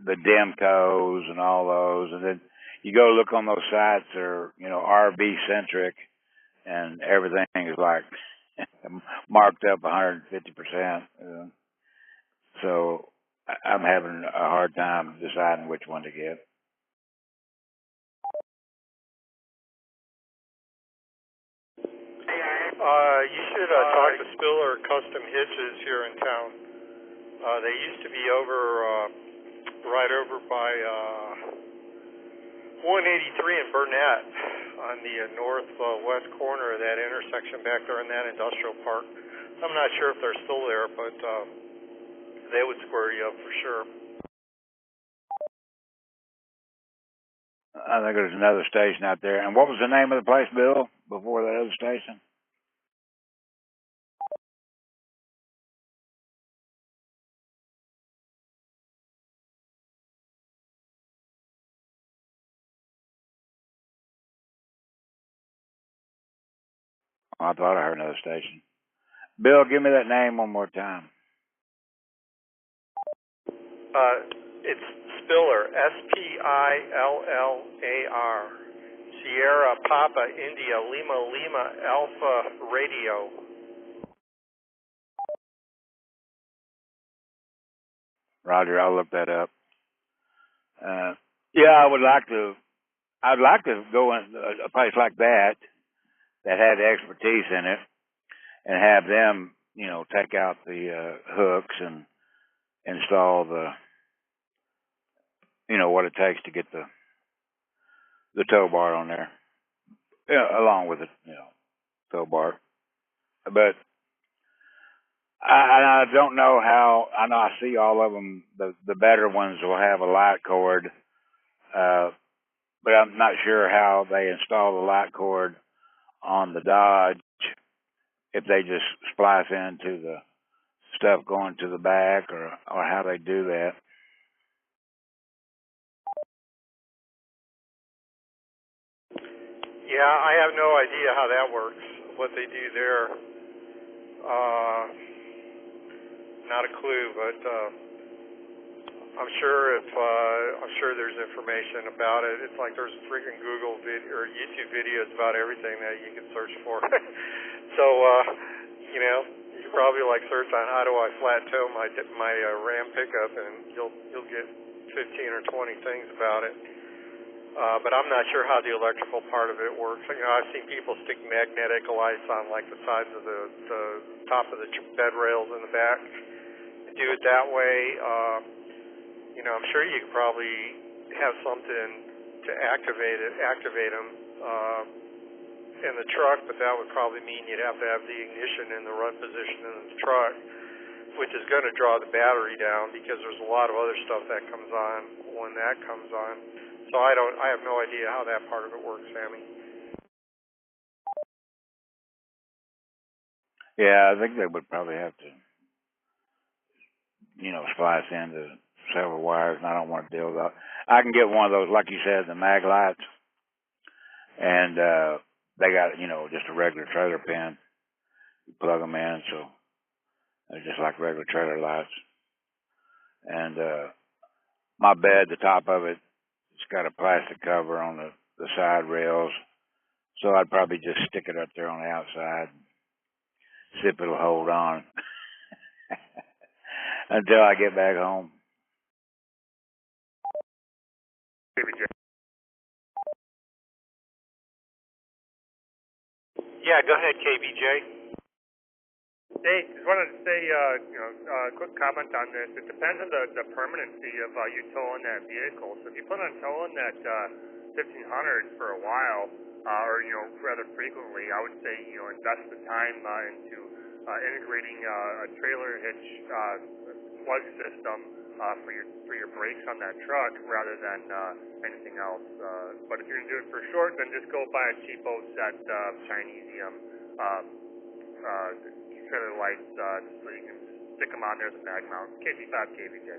the Demcos and all those, and then you go look on those sites, they're, RV centric, and everything is like marked up 150%. So I'm having a hard time deciding which one to get. You should talk to Spiller Custom Hitches here in town. They used to be right over by 183 in Burnett on the northwest corner of that intersection back there in that industrial park. I'm not sure if they're still there, but they would square you up for sure. I think there's another station out there. And what was the name of the place, Bill, before that other station? Oh, I thought I heard another station. Bill, give me that name one more time. It's Spiller, Spillar, Sierra Papa India Lima Alpha Radio. Roger, I'll look that up. Yeah, I'd like to go in a place like that had expertise in it, and have them, take out the hooks and install the, what it takes to get the tow bar on there, along with the, tow bar. But I don't know how. I know I see all of them. The better ones will have a light cord, but I'm not sure how they install the light cord on the Dodge, if they just splice into the stuff going to the back, or how they do that. Yeah, I have no idea how that works, what they do there. Not a clue, but I'm sure there's information about it. It's like there's freaking Google or YouTube videos about everything that you can search for. So, you can probably search on how do I flat tow my Ram pickup, and you'll get 15 or 20 things about it. but I'm not sure how the electrical part of it works. You know, I've seen people stick magnetic lights on like the sides of the top of the bed rails in the back. Do it that way. You know, I'm sure you could probably have something to activate them in the truck, but that would probably mean you'd have to have the ignition in the run position in the truck, which is going to draw the battery down because there's a lot of other stuff that comes on when that comes on. So I have no idea how that part of it works, Sammy. Yeah, I think they would probably have to, you know, splice into several wires, and I don't want to deal with that. I can get one of those, like you said, the mag lights, and they got, you know, just a regular trailer pin. You plug them in, so they're just like regular trailer lights. And my bed, the top of it, it's got a plastic cover on the side rails, so I'd probably just stick it up there on the outside, see if it'll hold on until I get back home. Yeah, go ahead, KBJ. Hey, just wanted to say, a quick comment on this. It depends on the permanency of you towing that vehicle. So if you plan on towing that 1500 for a while, or rather frequently, I would say invest the time into integrating a trailer hitch plug system for your brakes on that truck rather than anything else. But if you're gonna do it for short, then just go buy a cheapo set of Chinesium trailer lights so you can stick them on there as a mag mount. KV5, KVJ.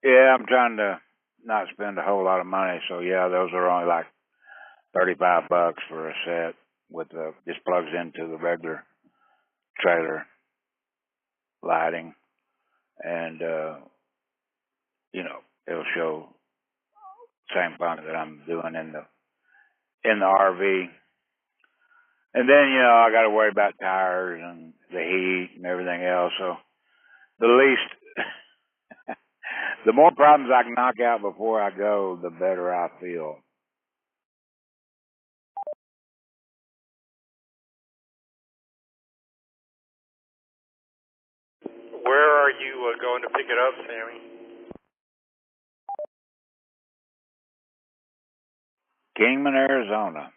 Yeah, I'm trying to not spend a whole lot of money, so yeah, those are only like $35 for a set with just plugs into the regular trailer lighting, and it'll show same function that I'm doing in the RV. And then I got to worry about tires and the heat and everything else. So the least, the more problems I can knock out before I go, the better I feel. Where are you going to pick it up, Sammy? Kingman, Arizona.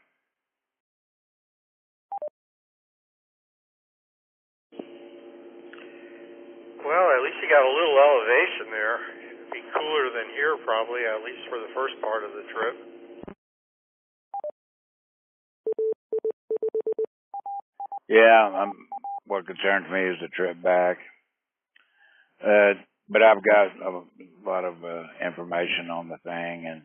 Well, at least you got a little elevation there. It'd be cooler than here probably, at least for the first part of the trip. Yeah, what concerns me is the trip back. But I've got a lot of information on the thing, and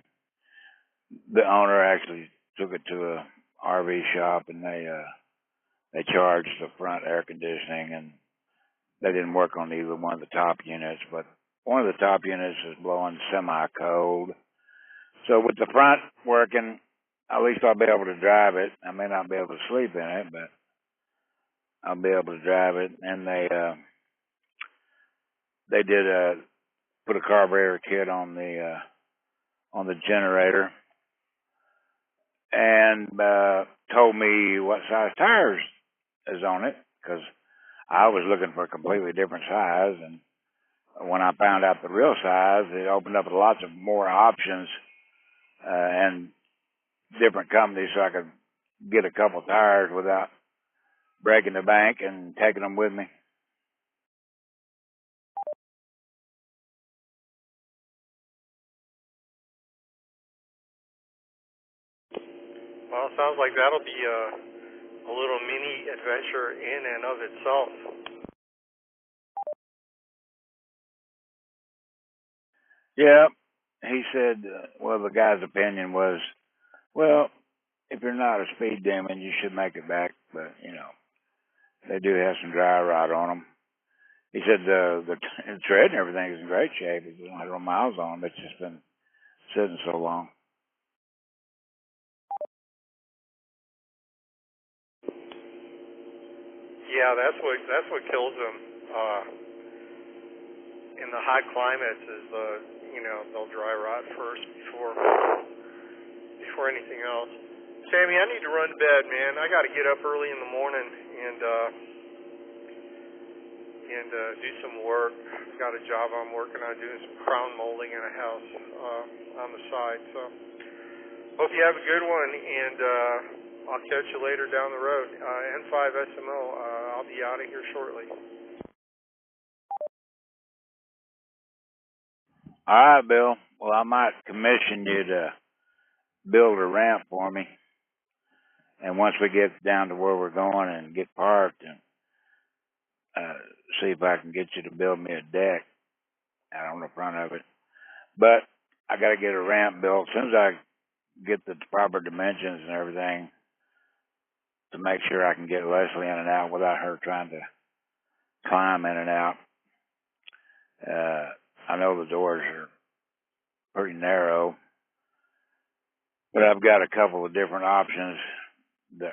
the owner actually took it to a RV shop, and they charged the front air conditioning, and they didn't work on either one of the top units, but one of the top units is blowing semi-cold. So with the front working, at least I'll be able to drive it. I may not be able to sleep in it, but I'll be able to drive it. And they did put a carburetor kit on the generator, and told me what size tires is on it, because I was looking for a completely different size, and when I found out the real size, it opened up lots of more options and different companies, so I could get a couple tires without breaking the bank and taking them with me. Well, it sounds like that'll be a little mini adventure in and of itself. Yeah, he said, well, the guy's opinion was, well, if you're not a speed demon, you should make it back, but, they do have some dry rot on them. He said the tread and everything is in great shape. It's 100 miles on them. It's just been sitting so long. Yeah, that's what kills them. in the hot climates is they'll dry rot first before anything else. Sammy, I need to run to bed, man. I got to get up early in the morning and do some work. Got a job I'm working on doing some crown molding in a house on the side. So hope you have a good one, and I'll catch you later down the road. N5SMO, I'll be out of here shortly. All right, Bill. Well, I might commission you to build a ramp for me. And once we get down to where we're going and get parked, and see if I can get you to build me a deck out on the front of it. But I got to get a ramp built. As soon as I get the proper dimensions and everything to make sure I can get Leslie in and out without her trying to climb in and out. I know the doors are pretty narrow, but I've got a couple of different options. The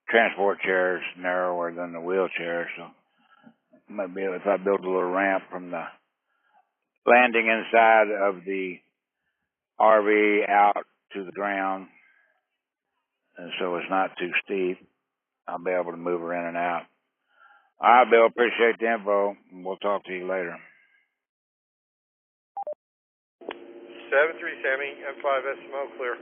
transport chair is narrower than the wheelchair, so maybe if I build a little ramp from the landing inside of the RV out to the ground, and so it's not too steep, I'll be able to move her in and out. All right, Bill, appreciate the info, and we'll talk to you later. 7-3, Sammy, N5SMO, clear.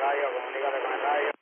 radio, comunícate con el radio.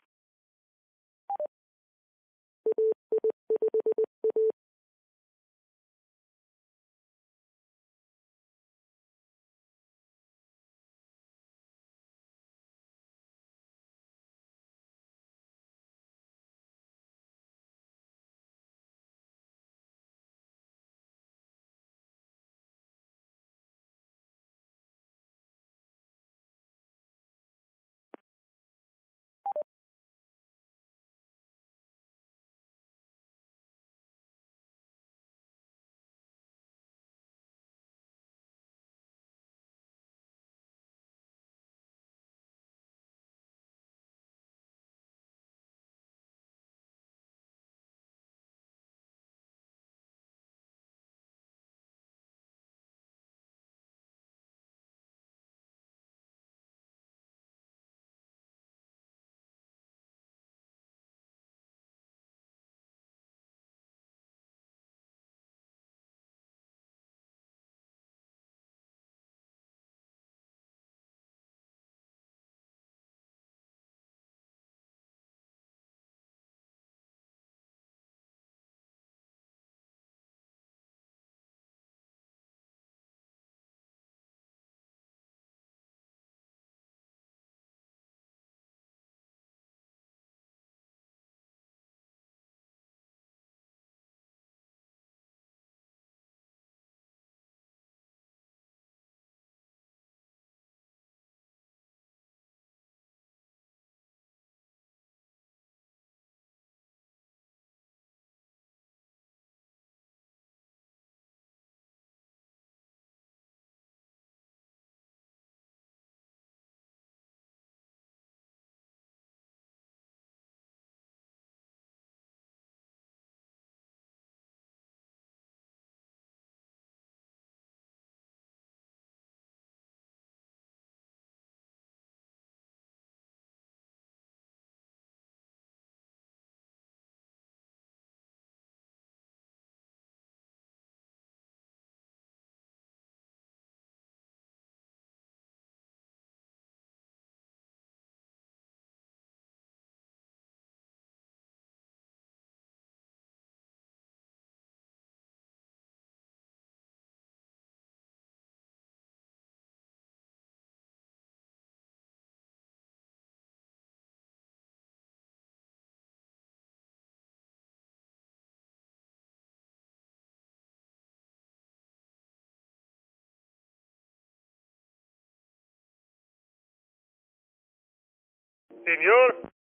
Senor.